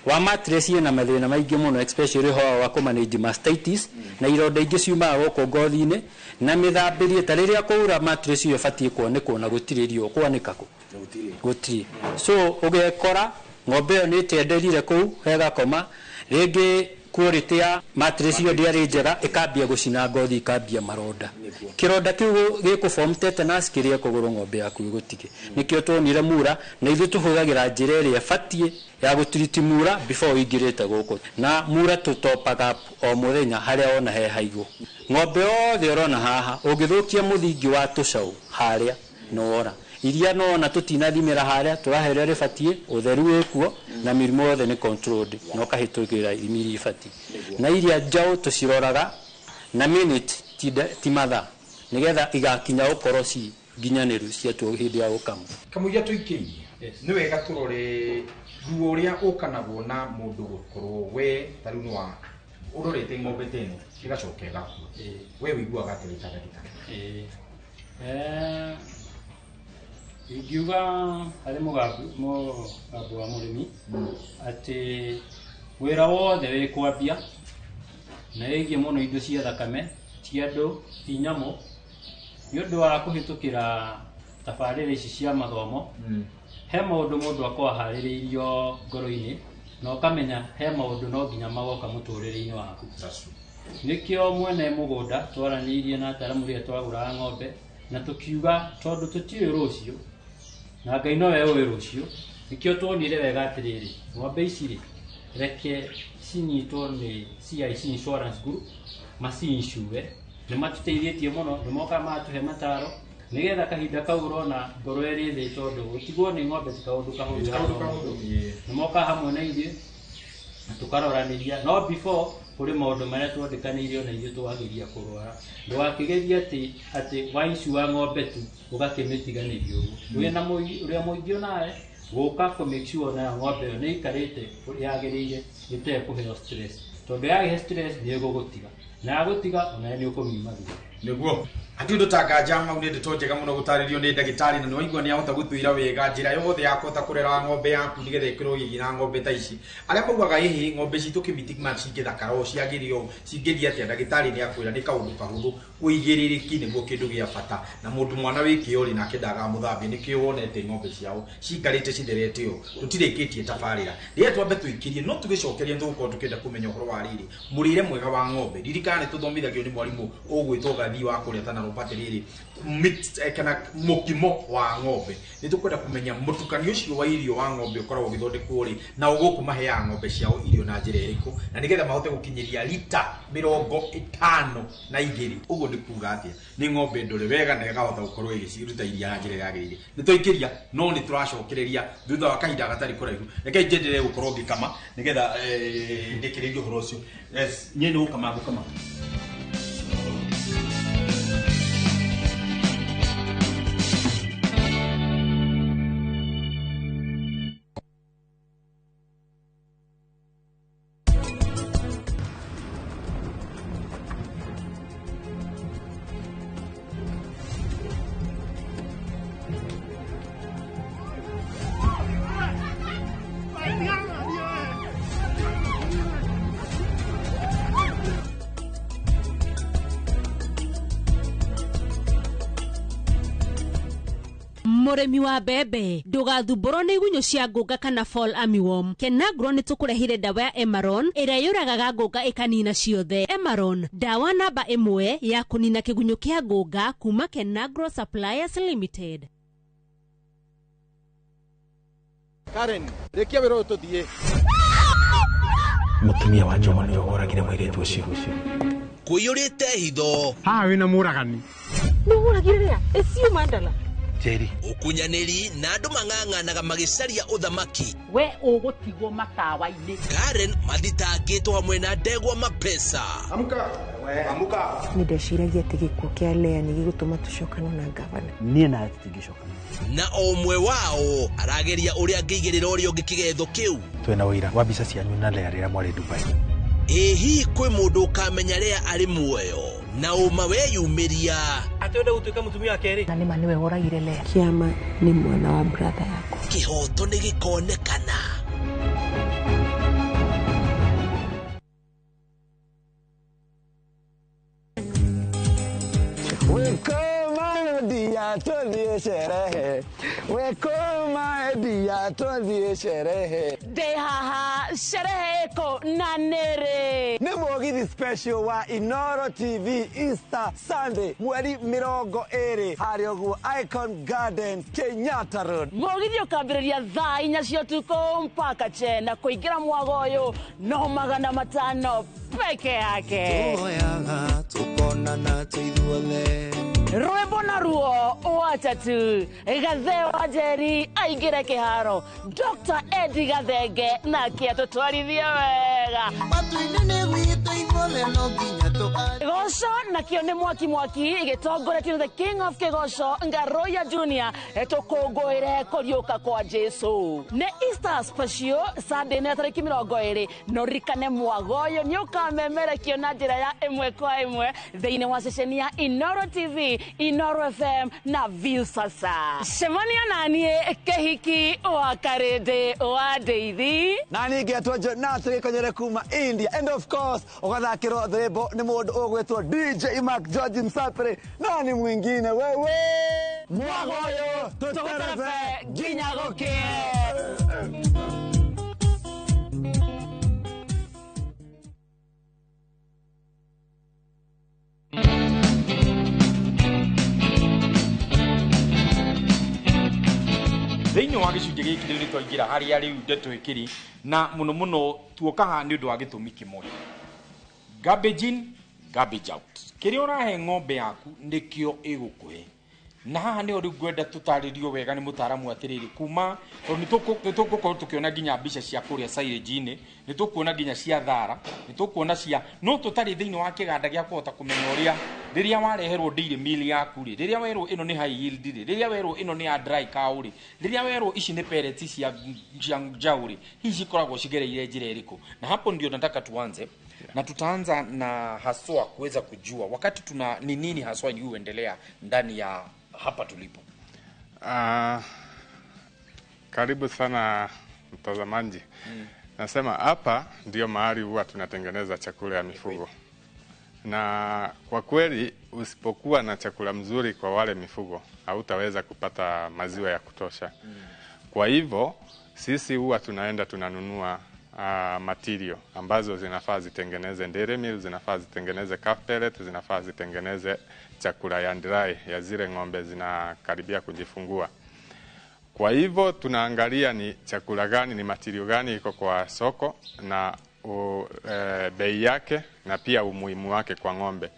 wa mattress na mathĩna maingĩ mũno especially ho wa manage mastitis na ironda ingĩ ciumaga gũkũ ngothi-inĩ na mĩthambĩrie ta rĩrĩa kũura mattress iyo batie kuonekwo na gũtirĩrio kwanĩka kũ gũtirĩ so ũgekora ng'ombe ĩyo nĩ tenderire kũu hega koma rĩngĩ quality ya mattress iyo ndiarĩ njega ikambia gũcina ngothi ikambia maronda kironda kiu gĩkũform tetanus kĩrĩa kũgũrũ ng'ombe yaku gũtige nĩkĩo tuonire mura na ithuĩ tũhũthagĩra njĩra ĩrĩa batie ya gũtiriti mura before ũingĩrĩte gũkũ na mura tũtopaga o mũthenya harĩa ona he haigũ ng'ombe yothe ũrona haha ũngĩthũkia mũthingi wa tũcaũ harĩa nowora iria nona tutinathimĩra harĩa tũraherera rĩbatie ũtheru wĩkuo na mĩrimũ yothe nĩ controlled no kahĩtũkĩra imiri ibatie na iria njaũ tũciroraga na minute ti mathaa nigetha igakinya ũkorwo ci nginyanĩru ciatu hĩndĩ ya gũkama kamuia tũikĩirie nĩ wega tũrore ruo ũrĩa ũkanagwo na mũndũ gũkorwo we tarĩu nĩ wa ũrorete ng'ombe teno igacoka ĩgakua we wĩiguaga atĩrĩ ta ndagĩtarĩ ingiuga harĩ mũgambo wa mũrĩmi atĩ wĩra wothe wĩ kwambia na wĩgiĩ mũno indo cia thakame ti andũ ti nyamũ nĩ ũndũ wa kũhĩtũkĩra tabarĩra ici cia mathomo he maũndũ mũndũ akorwo aharĩrĩirio ngoro-inĩ na ũkamenya he maũndũ no nginya magoka mũtũrĩre-inĩ waku nĩkĩo mwene mũgũnda twaranĩirie na ataaramu rĩrĩa twagũraga ng'ombe na tũkiuga tondũ tũtiũĩ rũciũ na Ngai nowe ũĩ rũciũ nĩkĩo tuonire wega atĩrĩrĩ ng'ombe ici rĩ reke cinyitwo nĩ CIC Insurance Group maciinsure nĩ matũteithĩtie mũno nĩ moka matũhe mataro nigetha kahinda kau ũrona ngoro ĩrĩ thĩ tondũ gũtigwo nĩ ng'ombe ti kaũndũ kahũthũ nĩ moka hamwe na ithuĩ na tũkaroranĩria no before kũrĩ maũndũ marĩa twandĩkanĩire ona ithuĩ twagĩria kũrwara ndũgakĩgerie atĩ wainsure ng'ombe tu ũgakĩmĩtiganĩria ũguo wĩna ũrĩa mũingĩ nawe gũka kũ make sure na ng'ombe ĩyo nĩ ikarĩte yagĩrĩire ĩtekũheo stress tondũ yagĩhe stress nĩ ĩgũgũtiga na yagũtiga ona nĩ ũkũmimagia nĩguo atiũndũ tanganja mau nĩ ndeto njega mũno gũtarĩrio nĩ ndagĩtarĩ na nĩ waigua nĩ ahota gũtwĩra wega njĩra yothe ya kũhota kũrera ng'ombe yaku nĩgetha ĩkorwo ĩgĩ na ng'ombe ta ici arĩa maugaga ĩhĩ ng'ombe citũ kĩmitigma cingĩthakara o ciagĩrio cingĩria atĩa ndagĩtarĩ nĩ akwĩra nĩ kaũndũ kahũthũ ũigĩrĩrĩki nĩguo kĩndũ gĩa bata na mũndũ mwana wĩkĩo rĩ nake ndaga mũthambia nĩkĩo wonete ng'ombe ciao cikarĩte citherete ũũ tũtirĩkĩtie tabarĩra rĩrĩa twambe twĩkĩrie no tũgĩcokerie tũgũkorwo tũkĩenda kũmenya ũhoro wa rĩrĩ mũrĩre mwega wa ng'ombe ririkana nĩ tũthomithagio nĩ mwarimũ ũgwĩtwo gathii wa kũrĩa tana rũpate rĩrĩ kana mũkimo wa ng'ombe nĩ tũkwenda kũmenya mũtukanio ũcio wa irio wa ng'ombe ũkoragwo ũgĩthondekwo rĩ na ũgũkũmaheaga ng'ombe ciao irio na njĩra ĩrĩkũ na nĩgetha mahote gũkinyĩria lita 52 ũguo nĩ kuuga atĩa nĩ ng'ombe ndore wega na ĩgahota gũkorwo ĩgĩciruta iria na njĩra yagĩrĩire nĩ tũikĩria no nĩ tũracokereria thutha wa kahinda gatarĩ kũraihu reke njenderee gũkorwo ngĩkama nĩgetha ndĩkĩrĩrie ũhoro ũcio niĩ nĩ gũkama ngũkama Mũrĩmi wa mbembe ndũgathumbũrwo nĩ igunyũ cia ngũnga kana fall armyworm. Kenagro nĩ tũkũrehire dawa ya Emaron ĩrĩa yũragaga ngũnga ĩkanina ciothe. Emaron, dawa namba 1 ya kũnina kĩgunyũ kĩa ngũnga kuma Kenagro Suppliers Limited. Karen, rekia wĩra ũyũ tũthiĩ. Mũtumia wa Joma nĩ oragire mũirĩtu ũcio. Kũiyũrĩte hitho. Haha wĩna mũragani. Nugura gireya. Esiyo mandala. Jerry. Ukunyaniri na andu mang'ang'anaga magicaria uthamaki. We ugutigwo matawa-ini. Karen mathitangitwo hamwe na Ndegwa Mapesa. Amuka. Amuka. Nideciragia ati gikuo kia Lea ni gigutuma tucokane na gavana. Nie na tutingicokana. Na omwe wao arageria uria angĩigĩrĩra ũrĩa ũngĩ kĩgetho kĩu. Twena wĩra wa mbica cianyu na Lea rĩrĩa mwarĩ Dubai. Hihi kwĩ mũndũ ũkamenya Lea arĩ muoyo na ũma weyumĩria. Atĩenda gũtuĩka mũtumia wa kerĩ. Na nĩma nĩwe woragire Lea. Kiama nĩ mwana wa brother yako. Kĩhoto nĩ gĩkonekana. Tulie sherehe. Wekoma edia tulie sherehe. Dehaha sherehe ko nanere. Ni mugithi special wa Inoro TV Easter Sunday mweri 20 hari oguo Icon Garden Kenyatta Road. Mugithi ukambĩrĩria thaa 4 cia ũtukũ mpaka chena kuingira mwagoyo no 500 peke yake. Tuoyaga tukonana tuithuothe. Rwembo na ruo watatu Gathe wa Jerry aingire kiharo Dr. Eddie Gathenge na kiatutwarithia wega matuinene gwitũ ithuothe no nginya Gosho na kio nĩ mwaki igitongoretio the king of Kigosho Ngaroya Junior etukongoire kũriũka kwa Jesu nĩ Easter special Sunday na tariki 20 no rikane mwagoyo nĩ ũkamemerekio na njĩra ya ĩmwe kwa ĩmwe thĩinĩ wa ceceni ya Inoro TV Inoro FM na View sasa. Shemania nani kehiki wa karede wa Deithi. Nani getwa Jonathan Gĩkonyere kuma India and of course ũgathakĩrwo thimbo nĩ mũndũ ũgwĩtwo DJ Mark George Msapere. Nani mwingine wewe? Mwagoyo tuterebe nginya gũkĩe. Thĩinĩ wa gĩcunjĩ gĩkĩ rĩu nĩtwaingĩra harĩa rĩu ndeto ĩkĩrĩ na mũno tuoka haha nĩ ũndũ wa gĩtũmi kĩmwe. Garbage in, garbage out. Kĩrĩa ũrahe ng'ombe yaku nĩkĩo ĩgũkũhe. Na haha nĩho rĩu ngwenda tũtarĩrio wega nĩ mũtaaramu atĩrĩrĩ kuma nĩtũgũkorwo tũkĩona nginya mbica cia kũrĩa silage-inĩ, nĩtũkuona nginya cia thara, nĩtũkuona cia no tũtarĩ thĩinĩ wa kĩganda gĩa kũhota kũmenya ũrĩa rĩrĩa wareherwo dairy meal yaku rĩ, rĩrĩa werwo ĩno nĩ high yield rĩ, rĩrĩa werwo ĩno nĩ ya dry cow rĩ, rĩrĩa werwo ici nĩ pellets cia njaũ rĩ, hihi cikoragwo cigereire njĩra ĩrĩkũ. Na hapo ndio nataka tuanze na tutaanza na haswa kuweza kujua wakati tuna ni nini haswa yuendelea ndani ya hapa tulipo. Karibu sana mtazamaji. Nasema hapa ndio mahali huwa tunatengeneza chakula ya mifugo. Na kwa kweli usipokuwa na chakula mzuri kwa wale mifugo, hautaweza kupata maziwa ya kutosha. Kwa hivyo sisi huwa tunaenda tunanunua material ambazo zinafaa zitengeneze dairy meal, zinafaa zitengeneze calf pellet, zinafaa zitengeneze chakula ya dry ya zile ng'ombe zinakaribia kujifungua. Kwa hivyo tunaangalia ni chakula gani, ni material gani iko kwa soko na bei yake na pia umuhimu wake kwa ng'ombe.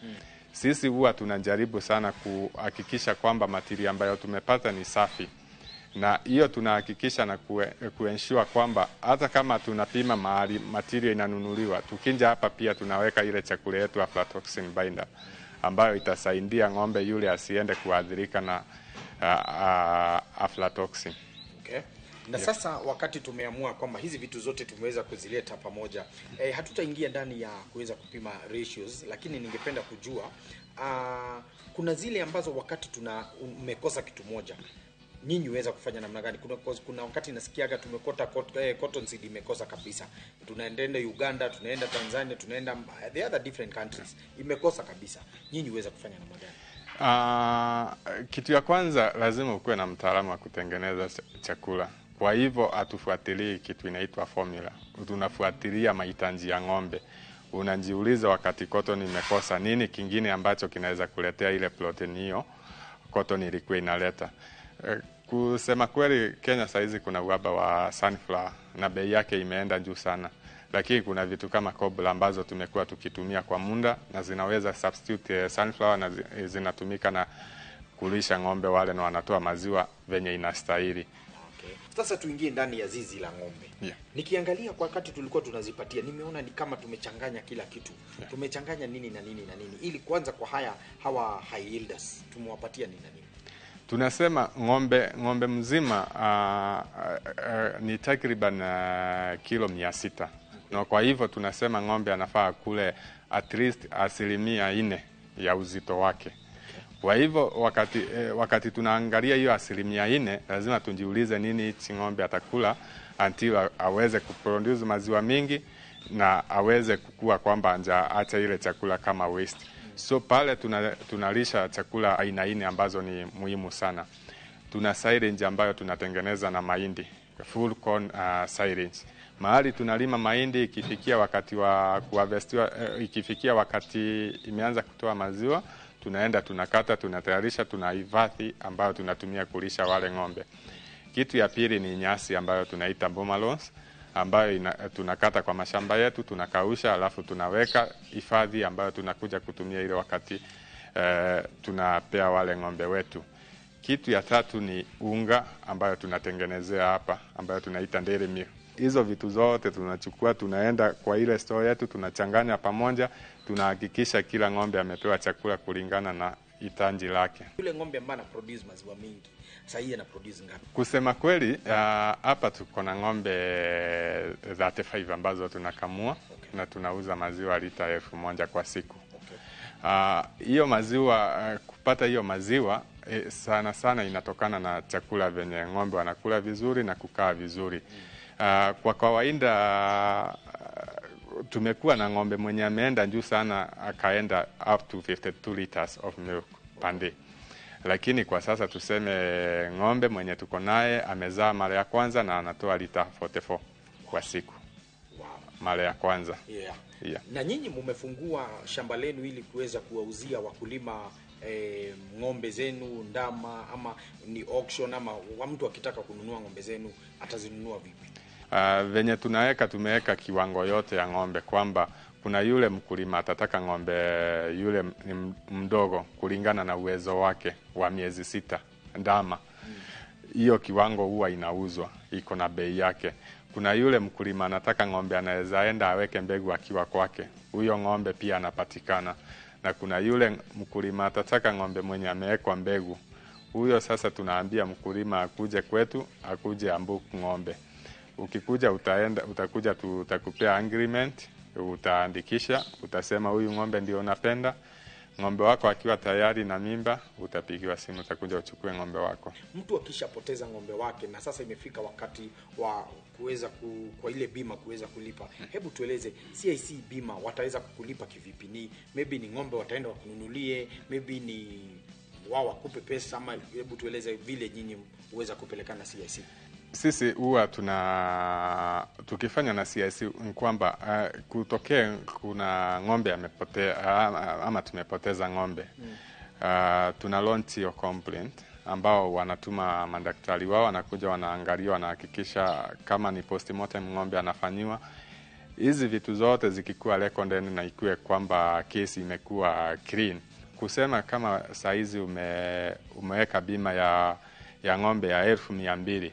Sisi huwa tunajaribu sana kuhakikisha kwamba material ambayo tumepata ni safi. Na hiyo tunahakikisha na kuensure kwamba hata kama tunapima mahali material inanunuliwa, tukija hapa pia tunaweka ile chakula yetu aflatoxin binder ambayo itasaidia ng'ombe yule asiende kuathirika na aflatoxin. Okay. Na sasa wakati tumeamua kwamba hizi vitu zote tumeweza kuzileta pamoja, hatutaingia ndani ya kuweza kupima ratios, lakini ningependa kujua kuna zile ambazo wakati umekosa kitu moja nyinyi uweza kufanya namna gani? Kuna wakati nasikiaga tumekota cotton seed imekosa kabisa. Tunaenda Uganda, tunaenda Tanzania, tunaenda the other different countries. Imekosa kabisa. Nyinyi uweza kufanya namna gani? Kitu ya kwanza lazima ukuwe na mtaalamu wa kutengeneza chakula. Kwa hivyo hatufuatilii kitu inaitwa formula. Tunafuatilia mahitaji ya ng'ombe. Unajiuliza wakati cotton imekosa nini kingine ambacho kinaweza kuletea ile protein hiyo cotton ilikuwa inaleta. Kusema kweli Kenya saizi kuna uhaba wa sunflower na bei yake imeenda juu sana. lakini kuna vitu kama cobble ambazo tumekuwa tukitumia kwa muda na zinaweza substitute sunflower na zinatumika na kulisha ng'ombe wale na wanatoa maziwa venye inastahili. Okay. Sasa tuingie ndani ya zizi la ng'ombe. Yeah. Nikiangalia kwa wakati tulikuwa tunazipatia, nimeona ni kama tumechanganya kila kitu. Yeah. Tumechanganya nini na nini na nini ili kwanza kwa hawa high yielders tumewapatia nini na nini? Tunasema ng'ombe mzima ni takriban kilo 600. Na kwa hivyo tunasema ng'ombe anafaa kule at least 4% ya uzito wake. Kwa hivyo wakati tunaangalia hiyo 4%, lazima tujiulize nini hichi ng'ombe atakula until aweze kuproduce maziwa mingi na aweze kukua kwamba acha ile chakula kama waste. So pale tunalisha chakula aina 4 ambazo ni muhimu sana. Tuna silage ambayo tunatengeneza na mahindi, full corn silage. Mahali tunalima mahindi ikifikia wakati wa kuharvestiwa, ikifikia wakati imeanza kutoa maziwa, tunaenda tunakata, tunatayarisha, tunahifadhi ambayo tunatumia kulisha wale ng'ombe. Kitu ya pili ni nyasi ambayo tunaita bomalons ambayo tunakata kwa mashamba yetu, tunakausha, alafu tunaweka hifadhi ambayo tunakuja kutumia ile wakati tunapea wale ng'ombe wetu. Kitu ya tatu ni unga ambayo tunatengenezea hapa ambayo tunaita dairy meal. Hizo vitu zote tunachukua, tunaenda kwa ile store yetu, tunachanganya pamoja, tunahakikisha kila ng'ombe amepewa chakula kulingana na hitaji lake. Yule ng'ombe ambaye ana produce maziwa mingi, sasa yeye ana produce ngapi? Kusema kweli, hapa tuko na ng'ombe 35 ambazo tunakamua. Okay. Na tunauza maziwa lita 1000 kwa siku. Okay. Hiyo maziwa, kupata hiyo maziwa sana sana inatokana na chakula venye ng'ombe wanakula vizuri na kukaa vizuri. Kwa kawaida tumekuwa na ng'ombe mwenye ameenda juu sana akaenda up to 52 liters of milk per day. Lakini kwa sasa tuseme ng'ombe mwenye tuko naye amezaa mara ya kwanza na anatoa lita 44 kwa siku. Wow. Mara ya kwanza. Yeah. Yeah. Na nyinyi mmefungua shamba lenu ili kuweza kuwauzia wakulima ng'ombe zenu, ndama, ama ni auction, ama mtu akitaka kununua ng'ombe zenu atazinunua vipi? Venye tumeweka kiwango yote ya ng'ombe kwamba kuna yule mkulima atataka ng'ombe yule ni mdogo kulingana na uwezo wake wa miezi 6 ndama. Hiyo kiwango huwa inauzwa, iko na bei yake. Kuna yule mkulima anataka ng'ombe anaweza enda aweke mbegu akiwa kwake. Huyo ng'ombe pia anapatikana. Na kuna yule mkulima atataka ng'ombe mwenye amewekwa mbegu. Huyo sasa tunaambia mkulima akuje kwetu, akuje ambuku ng'ombe. Ukikuja utakuja tutakupea agreement, utaandikisha, utasema huyu ng'ombe ndio unapenda. Ng'ombe wako akiwa tayari na mimba, utapigiwa simu, utakuja uchukue ng'ombe wako. Mtu akishapoteza ng'ombe wake na sasa imefika wakati wa kuweza kwa ile bima kuweza kulipa. Hebu tueleze CIC bima wataweza kukulipa kivipi? Ni maybe ni ng'ombe wataenda wakununulie, maybe ni wao wakupe pesa, ama hebu tueleze vile nyinyi uweza kupelekana CIC. Sisi huwa tukifanya na CIC kwamba kutokea kuna ng'ombe amepotea ama tumepoteza ng'ombe. Tuna launch your complaint ambao wanatuma madaktari wao, wanakuja wanaangalia, wanahakikisha kama ni postmortem ng'ombe anafanyiwa. Hizi vitu zote zikikuwa recorded na ikue kwamba kesi imekuwa clean. Kusema kama saizi umeweka bima ya ng'ombe ya 1200,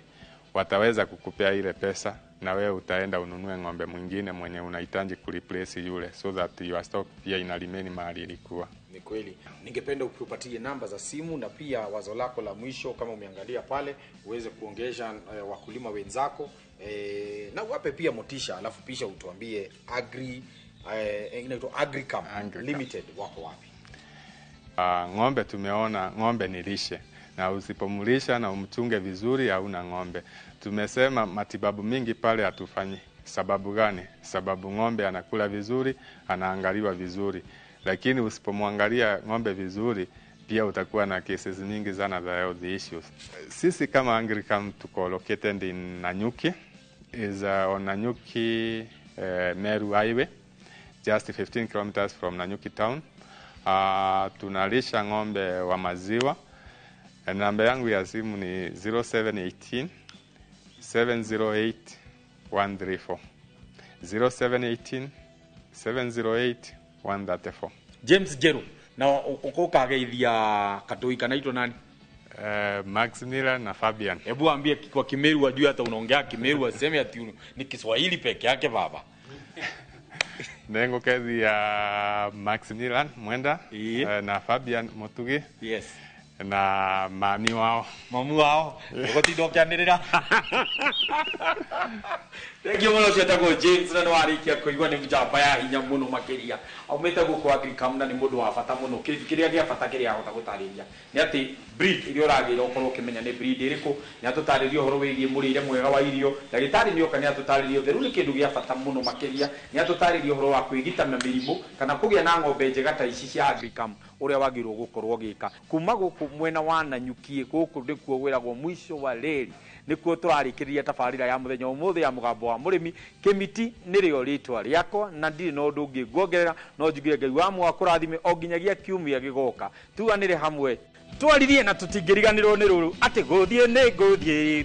wataweza kukupea ile pesa na wewe utaenda ununue ng'ombe mwingine mwenye unahitaji kureplace yule, so that your stock pia ina remain mahali ilikuwa. Ni kweli. Ningependa ukupatie namba za simu na pia wazo lako la mwisho kama umeangalia pale uweze kuongesha wakulima wenzako na wape pia motisha, alafu pisha utuambie inaitwa Agricam Limited wako wapi? Ng'ombe tumeona ng'ombe ni lishe, na usipomlisha na umchunge vizuri hauna ng'ombe. Tumesema matibabu mingi pale hatufanyi. Sababu gani? Sababu ng'ombe anakula vizuri, anaangaliwa vizuri. Lakini usipomwangalia ng'ombe vizuri, pia utakuwa na cases nyingi sana za health issues. Sisi kama Agricam tuko located in Nanyuki, is on Nanyuki Meru Highway, just 15 kilometers from Nanyuki town. Tunalisha ng'ombe wa maziwa. Namba yangu ya simu ni 0718 708 134. 0718 708 134. James Jeru na ukokageithia katoi kanaitwa nani? Maximilian na Fabian. Hebu ambie kwa Kimeru ajue hata unaongea Kimeru aseme ati ni Kiswahili peke yake baba. Nengo kazi ya Maximilian Mwenda na Fabian Motugi. Yes. Na mami wao. Mamu wao. Ugotindo kyanirira. Thank you muno ciatagwo James na nwarikia kuigwa ni mjamba ya hinya muno makiria. Aumete guko Agricam na ni mundu wa bata muno. Kiria gia bata kiria ahota gutariria. Ni ati breed irio ragira ukorwo kimenya ni breed iriku. Ni atutariria horo wigie murire mwega wa irio. Dagitari ni okani atutariria utheru ni kindu gia bata muno makiria. Ni atutariria horo wa kwigita na mirimu kana kugia na ng'ombe njega ta ici cia Agricam uria wagirwo gukorwo gika. Kuma guku mwena wa Nanyuki guku ndikuo gwiragwo mwisho wa reli. Nikuo turarikiria tabarira ya muthenya umuthi ya mugambo wa murimi Kimiti nirio ritwa riako na ndiri no ndungi guongerera no njugire Ngai wa mwa kurathime o nginyagia kiumia gigoka tuganire hamwe twaririe na tutingiriganirwo ni ruru ati guthie ni guthie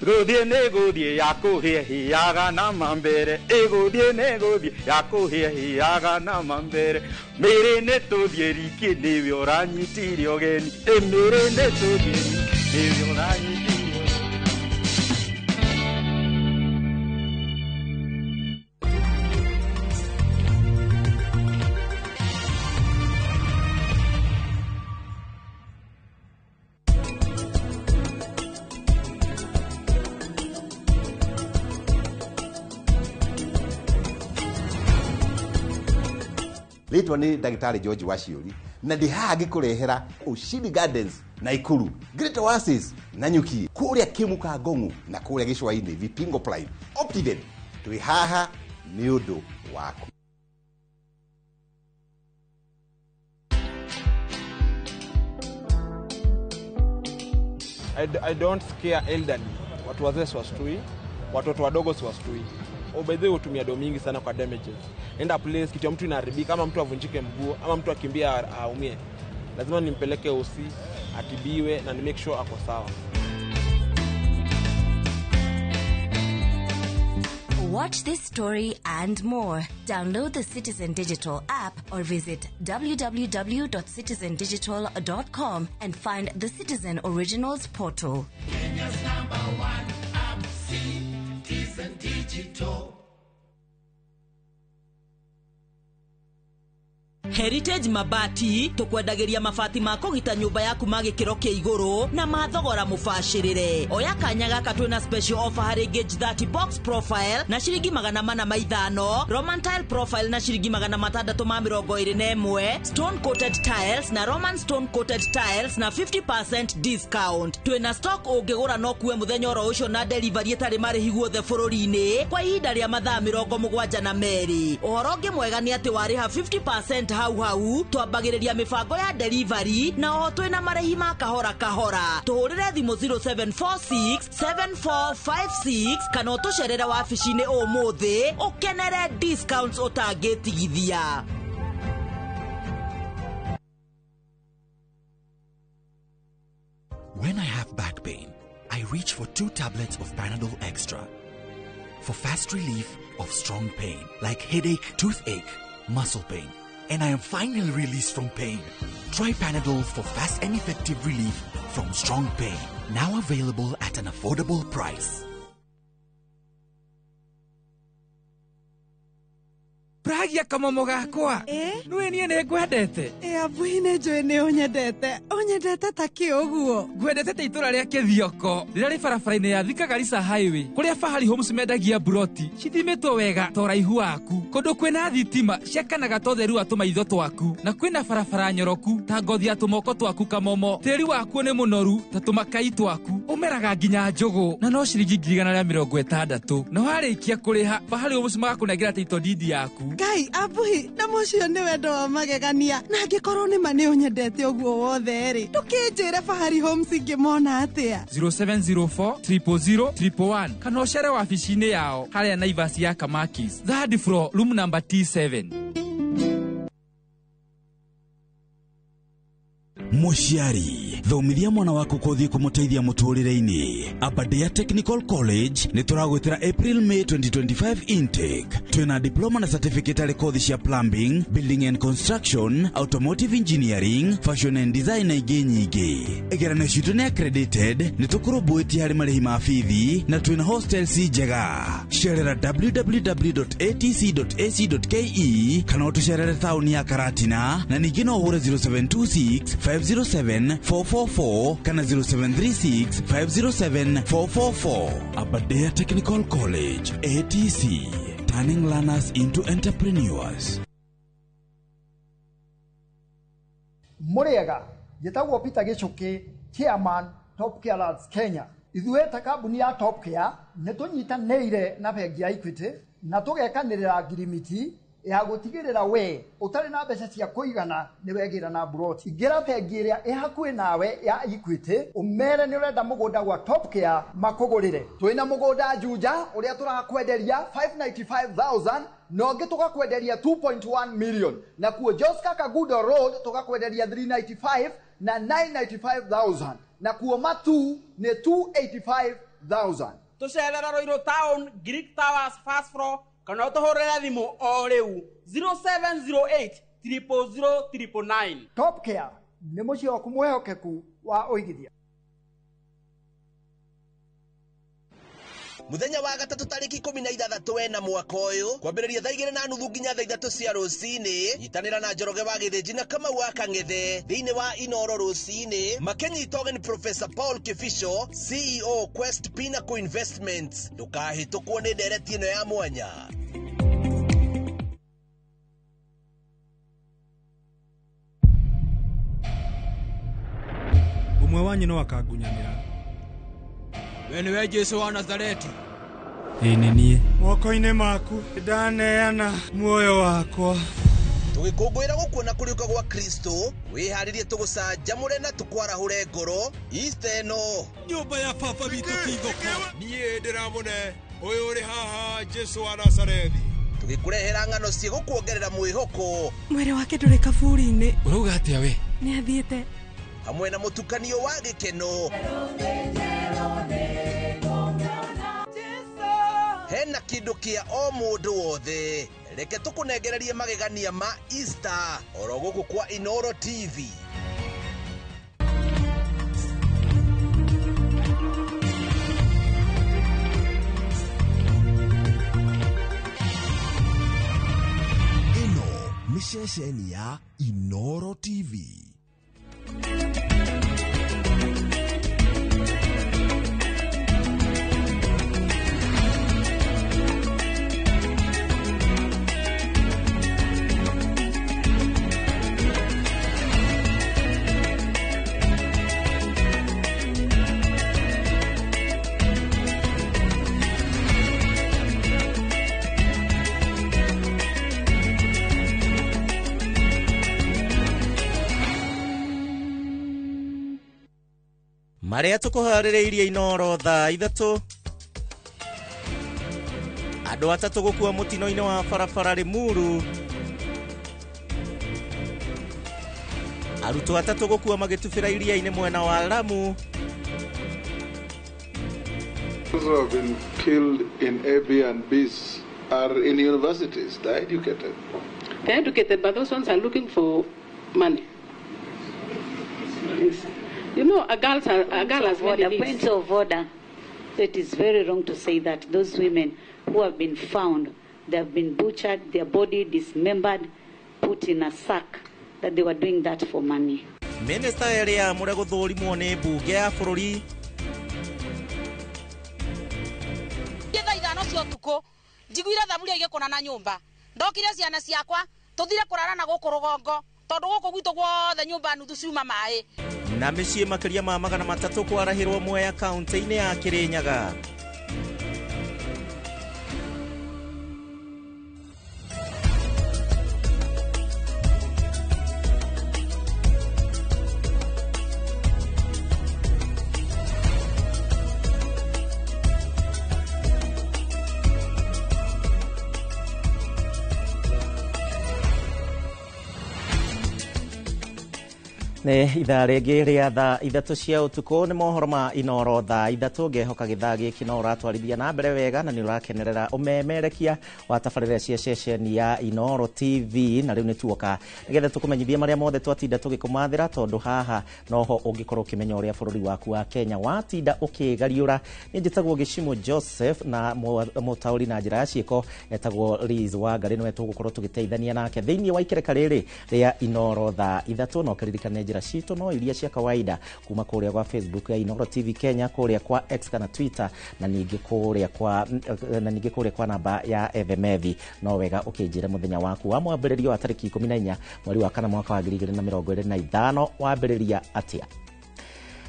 guthie ni guthie ya kuhiaga na mambere guthie ni guthie ya kuhiaga na mambere mere ne tuthie riki niwe uranyitire ogeni mere ne tuthie niwe uranyitire. Litwa ni Daktari George Washiuri na ndihaha gikurehera Ushindi Gardens Naikuru, Great Oasis Nanyuki, kuria Kimuka Gongu na kuria Gicwaini Vipingo Prime Optiden. Twi haha ni undu waku. I don't scare elderly. Watu wazee siwashtui, watoto wadogo siwashtui. Obedhe hutumia do mingi sana kwa damages. Enda place kitu ya mtu inaharibika, ama mtu avunjike mguu, ama mtu akimbia aumie. Lazima nimpeleke OC, atibiwe na ni make sure ako sawa. Watch this story and more. Download the Citizen Digital app or visit www.citizendigital.com and find the Citizen Originals portal. Kenya's #1 app, Citizen Digital. Heritage Mabati tukwendagiria mabati ma kugita nyumba yaku magikiro kia iguru na mathogora mubashirire. Oya kanya gaka twina special offer hari gauge 30 box profile na shiringi 450, Roman tile profile na shiringi 621, stone coated tiles na Roman stone coated tiles na 50% discount. Twina stock ungigura no kuwe muthenya oro ucio na delivery etari marihi guothe bururi-ini kwa ihinda ria mathaa 72. Uhoro ungi mwega ni ati wariha 50% hau twambagiriria mibango ya delivery na oho twina marehi ma kahora kahora. Tuhurire thimu 0746 7456 kana tucerere wabici-ini umuthi ukenere discounts utangitigithia. When I have back pain, I reach for 2 tablets of Panadol Extra for fast relief of strong pain like headache, toothache, muscle pain. And I am finally released from pain. Try Panadol for fast and effective relief from strong pain. Now available at an affordable price. Pragia kamomo gakwa. Nwe nie ne ngwendete. Abuine njui ni unyendete. Unyendete ta kioguo. Ngwendete ta itura ria Kithioko. Rira ri barabara-ini ya Thika Garissa Highway. Kuria Fahari Homes mendagia broti. Cithimitwo wega ta uraihu waku. Kundu kwina thitima ciakanaga ta utheru wa tumaitho twaku. Na kwina barabara nyoroku ta ngothi ya tumoko twaku kamomo. Tiri waku ni munoru ta tumakai twaku. Umeraga nginya njugu. Na no ciringi 160. Na warikia kuriha Fahari Homes magakunengera title deed yaku. Ngai abuhi na mucio ni wendo wa magegania na ngikorwo ni mani unyendete uguo wothe ri tukinjire Fahari Homes ngimona atia 0704 000 111 kana ucere wabici-ini yao haria Naivas ya Kamakis 3rd floor room number T7. Muciari thomithia mwana waku kothi kumuteithia muturire-ini. Aberdare Technical College ni turagwitira April May 2025 intake. Twina diploma na certificate ari kothi cia plumbing, building and construction, automotive engineering, fashion and design na ingi nyingi. Igeranio citu ni accredited, ni tukurumbuitie hari marihi ma bithi na twina hostels njega. Cerera www.atc.ac.ke kana utucerere tauni ya Karatina na ningi no uhure 0726 507 444 kana 0736 507 444. Aberdare Technical College, ATC, turning learners into entrepreneurs. Muriega, yetagwo Peter Gichuki, Chairman, Top Care Lads Kenya. Ithuĩ ta kambuni ya Top Care nĩ tũnyitanĩire na bengi ya Equity na tũgekanĩrĩra ngirimiti ya gũtigĩrĩra we ũtarĩ na mbeca cia kũigana nĩ wegĩra na broti. Ingĩra bengi ĩrĩa ĩ hakuhĩ nawe ya Equity ũmere nĩ ũrenda mũgũnda gwa Top Care makũgũrĩre. Twĩna mũgũnda Juja ũrĩa tũrakwenderia 595,000 na ũngĩ tũgakwenderia 2.1 million, na kuo Joska Kagudo Road tũgakwenderia 395 na 995,000, na kuo Matu ni 285,000. Tucerera Roiro Town, Greek Towers first floor, kana utuhurira thimu o riu 0708 000 Top Care ni muci waku mwehokeku wa uigithia. Muthenya wa gatatu tariki 16 wena mwaka uyu kwambiriria thaa 2:30 nginya thaa 3 cia rucini. Nyitanira na Njoroge wa Githĩnji na Kamau wa Kang'ethe thiini wa Inoro rucini makenyitwo ni Professor Paul Kifisho, CEO Quest Pinnacle Investments. Ndukahĩtũkwo nĩ ndereti ĩno ya mwanya. Umwe wanyu no akangunyanĩra. We niwe Jesu wa Nazareti. Ĩĩ nĩ niĩ. Moko-inĩ maku ndaneana muoyo wakwa. Tugikũngũĩra gũkuona kũriũka gwa Kristo, wĩharĩrie tũgũcanjamũre na tũkwarahure ngoro. Easter ĩno nyũmba ya baba witũ kĩithũko. Niĩ ndĩramũne ũyũ ũrĩ haha Jesu wa Nazarethi. Tugikũrehera ng'ano cia gũkuongerera mwĩhoko. Mwĩrĩ wake ndũrĩ kaburi-inĩ. Ũrauga atĩa we? Nĩ athiĩte. Hamwe na mũtukanio wa gĩkeno. Hena kindu kia o mundu wothe. Reke tukunengererie magegania ma Easter oro guku kwa Inoro TV. Ino ni ceceni ya Inoro TV. Maria tukuharĩrĩirie Inoro thaa 3. Andũ atatũ gũkua mũtino-inĩ wa barabara Limuru. Arutwo atatũ gũkua magĩtubĩra iria-inĩ mwena wa Lamu. Those who have been killed in Airbnbs are in universities. They're educated. They're educated, but those ones are looking for money. Yes. You know, a girl has many needs. Point of order. It is very wrong to say that those women who have been found, they have been butchered, their body dismembered, put in a sack, that they were doing that for money. Minister area mure gũthũrimwo nĩ mbunge ya bũrũri. Thaa 5 cia ũtukũ njiguire thaburia igĩkũna na nyũmba. Ndokire ciana ciakwa tũthire kũrara na gũkũ rũgongo tondũ gũkũ gwitũ guothe nyũmba nuthu ciuma maĩ. Na mĩciĩ makĩria ma 300 kwarahĩrwo Mwea kaunti-inĩ ya Kĩrĩnyaga. Nĩ ithaa rĩngĩ rĩa thaa ithatũ cia ũtukũ nĩ mohoro ma Inooro thaa ithatũ ngehoka gĩthaa gĩkĩ no ũratwarithia na mbere wega na nĩ ũrakenerera ũmemerekia wa tabarĩra cia ceceni ya Inooro TV na rĩu nĩ tuoka nĩgetha tũkũmenyithie marĩa mothe twatinda tũgĩkũmathĩra tondũ haha noho ũngĩkorwo ũkĩmenya ũrĩa bũrũri waku wa Kenya watinda ũkĩgariũra. Nĩ njĩtagwo Gĩcimo Joseph na mũtaũri na njĩra ya ciĩko etagwo Liz Wangari nĩwe tũgũkorwo tũgĩteithania nake thĩinĩ wa ikereka rĩrĩ rĩa Inooro thaa ithatũ. No ũkaririkane njĩra citũ no iria cia kawaida kuma kũrĩa kwa Facebook ya Inooro TV Kenya, kũrĩa kwa X kana Twitter na ningĩ kũrĩa kwa namba ya Evemethi. No wega ũkĩnjĩra mũthenya waku wa mwambĩrĩrio wa tarĩki 14 mweri wa kana mwaka wa 2025 wambĩrĩria atĩa.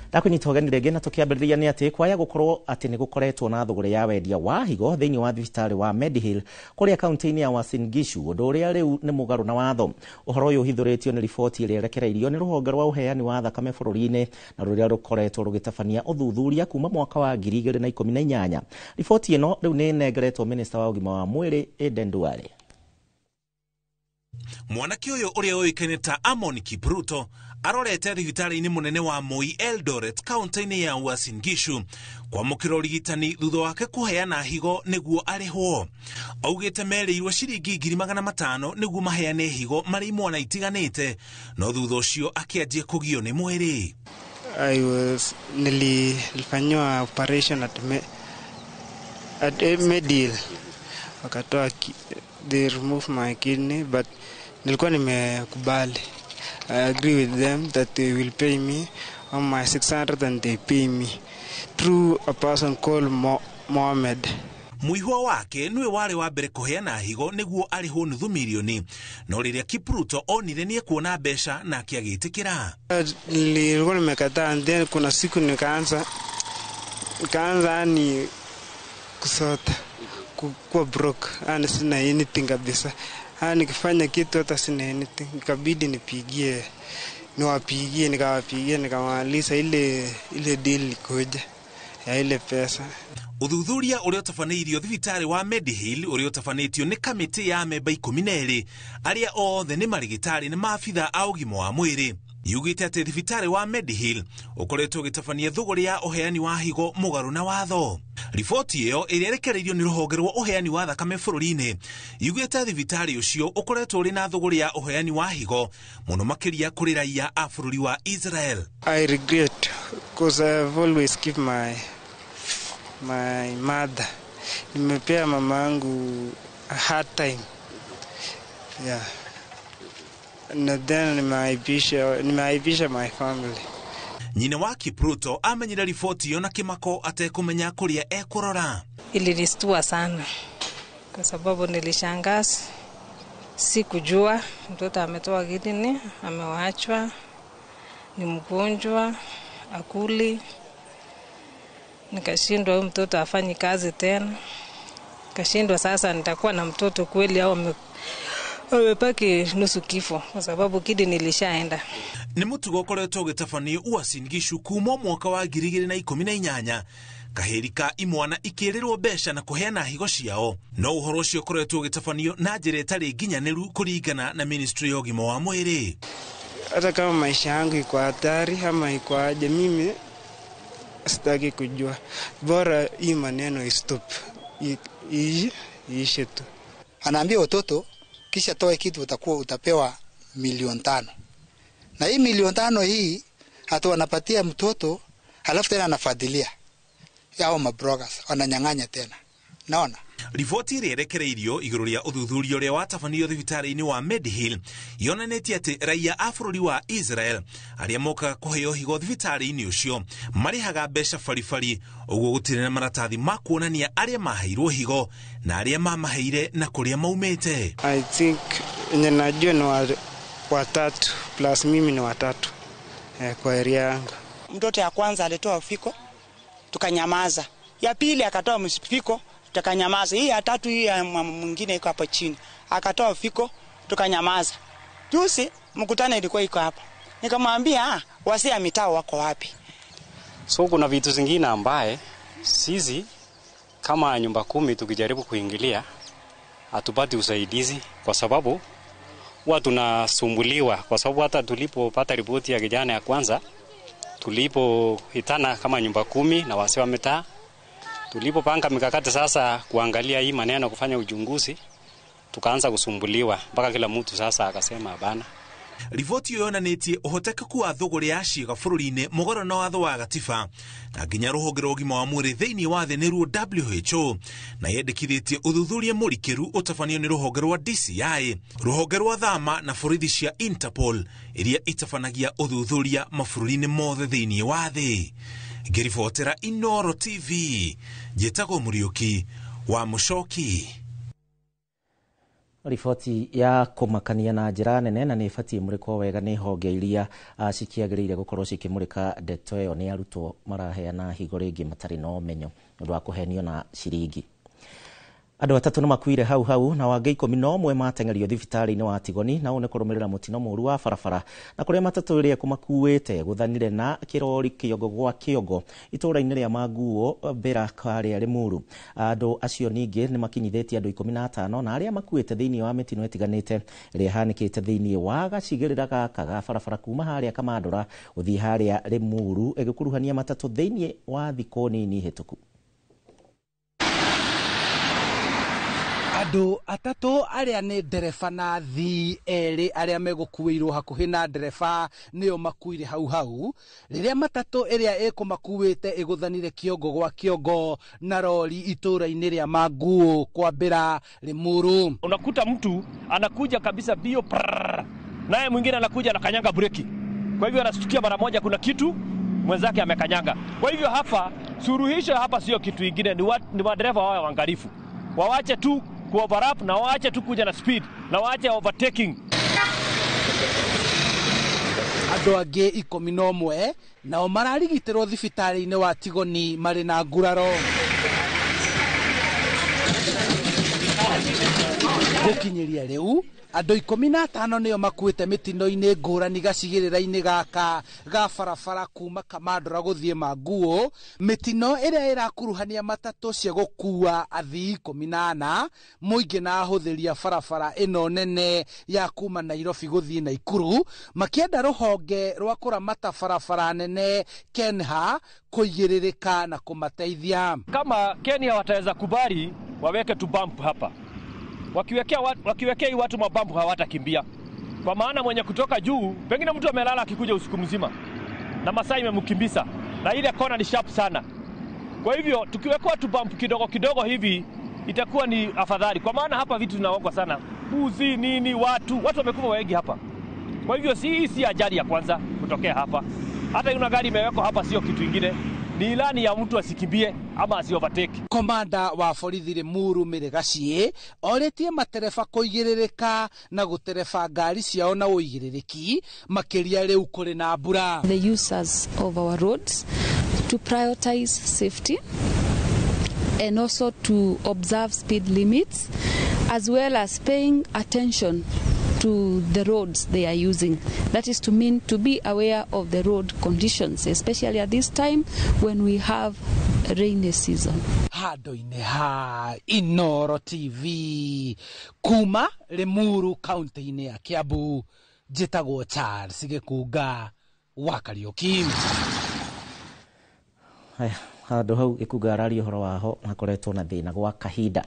Ndakunyita ũgeni rĩngĩ na tũkĩambĩrĩria nĩ atĩ kwaya gũkorwo atĩ nĩ gũkoretwo na thogora ya wendia wa higo thĩinĩ wa thibitarĩ wa Medihill kũrĩa kaunti-inĩ ya Uasin Gishu, ũndũ ũrĩa rĩu nĩ mũgarũ na watho. Ũhoro ũyũ ũhithũrĩtio nĩ riboti ĩrĩa ĩrekereirio nĩ rũhonge rwa ũheani wa thakame bũrũri-inĩ na rũrĩa rũkoretwo rũgĩtabania ũthuthuria kuma mwaka wa 2018. Riboti ĩno rĩu nĩ nengeretwo minista wa ũgima wa mwĩrĩ Aden Duale. Mwanake ũyũ ũrĩa ũĩkaine ta Amon Kipruto arorete thibitarĩ-inĩ mũnene wa Moi Eldoret kaunti-inĩ ya Uasin Gishu kwamũkĩra ũrigitani thutha wake kũheana higo nĩguo arĩhwo. Augĩte merĩirwo ciringi 500 nĩguo maheane higo marĩ imwana itiganĩte, no thutha ũcio akĩanjia kũgio nĩ mwĩrĩ. Nilifanywa operation at Medihill. Wakatoa, they remove my kidney, but nilikuwa nimekubali. I agree with them that they will pay me on my 600 and they pay me through a person called Mohammed. Mũihwa wake nĩwe warĩ wa mbere kũheana higo nĩguo arĩhwo nuthu milioni, no rĩrĩa Kipruto onire nĩ kuona mbeca na akĩagĩtĩkĩra. Nilikuwa nimekataa and then kuna siku nikaanza ni kusota kuwa broke, yani sina anything kabisa. Nikifanya kitu hata sina anything, ikabidi niwapigie nikamaliza ile deal ikoje ya ile pesa. Uthuthuria ũrĩa ũtabanĩirio thibitarĩ wa Medihill ũrĩa ũtabanĩtio nĩ kamĩtĩ ya memba 12 arĩa othe nĩ marigitari nĩ maabitha a ũgima wa mwĩrĩ. Yugĩte atĩ thibitarĩ wa Medihill ũkoretwo ũgĩtabania thogora ya ũheani wa higo mũgarũ na watho. Riboti ĩyo ĩrĩa ĩrekereirio nĩ rũhonge rwa ũheani wa thakame bũrũri-inĩ yugĩte thibitarĩ ũcio ũkoretwo ũrĩ na thogora ya ũheani wa higo mũno makĩria kũrĩ raia a bũrũri wa Israel. I regret because I have always give my mother. Nimepea mamangu a hard time. Yeah. Na then nimeaibisha my family. Nyina wa Kipruto amenyira riboti yo na kĩmako atekũmenya kũrĩa ekũrora. Ilinistua sana kwa sababu nilishangaa, sikujua mtoto ametoa kidney, amewachwa, ni mgonjwa, akuli. Nikashindwa huyu mtoto afanye kazi tena. Nikashindwa sasa nitakuwa na mtoto kweli au amepaki nusu kifo kwa sababu kidney nilishaenda. Nĩ mũtugo ũkoretwo ũgĩtabanio Uasin Gishu kuma mwaka wa 2018 kaheri ka imwana ikĩrĩrwo mbeca na kũheana higo ciao, no ũhoro ũcio ũkoretwo ũgĩtabanio na njĩra ĩtarĩ nginyanĩru kũringana na ministry ya ũgima wa mwĩrĩ. Hata kama maisha yangu iko hatari ama iko aje, mimi sitaki kujua, bora hii maneno stop iishe tu. Anaambia watoto kisha toe kitu utapewa 5,000,000. Na hii 5,000,000 hii hata wanapatia mtoto halafu tena anafadhilia. Yao mabrokers wananyang'anya tena. Naona riboti ĩrĩa ĩrekereirio igũrũ rĩa ũthuthuria ũrĩa watabanĩirio thibitarĩ-inĩ wa Medihill yonanĩtie atĩ raia a bũrũri wa Israel arĩa mokaga kũheo higo thibitarĩ-inĩ ũcio marĩhaga mbeca baribari, ũguo gũtirĩ na maratathi ma kuonania arĩa maheirwo higo na arĩa mamaheire na kũrĩa maumĩte. I think ninajua ni watatu plus mimi ni watatu kwa area yangu. Mtoto ya kwanza alitoa fiko tukanyamaza, ya pili akatoa msifiko tukanyamaza, hii ya tatu hii ya mwingine iko hapo chini akatoa fiko tukanyamaza. Juzi mkutano ilikuwa iko hapa, nikamwambia wasi ya mitaa wako wapi? So kuna vitu zingine ambaye sisi kama nyumba 10 tukijaribu kuingilia hatupati usaidizi kwa sababu huwa tunasumbuliwa, kwa sababu hata tulipopata ripoti ya kijana ya kwanza, tulipoitana kama nyumba 10 na wase wa mitaa, tulipopanga mikakati sasa kuangalia hii maneno kufanya uchunguzi, tukaanza kusumbuliwa mpaka kila mtu sasa akasema hapana. Riboti yo yonanitie uhotekeku wa thogora ya ciiga bũrũri-inĩ mũgarũ na watho wa gatiba na nginya rũhonge rwa ũgima wa mwĩrĩ thĩinĩ wa thĩ nĩruo WHO, na yendekithĩtie ũthuthuria mũrikĩru ũtabanio nĩ rũhonge rwa DCI, rũhonge rwa thama na borithi cia Interpol iria itabanagia ũthuthuria mabũrũri-inĩ mothe thĩinĩ wa thĩ. Ngĩribotera Inooro TV, njĩtagwo Mũriũki wa Mũcoki. Riboti ya kumakania na njĩra nene na nĩ ibatie mũrĩkwo wega nĩ honge iria cikiagĩrĩire gũkorwo cikĩmũrĩka ndeto ĩyo nĩ arutwo maraheana higo rĩngĩ matarĩ na ũmenyo nĩ ũndũ wa kũhenio na ciringi. Andũ 3 nĩ makuire hau na wangĩ 11 mateng'erio thibitarĩ-inĩ wa Tigoni na one kũrũmĩrĩra mũtino mũru wa barabara na kũrĩa matatũ ĩrĩa kũmakuĩte gũthanire na kĩrori kĩongo gwa kĩongo itũũra-inĩ rĩa Manguo Mbera karĩa Limuru. Andũ acio ningĩ nĩ makinyithĩtie andũ 15 na arĩa makuĩte thĩinĩ wa mĩtino ĩtiganĩte ĩrĩa hanĩkĩte thĩinĩ wa gacigĩrĩra gaka ga barabara kuma harĩa Kamandora gũthiĩ harĩa Limuru ĩgĩkuruhania matatũ thĩinĩ wa thikũ nini hĩtũku. Andũ 3 arĩa nĩ ndereba na athii 2 arĩa megũkuĩirwo hakuhĩ na ndereba nĩo makuire hau rĩrĩa matatũ ĩrĩa ĩkũmakuĩte ĩgũthanire kĩongo gwa kĩongo na rori itũũra-inĩ rĩa Manguo kwambĩra Limuru. Unakuta mtu anakuja kabisa bio naye mwingine anakuja na kanyanga breki, kwa hivyo anashtukia mara moja kuna kitu mwenzake amekanyanga. Kwa hivyo hapa suruhisho hapa sio kitu kingine, ni madereva wao waangalifu, wawache tu overlap na waache tu kuja na speed na waache overtaking. Andũ angĩ 11 nao mararigitĩrwo thibitarĩ-inĩ wa Tigoni marĩ na nguraro. Gũkinyĩria rĩu andũ 15 nĩo makuĩte mĩtino-inĩ ngũrani gacigĩrĩra-inĩ gaka ga barabara kuma Kamandora gũthiĩ Manguo, mĩtino ĩrĩa ĩrakuruhania matatũ cia gũkua athii 18 mũingĩ na ahũthĩria barabara ĩno nene ya kuma Nairobi gũthiĩ Naikuru, makĩenda rũhonge rwa kũramata barabara nene KENHA kũigĩrĩrĩka na kũmateithia. Kama Kenya wataweza kubali waweke tu bump hapa, wakiwekea hii watu mabambu hawatakimbia, kwa maana mwenye kutoka juu pengine mtu amelala akikuja usiku mzima na masaa imemkimbisa na ile kona ni sharp sana. Kwa hivyo tukiwekwa tu bump kidogo kidogo hivi itakuwa ni afadhali, kwa maana hapa vitu vinaogwa sana, buzi nini, watu wamekufa wengi hapa. Kwa hivyo si ajali ya kwanza kutokea hapa, hata yuna gari imewekwa hapa sio kitu kingine, ni ilani ya mtu asikimbie ama asiovertake. Komanda wa borithi Limuru Mĩrĩgaciĩ orĩtie matereba kũigĩrĩrĩka na gũtereba ngari ciao na ũigĩrĩrĩki makĩria rĩu kũrĩ na mbura. The users of our roads to prioritize safety and also to observe speed limits as well as paying attention to the roads they are using. That is to mean to be aware of the road conditions, especially at this time when we have a rainy season. Handũ-inĩ ha Inooro TV kuma Limuru kaunti-inĩ ya Kiambu, njĩtagwo Charles Gĩkunga wa Kariũki. Handũ hau Gĩkunga araria ũhoro waho hakoretwo na thĩna gwa kahinda.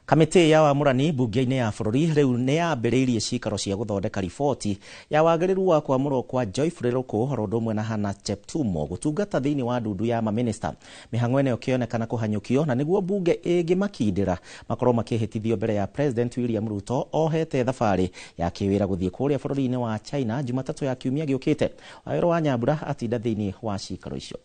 Kamĩtĩ ya wamũrani mbunge-inĩ ya bũrũri rĩu nĩ yambĩrĩirie cikaro cia gũthondeka riboti ya wagĩrĩru wa kwamũrwo kwa Joyfrey Ruku ũhoro ũndũ ũmwe na Hannah Cheptumo gũtungata thĩinĩ wa ndundu ya mamĩnĩsta. Mĩhang'o ĩno ĩkĩonekana kũhanyũkio na nĩguo mbunge ĩngĩmakindĩra makorwo makĩhĩtithio mbere ya President William Ruto ohete thabarĩ ya kĩwĩra gũthiĩ kũrĩa bũrũri-inĩ wa China Jumatatũ ya kiumia gĩũkĩte. Wawĩra wa Nyambura atinda thĩinĩ wa cikaro icio.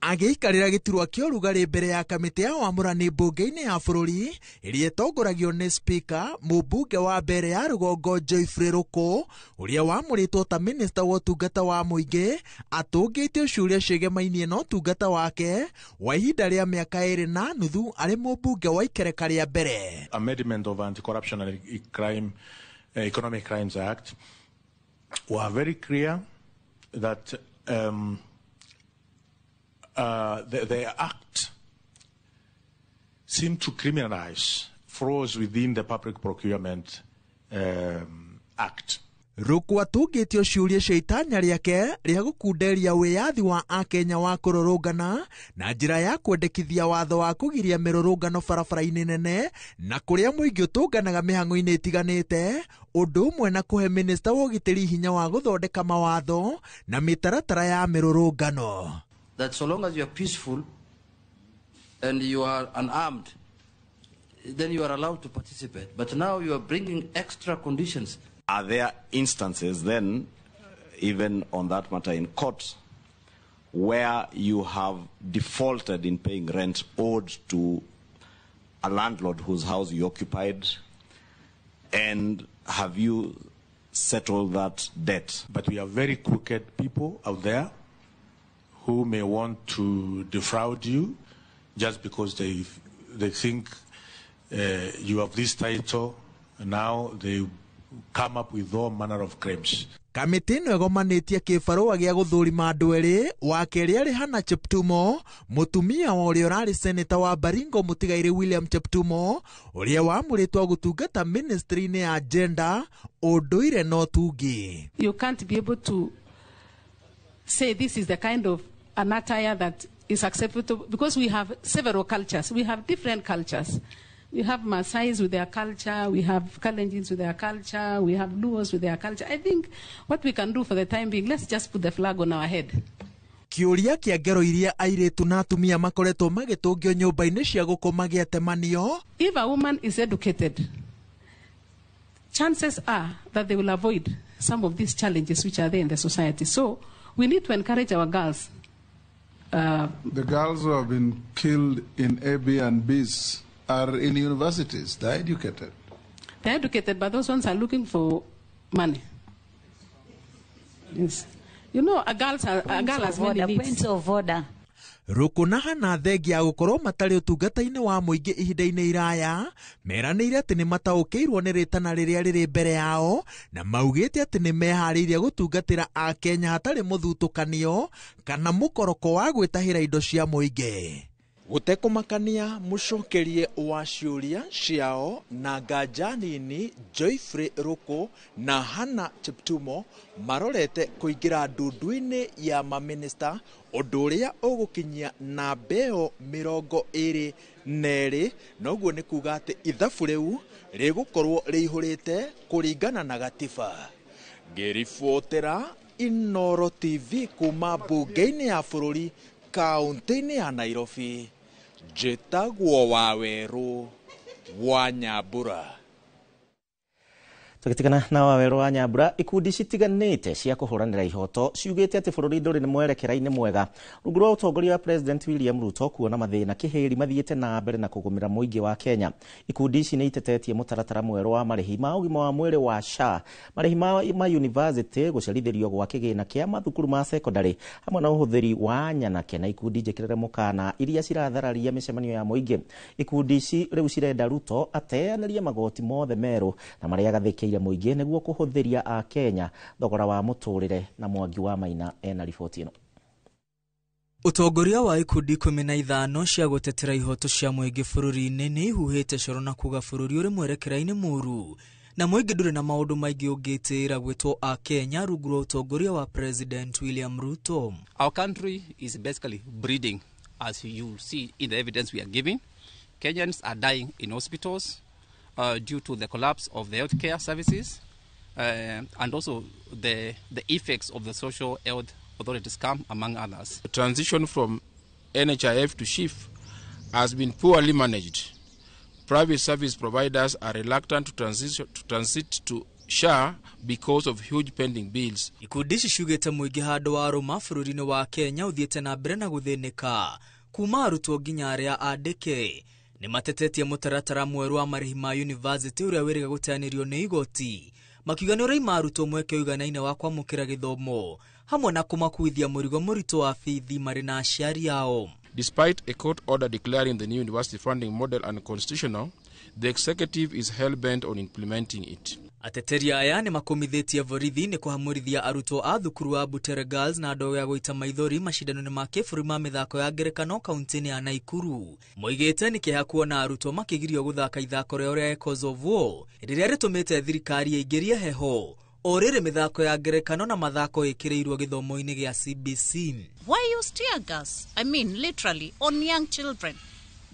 Agĩikarĩra gĩturwa kĩa ũrugarĩ mbere ya kamĩtĩ ya wamũrani mbunge-inĩ ya bũrũri ĩrĩa ĩtongoragio nĩ spika mũmbunge wa mbere ya rũgongo Joyfrey Ruku ũrĩa wamũrĩtwo ta minista wa ũtungata wa mũingĩ atũngĩtio ciũria ciĩgemainie na ũtungata wake wa ihinda rĩa mĩaka 2 na nuthu arĩ mũmbunge wa ikereka rĩa mbere. Amendment of Anti-Corruption and Economic Crimes Act were very clear that the act seemed to criminalize falls within the Public Procurement Act. Ruku atungĩtio ciũria cia itanya rĩake rĩa gũkunderia wĩyathi wa Akenya wa kũrũrũngana na njĩra ya kwendekithia watho wa kũgiria mĩrũrũngano barabara-inĩ nene na kũrĩa mũingĩ ũtũnganaga mĩhang'o-inĩ ĩtiganĩte, ũndũ ũmwe na kũhe minista wa ũgitĩri hinya wa gũthondeka mawatho na mĩtaratara ya mĩrũrũngano. That so long as you are peaceful and you are unarmed, then you are allowed to participate. But now you are bringing extra conditions. Are there instances then, even on that matter in court, where you have defaulted in paying rent owed to a landlord whose house you occupied, and have you settled that debt? But we have very crooked people out there who may want to defraud you just because they think you have this title, and now they come up with all manner of claims. Kamĩtĩ ĩno ĩgomanĩtie kĩbarũa gĩa gũthũrima andũ erĩ, wa kerĩ arĩ Hannah Cheptumo, mũtumia wa ũrĩa ũrarĩ seneta wa Baringo mũtigairĩ William Cheptumo, ũrĩa wamũrĩtwo gũtungata ministry-inĩ ya gender, ũndũire na ũtungi. You can't be able to say this is the kind of an attire that is acceptable, because we have several cultures. We have different cultures. We have Maasais with their culture, we have Kalenjins with their culture, we have Luos with their culture. I think what we can do for the time being, let's just put the flag on our head. Kĩũria kĩa ngero iria airĩtu na atumia makoretwo magĩtũngio nyũmba-inĩ cia gũkoma gĩatemanio. If a woman is educated, chances are that they will avoid some of these challenges which are there in the society. So we need to encourage our girls. The girls who have been killed in Airbnbs are in universities. They're educated. They're educated, but those ones are looking for money. Yes. You know, a girl has many needs. Points of order. Rukunaha na thegi ya gũkorwo matarĩ ũtungata-inĩ wa mũingĩ ihinda-inĩ iraya, meranĩire atĩ nĩ mataũkĩirwo nĩ rĩtana rĩrĩa rĩrĩ mbere yao, na maugĩte atĩ nĩ meharĩirie gũtungatĩra Akenya hatarĩ mũthutũkanio kana mũkoroko wa gwĩtahĩra indo cia mũingĩ. Gũtekũmakania mũcokerie wa ciũria ciao na nganja nini Joyfrey Ruku na Hannah Cheptumo marorete kũingĩra ndundu-inĩ ya maminista, ũndũ ũrĩa ũgũkinyia na mbeo 22, noguo nĩ kuga atĩ ithabu rĩu rĩgũkorwo rĩihũrĩte kũringana na gatiba. Ngĩribotera Inooro TV kuma mbunge-inĩ ya bũrũri kaunti-inĩ ya Nairobi, njĩtagwo Waweru wa Nyambura. Tugitigana na Waweru wa Nyambura, ikundi citiganĩte cia kũhũranĩra ihoto ciugĩte atĩ bũrũri ndũrĩ nĩ mwerekera-inĩ mwega rungu rwa ũtongoria wa President William Ruto kuona mathĩna kĩhĩri mathiĩte na mbere na kũgũmĩra mũingĩ wa Kenya. Ikundi ici nĩ itetetie mũtaratara mwerũ wa marĩhi ma ũgima wa mwĩrĩ wa SHA, marĩhi ma university, gũcerithĩrio gwa kĩgĩna kĩa mathukuru ma secondary, hamwe na ũhũthĩri wa nyanake na ikundi njĩkĩrĩre mũkana iria cirathararia mĩcemanio ya mũingĩ. Ikundi ici rĩu cirenda Ruto ateanĩrie magoti mothe merũ na marĩa agathĩkĩire mũingĩ nĩguo kũhũthĩria Akenya thogora wa mũtũrĩre. Na Mwangi wa Maina ena riboti ĩno. Ũtongoria wa ikundi 15 cia gũtetera ihoto cia mũingĩ bũrũri-inĩ nĩ ihuhĩte coro na kuga bũrũri ũrĩ mwerekera-inĩ mũru, na mũingĩ ndũrĩ na maũndũ maingĩ ũngĩtĩĩra gwĩtwo Akenya rungu rwa ũtongoria wa President William Ruto. Our country is basically breeding, as you see in the evidence we are giving. Kenyans are dying in hospitals due to the collapse of the healthcare services, and also the effects of the social health authorities come, among others. The transition from NHIF to SHIF has been poorly managed. Private service providers are reluctant to transit to SHA because of huge pending bills. Ikundi ici ciugĩte mũingĩ handũ wa rũma bũrũri-inĩ wa Kenya ũthiĩte na mbere na gũthĩnĩka, kuma arutwo nginya arĩa andĩke. Nĩ matetetie mũtaratara mwerũ wa marĩhi ma university ũrĩa wĩrĩga gũteanĩrio nĩ igoti, makiuga nĩ ũraima arutwo mweke ũiganaine wa kwamũkĩra gĩthomo, hamwe na kũmakuithia mũrigo mũritũ wa bithi marĩ na aciari ao. Despite a court order declaring the new university funding model unconstitutional, The executive is hell-bent on implementing it. Ateteri aya ni makomithitie borithi ni kuhamurithia arutwo a thukuru wa Butere Girls na ndogo ya goita maithori mashindano ma kiburi ma mithako ya ngerekano kaunti-ini ya Naikuru. Moigite ni kiha kuona arutwo makigirio guthaka ithako ria Echoes of War riria ritumite thirikari ingirie heho orire mithako ya ngerekano na mathako ikireirwo githomo-ini gia CBC. Why use tear gas? I mean literally on young children.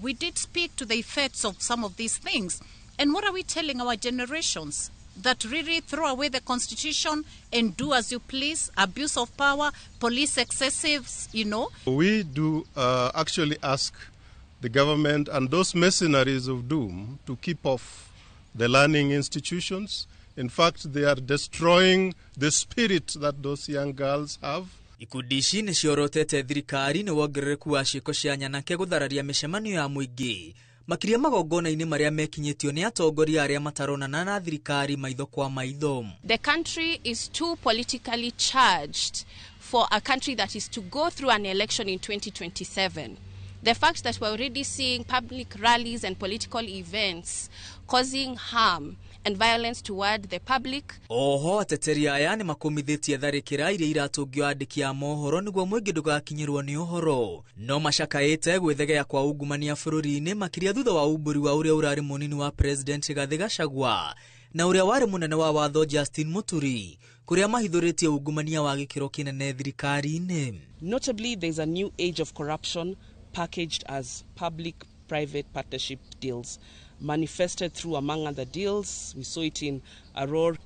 We did speak to the effects of some of these things. And what are we telling our generations? That really throw away the constitution and do as you please, abuse of power, police excessives, you know? We do actually ask the government and those mercenaries of doom to keep off the learning institutions. In fact, they are destroying the spirit that those young girls have. Ikundi ici nĩ ciorotete thirikari nĩ wongerereku wa ciĩko cia nyanake guthararia mĩcemanio ya mũingĩ makiria magongona-inĩ marĩa mekinyĩtio nĩ atongoria arĩa mataronana na thirikari maitho kwa maitho. The country is too politically charged for a country that is to go through an election in 2027. The fact that we're already seeing public rallies and political events causing harm and violence toward the public. Oho ateteri aya ni makomithitie tharikira iria iratungio andiki a mohoro niguo mwingi ndugakinyirwo ni uhoro no mashakaite gwithegea kwa ungumania bururi-ini makiria thutha wa umburi wa uria urari munini wa president Rigathi Gachagua na uria wari munene wa watho Justin Muturi kuria mahithuritie ungumania wa gikiro kinene thirikari-ini. Notably, there's a new age of corruption packaged as public-private partnership deals, manifested through, among other deals. We saw it in the Aurora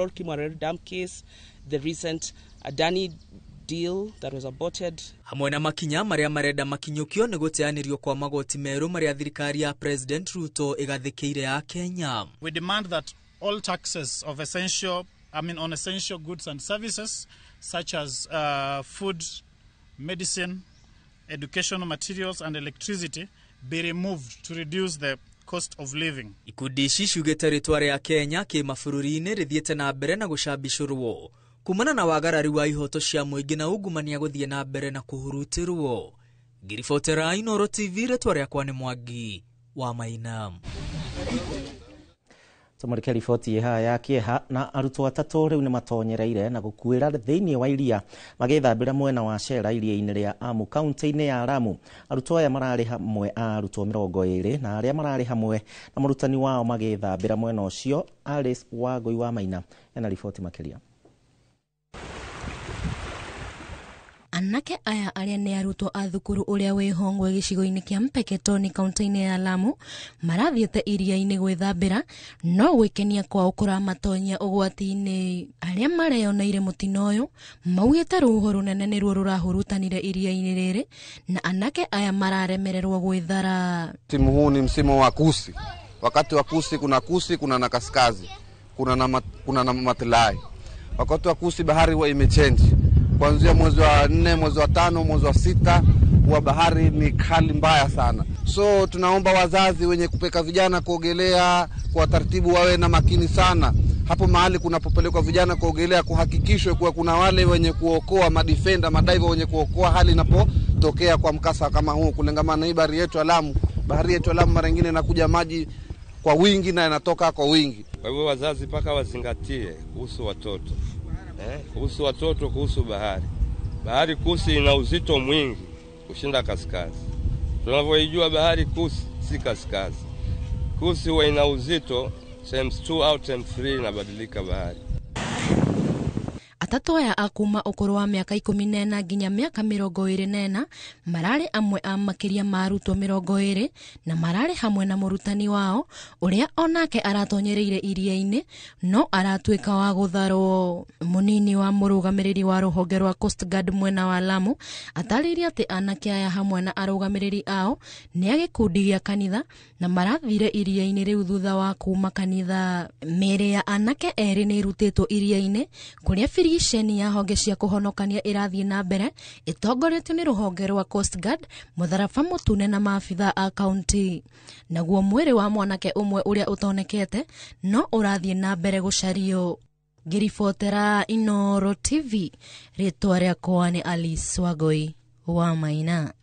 Kimwar Dam case, the recent Adani deal that was aborted. Hamwe na makinya maria marenda makinyukio ni guteanirio kwa magoti meru maria thirikari ya President Ruto igathikire ya Kenya. We demand that all taxes of on essential goods and services such as food, medicine, educational materials and electricity be removed to reduce the cost of living. Ikundi ici ciugite ritwa ria Kenya ki mabũrũri-inĩ rithiete na mbere na gucambicurwo kumana na wagarari wa ihoto cia muingi na ungumania guthie na mbere na kuhurutirwo. Ngiribotera Inooro TV ritwa riakwa ni Mwangi wa Maina. Tumurike riboti ya kieha na arutwo atatu riu ni matonyereire na gukuira thiini wa iria magithambira mwena wa Shera iria-ini ria Amu kaunti-ini ya Lamu. Arutwo aya marari hamwe arutwo 20 na aria marari hamwe na murutani wao magithambira mwena ucio Alice Wagoi wa Maina ena riboti makiria. Anake aya aria ni arutwo a thukuru uria wihongwe gicigo-ini kia Mpeketoni kaunti-ini ya Lamu marathiete iria-ini gwithambira no gwikenia kwao kuramatonyia ugwati-ini. Aria mareyoneire mutino uyu maugite ruho runene niruo rurahurutanire iria-ini riri na anake aya mararemererwo gwithara. Msimu huu ni msimu wa kusi. Wakati wa kusi kuna na kaskazi, kuna na matilai. Wakati wa kusi bahari huwa imechange. Kuanzia mwezi wa 4, mwezi wa 5, mwezi wa 6 wa bahari ni kali mbaya sana. So tunaomba wazazi wenye kupeka vijana kuogelea kwa taratibu wawe na makini sana. Hapo mahali kunapopelekwa vijana kuogelea kuhakikishwe kuwa kuna wale wenye kuokoa madefender, madaiver wenye kuokoa hali inapotokea kwa mkasa kama huu. Kulengamana na hii bahari yetu ya Lamu. Bahari yetu ya Lamu mara nyingine inakuja maji kwa wingi na yanatoka kwa wingi. Kwa hivyo wazazi paka wazingatie kuhusu watoto. Kuhusu watoto, kuhusu bahari. Bahari kusi ina uzito mwingi kushinda kaskazi. Tunavyoijua bahari kusi si kaskazi. Kusi huwa ina uzito times 2 au times 3 inabadilika bahari. Atatu aya akuma ukuru wa miaka 14 nginya miaka 24 marari amwe a makiria marutwo 20 na marari hamwe na murutani wao uria onake aratonyereire iria-ini no aratuika wa gutharwo. Munini wa murugamiriri wa ruhonge rwa Coast Guard mwena wa Lamu atariria ati anake aya hamwe na arugamiriri ao ni agikundi gia kanitha na marathire iria-ini riu thutha wa kuma kanitha. Mere ya anake eri ni irutitwo iria-ini kuria irigiceni ya honge cia kuhonokania irathie na mbere itongoretio ni ruhonge rwa Coast Guard, mutharaba mutune na maabitha a kaunti. Naguo mwiri wa mwanake umwe uria utonekete no urathie na mbere gucario. Ngiribotera Inooro TV ritwa riakwa ni Alice Wagoi wa Maina.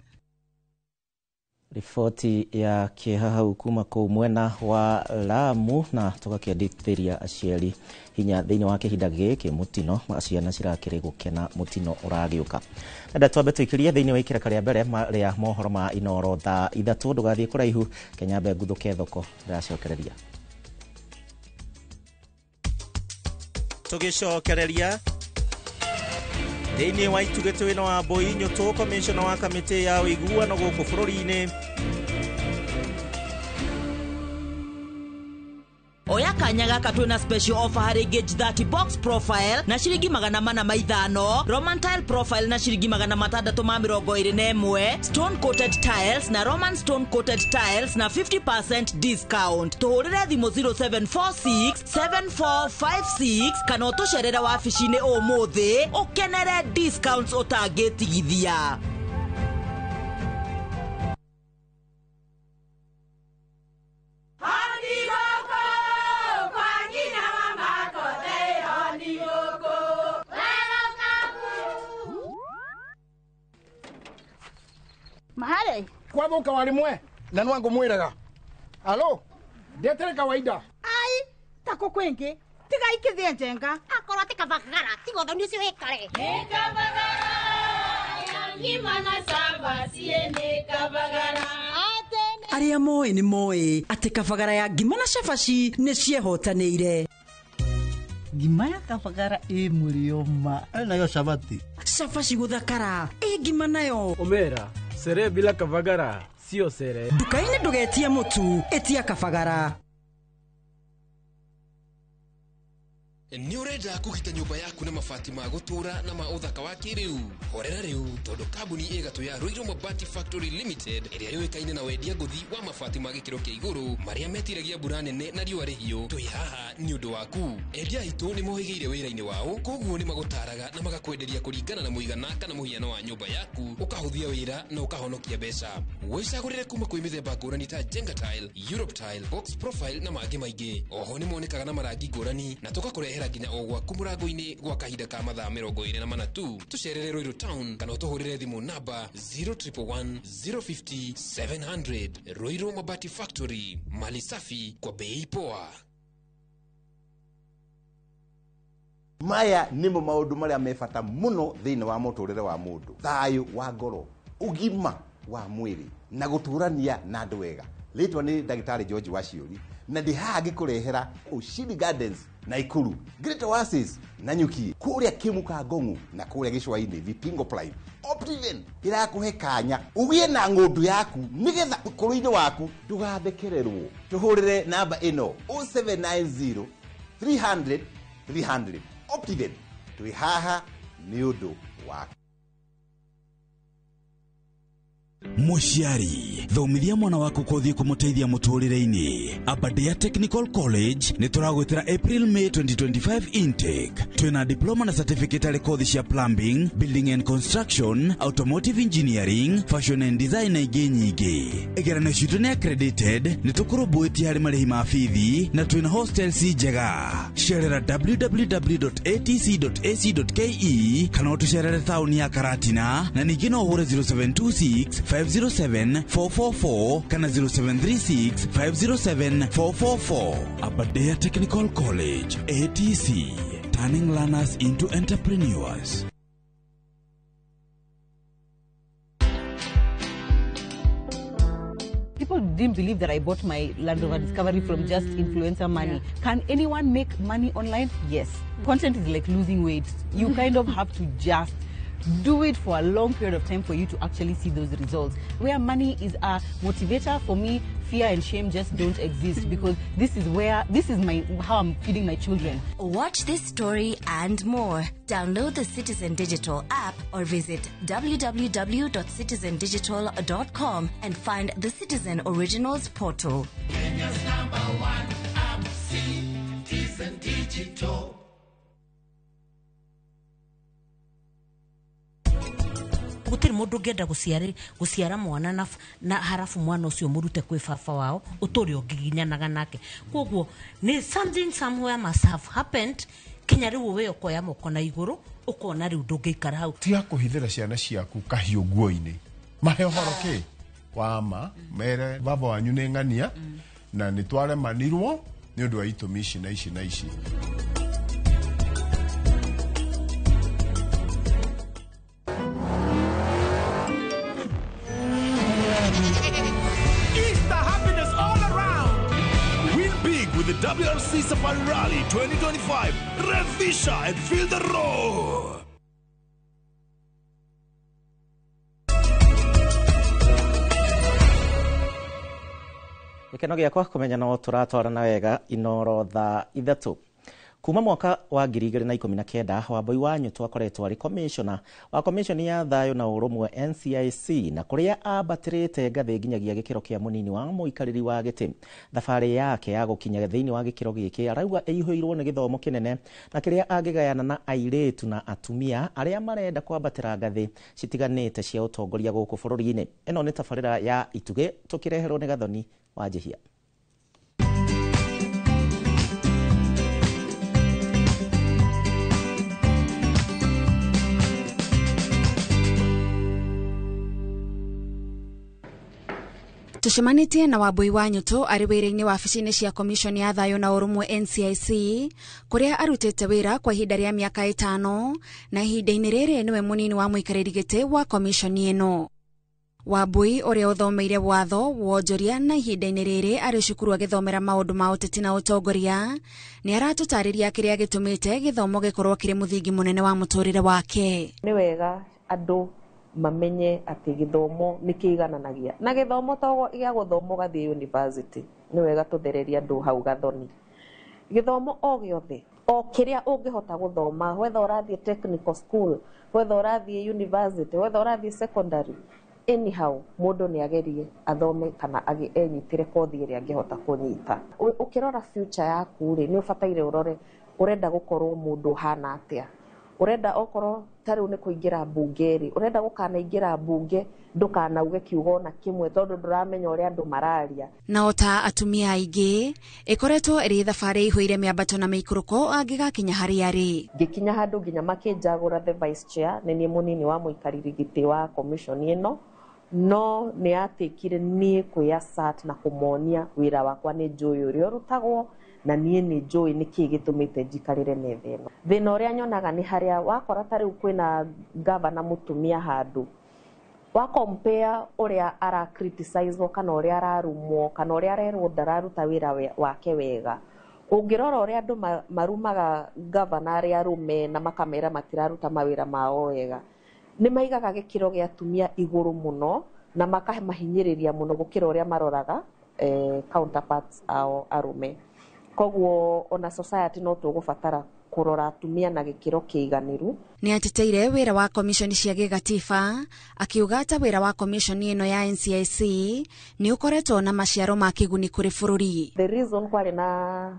Riboti ya kĩhahau kuma kũu mwena wa Lamu na tũgakĩendithĩria aciari hinya thĩinĩ wa kĩhinda gĩkĩ mũtino ciana cirakĩrĩ gũkena mũtino ũragĩũka. Nenda twambe tũikĩrie thĩinĩ wa ikereka rĩa mbere rĩa mohoro ma Inooro thaa 3 ndũgathiĩ kũraihu. Kenyambe nguthũke thoko ndĩracokereria. Tũgĩcokereria thĩinĩ wa itugĩtĩ wĩna wa Mbũi Nyũtũ commissioner wa kamĩtĩ ya ũiguano gũkũ bũrũri-inĩ oya kanya gaka twĩna special offer harĩ gauge 30 box profile na ciringi 450, Roman tile profile na ciringi 621, stone coated tiles na Roman stone coated tiles na 50% discount. Tuhũrĩre thimũ 0746 7456 kana ũtũcerere wabici-inĩ ũmũthĩ ũkenere discounts ũtangĩtigithia. Mahare kwa boka walimwe na nwango mwiraga alo ndetere kawaida ai tako kwenge tiga ikithie njenga akora tikabagara tigo ndio cio ikare nikabagara ngima na samba siene kabagara aria moe ni moe ati kabagara ya ngima na cabaci nĩ ciehotanĩire. Ngima ya kabagara mulioma nayo shabati cabaci guthakara ngima nayo omera sere bila kabagara sio sere. Duka-inĩ ndũgetie mũtu etia kabagara. Nĩ ũrenda kũgita nyũmba yaku na mabati ma gũtũra na ma ũthaka wa kĩrĩu? Horera rĩu tondũ kambuni ĩgatũ ya Ruiru Mabati Factory Limited ĩrĩa yũĩkaine na wendia ngũthi wa mabati ma gĩkĩro kĩa igũrũ marĩa metiragia mbura nene na riũa rĩhiũ. Twĩ haha nĩ ũndũ waku. Endia aitũ nĩ mohĩgĩire wĩra-inĩ wao, koguo nĩ magũtaraga na magakwenderia kũringana na mũigana kana mũhiano wa nyũmba yaku, ũkahũthia wĩra na ũkahonokia mbeca. Wĩcagũrĩre kuma kwĩ mĩthemba ngũrani ta Jenga tile, Europe tile, box profile na mangĩ maingĩ. Oho nĩ monekaga na marangi ngũrani na tũgakũrehera nginya o gwaku mũrango-inĩ gwa kahinda ka mathaa 24 tu. Tũcerere Ruiru Town kana ũtũhũrĩre thimũ namba 0111 050 700. Ruiru Mabati Factory, mali safi kwa bei poa. Maya nimo maũndũ marĩa mebata mũno thĩinĩ wa mũtũrĩre wa mũndũ: thayũ wa ngoro, ũgima wa mwĩrĩ na gũtũrania na andũ wega. Rĩtwa nĩ Ndagĩtarĩ George Waciuri na ndĩ haha ngĩkũrehera Ushindi Gardens Naikuru, Great Oasis Nanyuki, kũrĩa Kĩmuka Ngong'u na kũrĩa Gĩcũa-inĩ Vipingo Prime. Optiven ĩrakũhe kanya ũgĩe na ng'ũndũ yaku nĩgetha ũkũrũ-inĩ waku ndũgathekererwo. Tũhũrĩre namba ĩno 0790 300 300. Optiven twĩ haha nĩ ũndũ waku. Mũciari, thomithia mwana waku kothi kũmũteithia mũtũrĩre-inĩ. Aberdare Technical College nĩ tũragwĩtĩra April May 2025 intake. Twĩna diploma na certificate harĩ kothi cia plumbing, building and construction, automotive engineering, fashion and design na ingĩ nyingĩ. Igeranio citũ nĩ accredited, nĩ tũkũrũmbũĩtie harĩ marĩhi ma bithi na twĩna hostels njega. Cerera www.atc.ac.ke kana ũtũcerere taũni ya Karatina na ningĩ no ũhũre 0726 507 444 kana 0736 507 444. Aberdare Technical College, ATC, turning learners into entrepreneurs. People didn't believe that I bought my Land Rover Discovery from just influencer money. Yeah. Can anyone make money online? Yes. Content is like losing weight. You kind of have to just do it for a long period of time for you to actually see those results. Where money is a motivator, for me, fear and shame just don't exist, because this is how I'm feeding my children. Watch this story and more. Download the Citizen Digital app or visit www.citizendigital.com and find the Citizen Originals portal. Kenya's #1 app, Citizen Digital. gutiri mundu ngenda guciara mwana na harafu mwana ucio murute kwi baba wao uturi ungiginyanaga nake. Koguo ni something somewhere must have happened. Kenya riu we ukoya moko na iguru ukona riu ndungikara hau. Tia kuhithira ciana ciaku kahiu nguo-ini mahe horoke wama mere baba wanyu nĩ ng'ania na nĩ twaremanirwo nĩ ũndũ wa itũmi ici na ici na ici. With the WRC Safari Rally 2025, Revisha and feel the roar. Gĩkeno gĩakwa kũmenya no tũratwarana wega Inooro thaa ithatu. Kuma mwaka wa 2019 Wambui wa Nyũtũ akoretwo arĩ commissioner wa commission ya thayũ na ũrũmwe NCIC na kũrĩa ambatĩrĩte ngathĩ nginyagia gĩkĩro kĩa mũnini wa mũikarĩri wa gĩtĩ. Thabarĩ yake ya gũkinya thĩinĩ wa gĩkĩro gĩkĩ arauga ĩihũirwo nĩ gĩthomo kĩnene na kĩrĩa angĩgayana na airĩtu na atumia arĩa marenda kwambatĩra ngathĩ citiganĩte cia ũtongoria gũkũ bũrũri-inĩ. Ĩno nĩ tabarĩra ya Itugĩ tũkĩreherwo nĩ Gathoni wa Njihia. Tucemanĩtie na Wambui wa Nyũtũ arĩ wĩra-inĩ wabici-inĩ cia commission ya thayũ na ũrũmwe NCIC kũrĩa arutĩte wĩra kwa ihinda rĩa mĩaka 5 na ihinda-inĩ rĩrĩ nĩwe mũnini wa mũikarĩri gĩtĩ wa commission ĩno. Wambui ũrĩa ũthomeire watho, wonjoria na ihinda-inĩ rĩrĩ arĩ cukuru agĩthomera maũndũ ma ũteti na ũtongoria nĩ aratũtarĩria kĩrĩa gĩtũmĩte gĩthomo gĩkorwo kĩrĩ mũthingi mũnene wa mũtũrĩre wake. Nĩ wega andũ mamenye atĩ gĩthomo nĩ kĩigananagia na gĩthomo togo gĩa gũthoma ũgathiĩ university. Nĩ wega tũthereria andũ hau Gathoni. Gĩthomo o gĩothe o kĩrĩa ũngĩhota gũthoma, whether ũrathiĩ technical school, whether ũrathiĩ university, whether ũrathiĩ secondary, anyhow mũndũ nĩ agerie athome kana enyitĩre kothi ĩrĩa angĩhota kũnyita. Ũkĩrora future yaku rĩ, nĩ ũbataire ũrore ũrenda gũkorwo mũndũ hana atĩa. Urenda okorwo tarĩu nĩ kũingĩra bunge rĩ, urenda gũkanaingĩra bunge ndũkanauge kiugo na kimwe tondũ ndũramenya ũrĩa andũ mararia. Na ota atumia aingĩ ĩkoretwo ĩrĩ thabarĩ ihũire mĩambato na mĩikũrũko angĩgakinya harĩa arĩ. Ngĩkinya handũ nginya makĩnjagũra the vice chair, nĩ niĩ mũnini wa mũikarĩri gĩtĩ wa commission ĩno, no nĩ atekire niĩ kwĩasat na kũmonia wĩra wakwa nĩ njũĩ ũrĩa ũrutagwo na niĩ nĩ njũĩ nĩkĩ gĩtũmĩte njikarĩre metha ĩno. Thĩna ũrĩa nyonaga nĩ harĩa wakora tarĩu kwĩna gavana mũtumia handũ, wa compare ũrĩa ara criticize kana ũrĩa ararumwo kana ũrĩa arerwo ndararuta wĩra wake wega. Ũngĩrora ũrĩa andũ marumaga gavana arĩa arume na makamera matiraruta mawĩra mao wega, nĩ maigaga gĩkĩro gĩa atumia igũrũ mũno na makamahinyĩrĩria mũno gũkĩra ũrĩa maroraga counterparts ao arume. Koguo ona society no tũgũbatara kũrora atumia na gĩkĩro kĩiganĩru. Nĩ ateteire wĩra wa commission cia gĩgatiba akiuga ata wĩra wa commission ĩno ya NCIC nĩ ũkoretwo na maciaro ma kĩguni kũrĩ bũrũri. The reason kwarĩ na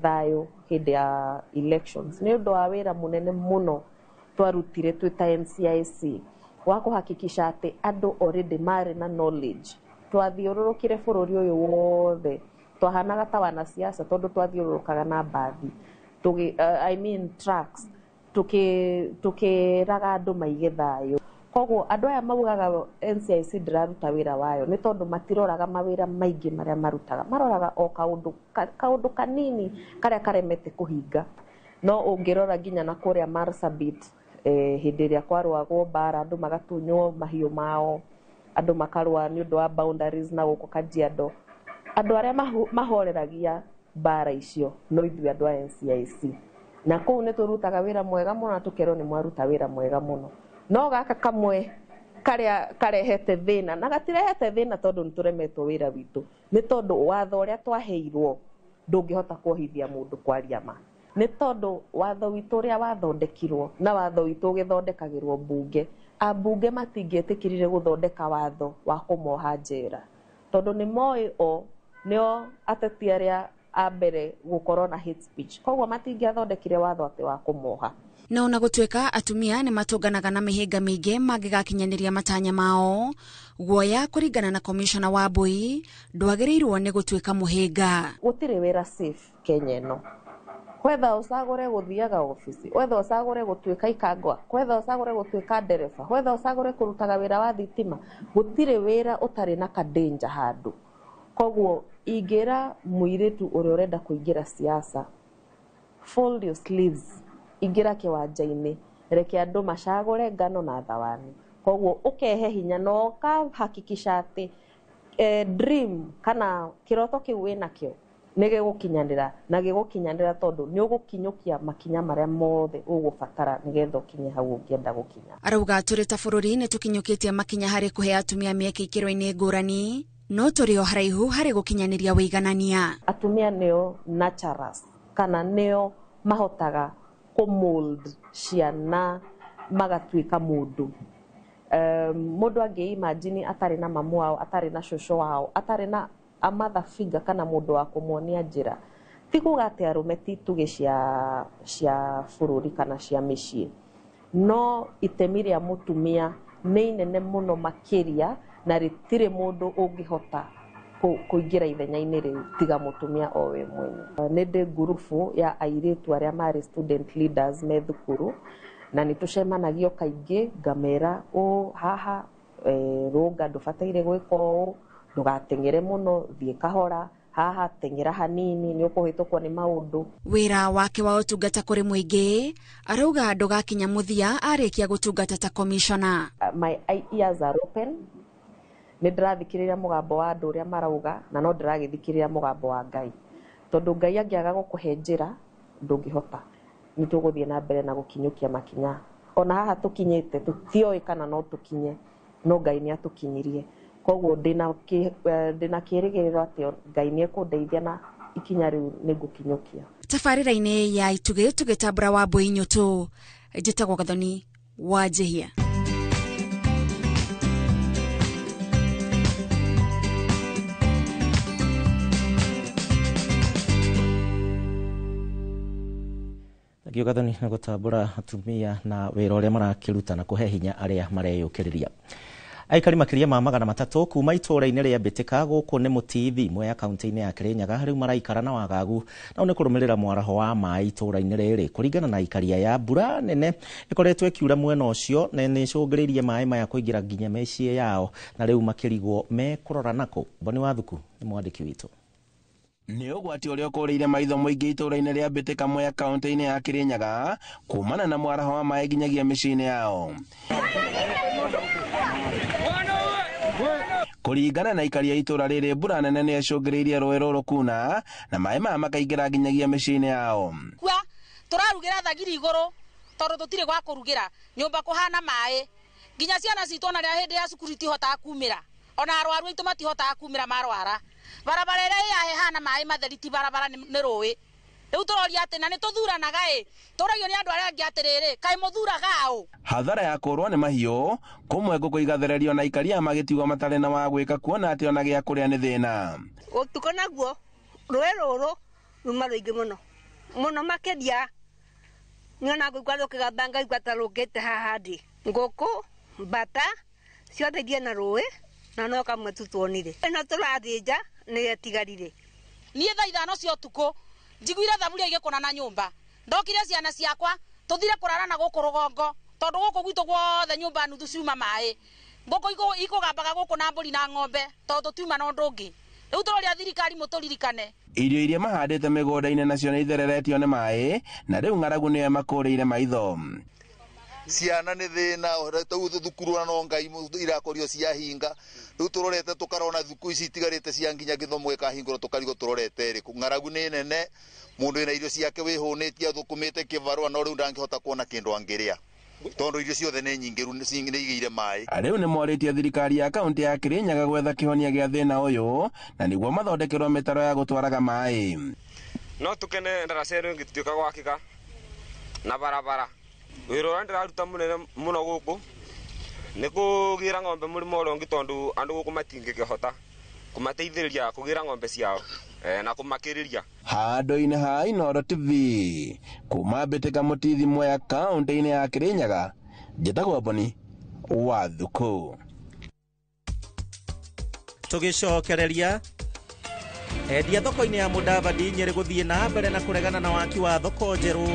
thayũ hĩndĩ ya elections nĩ ũndũ wa wĩra mũnene mũno twarutire twĩta NCIC wa kũhakikisha atĩ andũ already marĩ na knowledge. Twathiũrũrũkire bũrũri ũyũ wothe, twahanaga ta wanasiasa tondũ twathiũrũrũkaga na mbathi, trucks, tukĩraga andũ maige thayũ. Koguo andũ aya maugaga NCIC ndĩraruta wĩra wayo nĩ tondũ matiroraga mawĩra maingĩ marĩa marutaga, maroraga o kaũndũ kanini karĩa karemete kũhinga. No ũngĩrora nginya na kũrĩa Marsabit hĩndĩ ĩrĩa kwarũagwo mbara andũ magatunywo mahiũ mao, andũ makarũa nĩ ũndũ wa boundaries na gũkũ Kajiado, andũ arĩa mahoreragia mbara icio no ithuĩ andũ a NCIC. Na kũu nĩ tũrutaga wĩra mwega mũno na tũkerwo nĩ mwaruta wĩra mwega mũno. No gaka kamwe karĩa karehete thĩna, na gatirehete thĩna tondũ nĩ tũremetwo wĩra witũ, nĩ tondũ watho ũrĩa twaheirwo ndũngĩhota kuohithia mũndũ kwaria ma. Nĩ tondũ watho witũ ũrĩa wathondekirwo na watho witũ ũgĩthondekagĩrwo bunge, ambunge matingĩetĩkĩrire gũthondeka watho wa kũmoha njera tondũ nĩ moĩ o nĩo ateti arĩa a mbere gũkorwo na hate speech. Koguo matingĩathondekire watho atĩ wa kũmoha. Na ona gũtuĩka atumia nĩ matũnganaga na mĩhĩnga mĩingĩ mangĩgakinyanĩria matanya mao, guoya kũringana na commissioner Wambui ndwagĩrĩirwo nĩ gũtuĩka mũhĩnga. Gũtirĩ wĩra safe Kenya ĩno. kwetha usagure guthiaga ofisi, wetha usagure gutuika ikangwa, kwetha usagure gutuika ndereba, kwetha usagure kurutaga wira wa thitima, gutire wira utari na kadenja handu. Koguo ingira muiritu uria urenda kuingira siasa, fold your sleeves, ingira kiwanja-ini, reke andu macagure ngano na thawani. Koguo ukehe hinya no kahakikisha ati dream kana kiroto kiu winakio nige gukinyanira na gigukinyanira tondu ni ugukinyukia makinya maria mothe ugubatara nigetha ukinye hau ungienda gukinya. Arauga turi ta bururi ni tukinyukitie makinya hari kuhe atumia mieke ikiro-ini ngurani no turi o haraihu hari gukinyaniria wiganania. Atumia nio naturals kana nio mahotaga kumold ciana magatuika mundu. Mundu angi imagine atari na mamu wao, atari na shosho wao, atari na a mother figure kana mundu wa kumuonia njira. Ti kuga ati arume ti tuge cia bururi kana cia micii, no itemi ria mutumia ni inene muno makiria na ritire mundu ungihota kuingira ithenya-ini riu tiga mutumia o we mwenye. Ni ndi gurubu ya airitu aria mari student leaders me thukuru na nitucemanagio kaingi ngamera haha runga ndubataire gwika uu, ndugatengere muno, thie kahora, haha tengera hanini, ni ukuhitukwo ni maundu. Wira wake wa utungata kuri muingi arauga ndugakinya muthia arikia gutungata ta commissioner. My ears are open. Ni ndirathikiriria mugambo wa andu uria marauga na no ndiragithikiriria mugambo wa Ngai, tondu Ngai angiaga gukuhe njira ndungihota. Ni tuguthie na mbere na gukinyukia makinya ona haha tukinyite, tutioi kana no tukinye, no Ngai ni atukinyirie. Koguo ndina kirigiriro ati Ngai ni ekundeithia na ikinya riu ni gukinyukia. Tabarira-ini ya ituge tugitambura wa Mbui Nyutu, njitagwo Gathoni wa Njihia. Thagio Gathoni na gutambura atumia na wira uria marakiruta na kuhe hinya aria mareyukiriria. Aikari makiria ma 300 kuma itura-ini ria Mbitika guku ni Mutithi mwe ya kaunti-ini ya Kirinyaga riu maraikara na wagagu na ni kurumirira mwaraho wa mai itura-ini riri kuringana na ikaria ya mbura nene ikoretwo ikiura mwena ucio na ni cungiririe mai maya kuingira nginya mecii yao na riu makirigwo me kurora nako. Boni Wathuku ni mwandiki witu. Ni ugwati uria ukuriire maitho muingi itura-ini ria Mbitika mwe ya kaunti-ini ya Kirinyaga kumana na mwaraho wa mai nginyagia micii yao. Kuringana na ikaria itura riri mbura nene ni icungiriirie rũĩ rũrũ kuna na maĩ maya makaingĩra nginyagia mĩciĩ-inĩ yao. Kwa turarugira thagiri iguru tondu tutire gwa kurugira nyumba kuhana maĩ nginya ciana citu ona ria hindi ya cukuru itihotaga kumira ona arwaru aitu matihotaga kumira marwara barabara ĩrĩa yahehana maĩ matheri ti barabara nĩ rũĩ. Riu turoria ati na ni tuthuranaga turagio ni andu aria angi atiriri kai muthuraga au. Hathara ya kurwa ni mahiũ kumwe ngũkũ igathererio na ikaria magĩtigwo matarĩ na wa gwĩka kuona atĩ ona gĩa kũrĩa nĩ thĩna. Ũtukũ naguo rũĩ rũrũ ruma rũingĩ mũno makĩria niona ngũkũ rũkĩgamba ngaigua ta rũngĩte haha ndĩ. Ngũkũ mbata ciothe iria na rũĩ na no kamwe tu tuonire. Ĩno tũrathĩnja nĩ yetigarire. Niĩ thaa 5 cia ũtukũ njiguire thaburia igĩkũna na nyũmba ndokire ciana ciakwa tuthire kurara na gũkũ rũgongo tondu gũkũ gwitũ guothe nyũmba nuthu ciuma maĩ ngũkũ ikũgambaga gũkũ na mbũri na ng'ombe tondu tutiuma na ũndũ ũngĩ. Riu turoria thirikari mũtũririkane. Irio iria mahandĩte mĩgũnda-inĩ nacio nĩ ithereretio nĩ maĩ na rĩu ng'aragu nĩyo makũrĩire maitho. Ciana nĩ thĩna thukuru no Ngai irakorio ciahinga riu turorete tukarona thukuru ici itigarite cia nginya githomo gikahingũrwo tukarigo turorete ri ng'aragu nĩ nene mundu ina irio ciake wihũnĩtie thukumĩte kĩbarũa no rĩu ndangĩhota kuona kĩndũ angĩrĩa tondu irio ciothe nĩ nyingĩru nĩ igĩire maĩ. Rĩu nĩ morĩtie thirikari ya kaunti ya Kirinyaga gwetha kĩhonia gĩa thĩna ũyũ na nĩguo mathondekerwo mĩtaro ya gũtwaraga maĩ. No tukene ndaraca ĩno ĩngĩtuĩka gwakĩka na barabara wĩra ũrĩa ndĩraruta mũnene mũno gũkũ nĩ kũgĩra ng'ombe mũrĩmo ũrĩa ũngĩ tondu andũ gũkũ matingĩkĩhota kũmateithĩrĩria kũgĩra ng'ombe ciao na kũmakĩrĩria. Handũ-inĩ ha Inooro TV kuma Mbitika Mutithi mwe ya kaunti-inĩ ya Kirinyaga njĩtagwo Boni Wathuku. Tugicokereria endia thoko-inĩ ya Mudavadi Nyeri gũthiĩ na mbere na kũregana na waki wa thoko njerũ.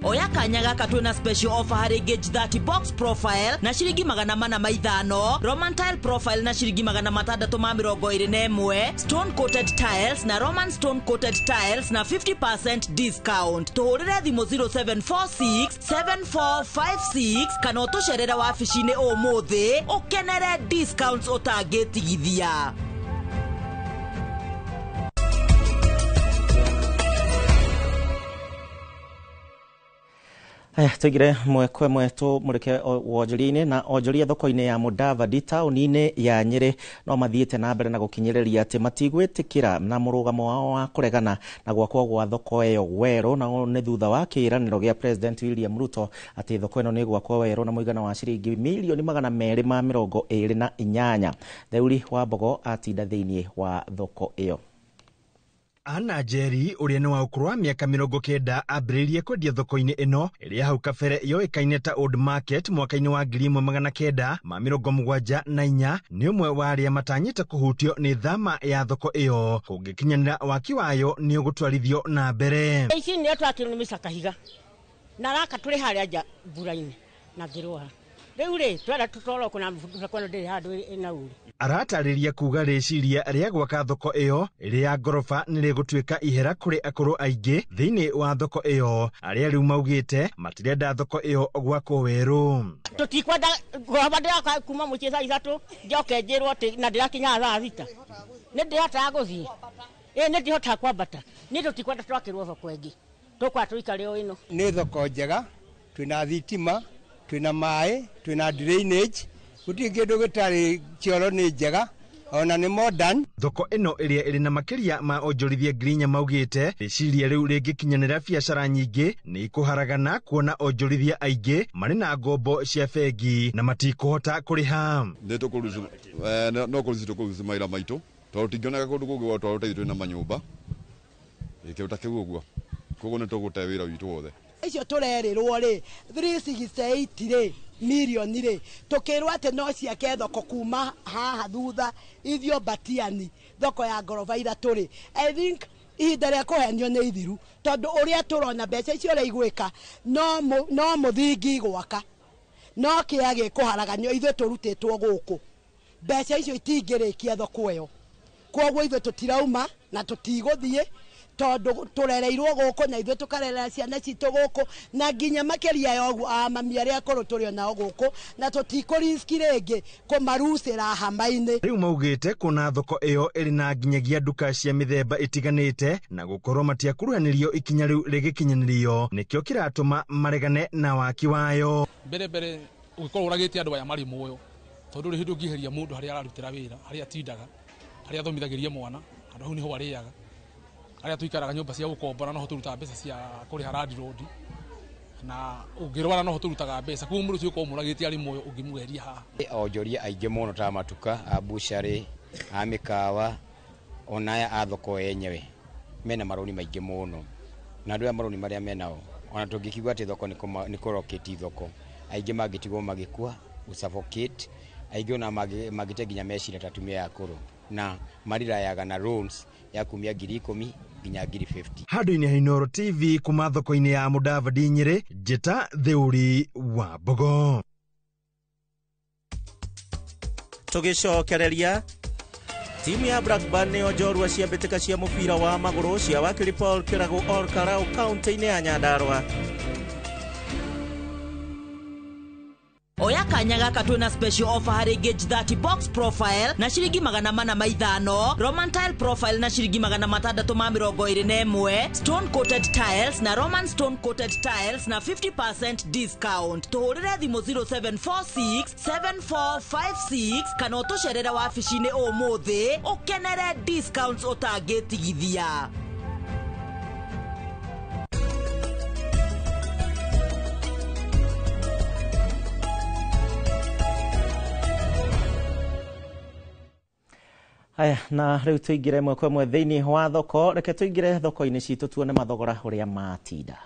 Oya kanya gaka twina special offer harĩ gauge 30 box profile na ciringi 450, Roman tile profile na ciringi 621, stone coated tiles na Roman stone coated tiles na 50% discount. Tuhurire thimo 0746 7456 kana utucerera wabici-inĩ ũmũthĩ ukenere discounts ũtangĩtigithia. Tũigire mwekwe mwetu mũreke wonjoria-inĩ na onjoria thoko-inĩ ya Mudavadi taũni-inĩ ya Nyeri no mathiĩte na mbere na gũkinyĩrĩria atĩ matigwĩtĩkĩra na mũrũgamo wao wa kũregana na gwakwo gwa thoko ĩyo werũ, na nĩ thutha wa kĩĩranĩro gĩa President William Ruto atĩ thoko ĩno nĩ gwakwo werũ na mũigana wa ciringi milioni 228. Theuri wa Mbogo atinda thĩinĩ wa thoko ĩyo. Ana Njeri ũrĩa nĩ wa ũkũrũ wa mĩaka 90 ambĩrĩirie kwendia thoko-inĩ ĩno ĩrĩa hau kabere yoĩkaine ta Old Market mwaka-inĩ wa 1974 nĩ ũmwe wa arĩa matanyĩte kũhutio nĩ thama ya thoko ĩyo kũngĩkinyanĩra waki wayo nĩ ũgũtwarithio na mbere. Ici nĩ twakĩrwo nĩ mĩcakahiga na raka tũrĩ harĩa nja mbura-inĩ na ngĩrũara rĩu rĩ twenda tũtwarwo kuna kwenda ndĩrĩ handũ ĩna uri. Aratarĩria kuga rĩciria rĩa gwaka thoko ĩyo ĩrĩ ya ngoroba nĩ rĩgũtuĩka ihera kũrĩ akũrũ aingĩ thĩinĩ wa thoko ĩyo arĩa rĩu maugĩte matirenda thoko ĩyo gwakwo werũ. Tũtikwenda ngoroba ndĩraka kuma mũciĩ thaa 3 njoke njĩrwo atĩ na ndĩrakinya thaa 6 nĩ ndĩhotaga gũthiĩ nĩ ndĩhotaga kwambata nĩ tũtikwenda twakĩrwo thoko ĩngĩ tũkwa tũikare o ĩno. Nĩ thoko njega twĩna thitima twĩna maĩ twĩna drainage gũtirĩ kĩndũ gĩtarĩ kĩoro nĩ njega ona nĩ modern. Thoko ĩno ĩrĩa ĩrĩ na makĩria ma onjorithia ngirinya maugĩte rĩciria rĩu rĩngĩkinyanĩra biacara nyingĩ nĩ ikũharagana kuona onjorithia aingĩ marĩ na ngombo cia bengi na matikũhota kũrĩha. No kũruci maira maitũ tondũ tingĩoneka kũndũ kũngĩ gwa twarũta itũ na manyũmba ĩkĩruta kĩu ũguo koguo nĩ tũgũte wĩra witũ wothe. Icio tũrerĩrwo rĩ 368 rĩ milioni rĩ tukirwo ati no ciake thoko kuma haha thutha ithio Batiani thoko ya ngoroba ithatũ rĩ I think ihinda rĩa kũhenio nĩ ithiru tondu uria turona mbeca icio ũrĩa igwĩka no mũthingi gwaka no kĩa gĩkũharaganio ithuĩ tũrutĩtwo gũkũ mbeca icio itingĩrĩkia thoko ĩyo koguo ithuĩ tũtirauma na tũtigũthiĩ tondu turereirwo gũkũ na ithuĩ tukarerera ciana citũ gũkũ na nginya makĩria ya ũguo mami arĩa akũrũ tũrĩ nao gũkũ na tũtikũriski rĩngĩ kũmarucĩra hama-inĩ. Rĩu maugĩte kuna thoko ĩyo ĩrĩ na nginyagia nduka cia mĩthemba ĩtiganĩte na gũkorwo matiakuruhanĩrio ikinya rĩu rĩgĩkinyanĩrio nĩkĩo kĩratũma maregane na waki wayo. Mbere ũgĩkorwo ũragĩte andũ aya marĩ muoyo tondu rĩ hĩndĩ ũngĩheria mũndũ harĩa ararutĩra wĩra harĩa atindaga harĩa athomithagĩria mwana handũ hau niho arĩaga harĩa tuikaraga nyũmba cia gũkombora no tũrutaga mbeca cia kũrĩha landlord na ũngĩrwara no tũrutaga mbeca kuo mũndũ ũcio ũkorwo mũragĩte arĩ muoyo ũngĩmũgeria haha. Onjoria aingĩ mũno ta matuka a bucharĩ a mĩkawa ona aya a thoko yenyewe mena marũni maingĩ mũno na andũ aya marũni marĩa menao ona tũngĩkiuga atĩ thoko nĩ kũroketi thoko aingĩ mangĩtigwo magĩkua gũsuffocate aingĩ ona magĩte nginya meciria ta atumia ya akũrũ na marirayaga na loans ya kumia 10,000 nginya 50,000. Handũ-inĩ ha Inooro TV kuma thoko-inĩ ya Mudavadi Nyeri njĩta Theuri wa Mbogo. Tũgĩcokereria timu ya Blackburn nĩyo njorua cia mbĩtĩka cia mũbira wa magũrũ cia wakiri Paul Kĩragũ Olkarau kaunti-inĩ ya Nyandarua. Oya kanya gaka twina special offer harĩ gauge 30 box profile na ciringi 450, Roman tile profile na ciringi 621, stone coated tiles na Roman stone coated tiles na 50% discount. Tuhurire thimo 0746 7456 kana utucerera wabici-inĩ ũmũthĩ ukenere discounts ũtangĩtigithia. Haya na rĩu tũingĩre ĩmwe kwa ĩmwe thĩinĩ wa thoko reke tũingĩre thoko-inĩ citũ tuone mathogora ũrĩa matinda.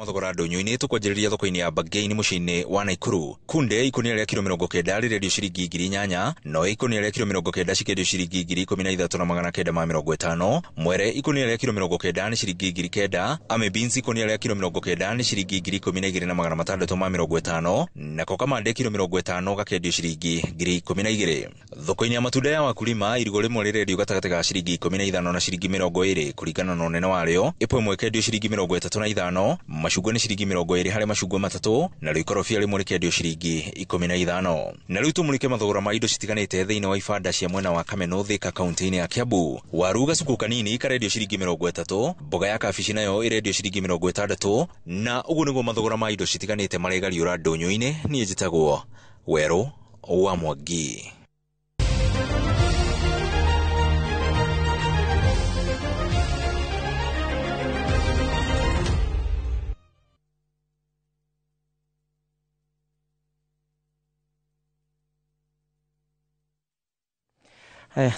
Mathogora ndonyo-inĩ tũkwanjĩrĩria thoko-inĩ ya Bargain mũciĩ-inĩ wa Naikuru. Kunde ikũnia rĩa kilo 90 rĩrendio ciringi 8,000, no ikũnia rĩa kilo 90 cikendio ciringi 13,950. Mwere ikũnia rĩa kilo 90 nĩ ciringi 9,000. Ame beans ikũnia rĩa kilo 90 nĩ ciringi 12,650. Nako kamande kilo 50 gakendio ciringi 12,000. Thoko-inĩ ya matunda ya Wakulima irigo rĩmwe rĩrendio gatagatĩ ga ciringi 15 na ciringi 20 kũringana na ũnene warĩo. Ipo ĩmwe kendio ciringi 35. Macungwa nĩ ciringi 20 harĩ macungwa matatũ, na rĩu ikorobia rĩmwe rĩkendio ciringi 15. Na rĩu tũmũrĩke mathogora ma indo citiganĩte thĩinĩ wa ibanda cia mwena wa Kameno Thika kaunti-inĩ ya Kiambu. Waru gacuku kanini karendio ciringi 30, mboga ya kabici nayo ĩrendio ciringi 60, na ũguo nĩguo mathogora ma indo citiganĩte maregariũra ndũnyũ-inĩ. Niĩ njĩtagwo Werũ wa Mwangi.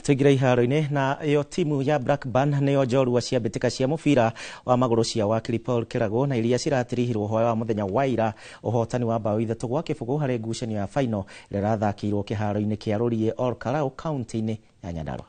Tuingira iharo-inĩ na yo timu ya Blackburn nĩyo njorua cia mbĩtĩka cia mũbira wa magũrũ cia wakiri Paul Kirago na iria ciratirihirwo hwaĩ wa mũthenya wa ira ũhotani wa mbaũ 3-0 harĩ ngucanio ya final ĩrĩa ĩrathakĩirwo kĩharo-inĩ kĩa Rũriĩ Ol Kalou kaunti-inĩ ya Nyandarua.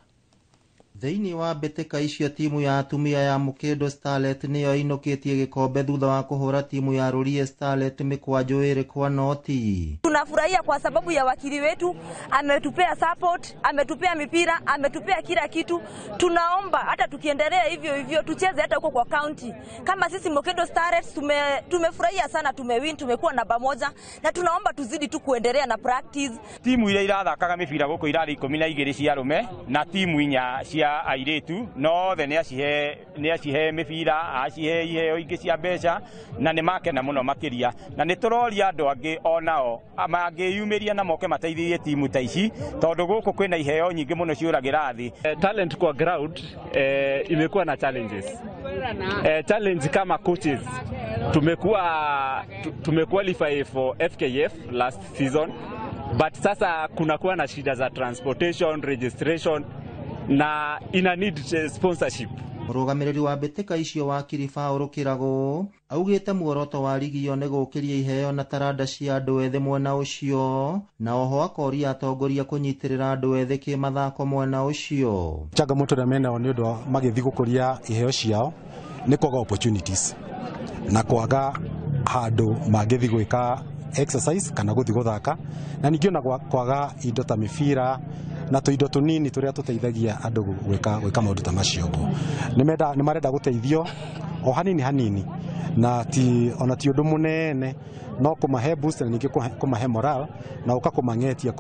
Thĩinĩ wa mbĩtĩka icio timu ya atumia ya Mukindo Starlet nĩyo ĩinũkĩtie gĩkombe thutha wa kũhũra timu ya Rũriĩ Starlet mĩkwanjũ 2-0. Tunafurahia kwa sababu ya wakili wetu, ametupea support, ametupea mipira, ametupea kila kitu. Tunaomba hata tukiendelea hivyo hivyo tucheze hata huko kwa county. Kama sisi Mukindo Starlet tumefurahia sana, tumewin, tumekuwa namba 1 na tunaomba tuzidi tu kuendelea na practice. Timu ile irathakaga mipira gũkũ irarĩ 12 cia arũme na timu 4 cia airetu no the nĩ acihe mĩbira acihe iheo ingĩ cia mbeca na nĩ makena mũno makĩria na nĩ tũroria andũ angĩ onao mangĩyumĩria na moke mateithĩrĩrie timu ta ici tondũ gũkũ kwĩna iheo nyingĩ mũno ciũragĩra thĩ. Talent kwa ground imekuwa na challenges. Challenge kama coaches tumequalify for FKF last season but sasa kunakuwa na shida za transportation, registration na ina need sponsorship. Mũrũgamĩrĩri wa mbĩtĩka icio wakiri Paul Kirago augĩte muoroto wa ligi iyo nĩ gũkĩria iheo na taranda cia andũ ethĩ mwena ũcio na oho akoria atongoria kũnyitĩrĩra andũ ethĩ kĩmathako mwena ũcio. Changamoto na mena nĩ ũndũ magĩthiĩ gũkũria iheo ciao nĩ kwaga opportunities na kwaga handũ mangĩthiĩ gwĩka exercise kana gũthiĩ gũthaka na ningĩ ona kwaga indo ta mĩbira na tuindo tunini turia tuteithagia andu gwika maundu ta macio. Nĩ marenda gũteithio o hanini na ti undu munene no kũmahe boost na ningĩ kũmahe moral na ũkakũmang'etia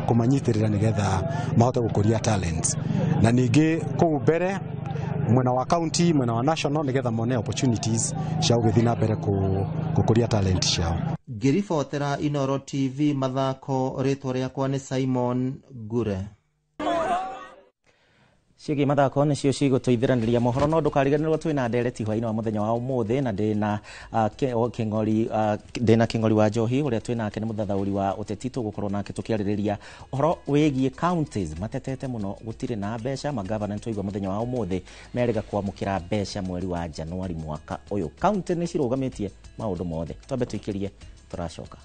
kũmanyitĩrĩra nĩgetha mahote gũkũria talent na ningĩ kũu mbere mwena wa county mwena wa national nĩgetha mone opportunities cia gũthiĩ na mbere gũkũria talent ciao. Ngĩribotera Inooro TV mathako, rĩtwa rĩakwa nĩ Simon Gure. Ciĩgiĩ mathako nĩcio cigũtũithĩranĩria mohoro no ndũkariganĩrwo twĩna ndereti hwaĩ-inĩ wa mũthenya wa ũmũthĩ na ndĩna kĩng'ori wa Njohi ũrĩa twĩnake nĩ mũthathaũri wa ũteti tũgũkorwo nake tũkĩarĩrĩria ũhoro wĩgiĩ counties matetete mũno gũtirĩ na mbeca. Magavana nĩtwaigua mũthenya wa ũmũthĩ merĩga kwamũkĩra mbeca mweri wa Januari mwaka ũyũ. County nĩ cirũgamĩtie maũndũ mothe. Twambe tũikĩrie tũracoka.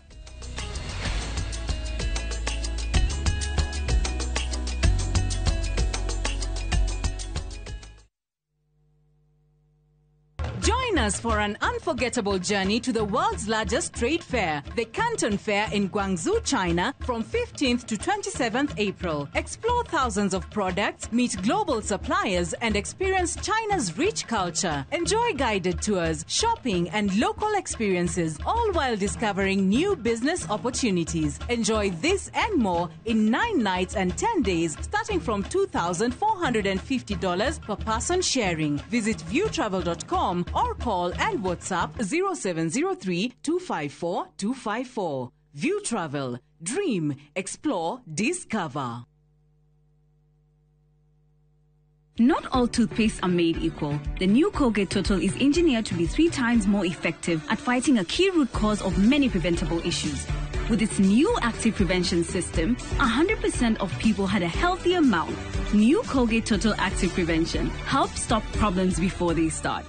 Join us for an unforgettable journey to the world's largest trade fair, the Canton Fair in Guangzhou, China, from 15th to 27th April. Explore thousands of products, meet global suppliers, and experience China's rich culture. Enjoy guided tours, shopping, and local experiences, all while discovering new business opportunities. Enjoy this and more in 9 nights and 10 days, starting from $2,450 per person sharing. Visit viewtravel.com or call and WhatsApp 0703 254 254. View Travel. Dream, explore, discover. Not all toothpastes are made equal. The new Colgate Total is engineered to be 3 times more effective at fighting a key root cause of many preventable issues. With its new active prevention system, 100% of people had a healthier mouth. New Colgate Total Active Prevention helps stop problems before they start.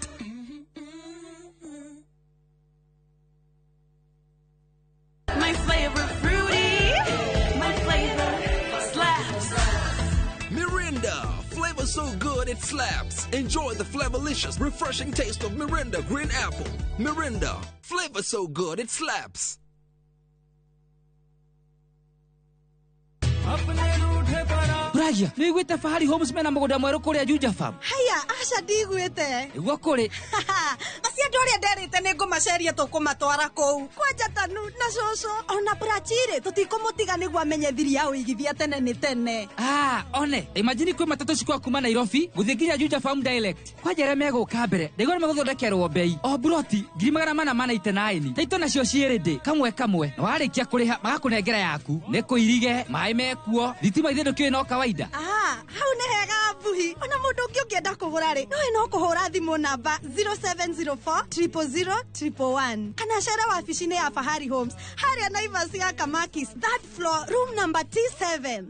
good, it slaps. Enjoy the flavorlicious, refreshing taste of Mirinda Green Apple. Mirinda, flavor so good, it slaps. Raja, ni gwite Fahari Homes mena mugoda mweru kuria Juja Farm. Haya, aca ndigwite. Igwa kuri. Acia ndoria nderite ni ngumaceria tukumatwara kou. Kwanja tanu na coco ona Brachire tutikumutiga niguo amenye thiri ya uigithia tene ni tene. One, imagine kwe matatu cikwa kuma Nairobi guthie nginya Juja Farm direct. Kwanja re meguka mbere. Ndigone meguthondekerwo bei. O broti 489. Taito nacio cierede kamwe kamwe. Na warikia kuriha magakunengera yaku. Ni kuirige, mai mekuo. Thitima ithe ndukio no kawaida. Hau ne hega buhi. Ona mundu ungi ungienda kugura ri. No kuhura thimu namba 0704 000 111. Kana share wabici-inĩ ya Fahari Homes. Haria Naivas ya Kamakis, that floor, room number T7.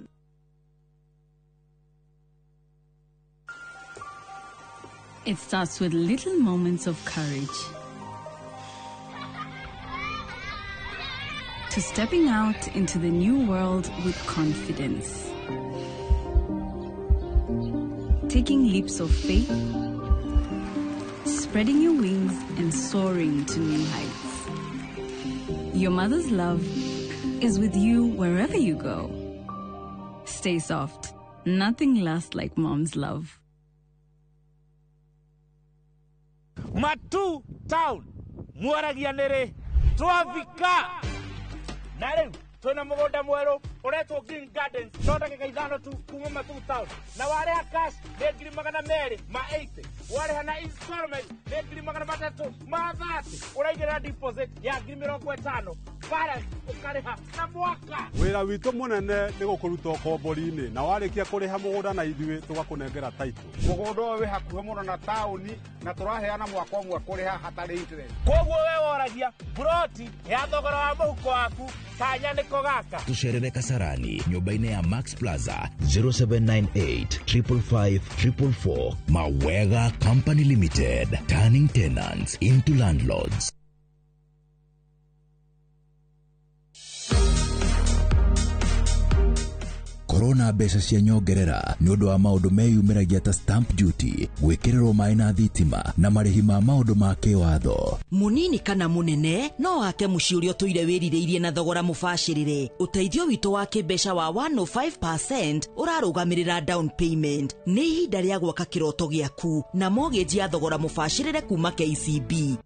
It starts with little moments of courage. To stepping out into the new world with confidence. Taking leaps of faith, spreading your wings and soaring to new heights. Your mother's love is with you wherever you go. Stay soft. Nothing lasts like mom's love. Matu Town, Muaragianere, Tuavika. Nare, tuna mugoda mwero, uretwo Green Gardens, ndonda gikaithano tu kuma Matu Town. Na wale cash, ngiri magana meri, ma 80. Wale hana installment, ngiri magana matatu, ma 30. Uraigera deposit ya ngiri 50. Balance ukariha na mwaka. Wira witu munene ni gukuruta kombori-ini na warikia kuriha mugunda na ithuĩ tugakunengera title. Mugoda we hakuhe muno na tauni na turaheana mwaka umwe kuriha hatari interest. Koguo we woragia broti ya thogora wa muhuko waku kanya niko gaka. Tucerere Kasarani, nyumba-inĩ ya Max Plaza 0798 555 444. Mawega Company Limited, turning tenants into landlords. Corona mbeca cia nyongerera nĩ ũndũ wa maũndũ meyumĩragia ta stamp duty, gwĩkĩrĩrwo maĩ na thitima na marĩhi ma maũndũ ma kĩwatho. Munini kana munene no wake mũciĩ ũrĩa ũtũire wĩrirĩirie na thogora mũbacĩrĩre. Ũteithio witũ wa kĩmbeca wa 105% ũrarũgamĩrĩra down payment. Nĩ ihinda rĩa gwaka kĩroto gĩaku na mortgage ya thogora mũbacĩrĩre kuma KCB.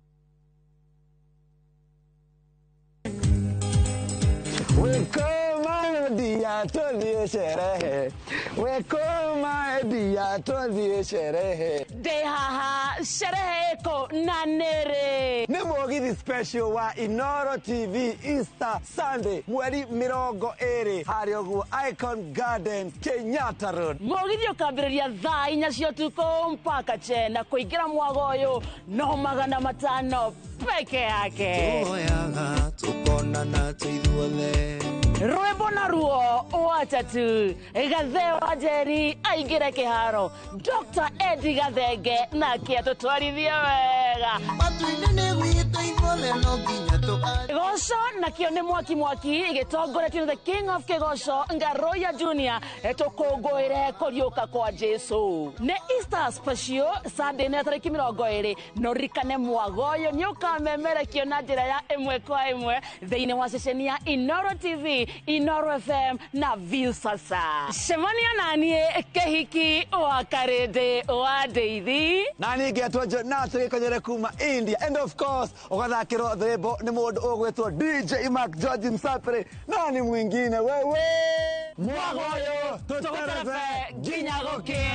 Dia tuthie sherehe wekoma dia tuthie sherehe dehaha sherehe ko nanere ni mugithi special wa Inoro TV Easter Sunday mweri 20 hari oguo Icon Garden Kenyatta Road. Mugithi ukambiriria thaa 4 cia utuko mpaka chena kuingira mwagoyo no magana 5 peke yake. Tuoyaga tukonana tuithuothe Rwembo na ruo watatu Gatheo Ajeri aingire kiharo Dr. Eddie Gathenge na kiatutwarithia wega matuinene gwita ithole no nginya tukari Gosho na kione mwaki igitongoretio the King of Kigosho Ngaroya Junior etukunguire kuriuka kwa Jesu ne Easter special Sunday na tariki 20 no rikane mwagoyo ni ukamemerekio na njira ya imwe kwa imwe thiini wa ceceni ya Inoro TV Inoro FM na Vilsasa. Shemania nanie kehiki wa karede wa Deithi. Nani getwa Jonathan Gikonyere kuma India. And of course, ugathakirwo thimbo ni mundu ugwitwo DJ Mark George Msapere. Nani mwingine wewe? Mwagoyo tuterefe ginya gokie.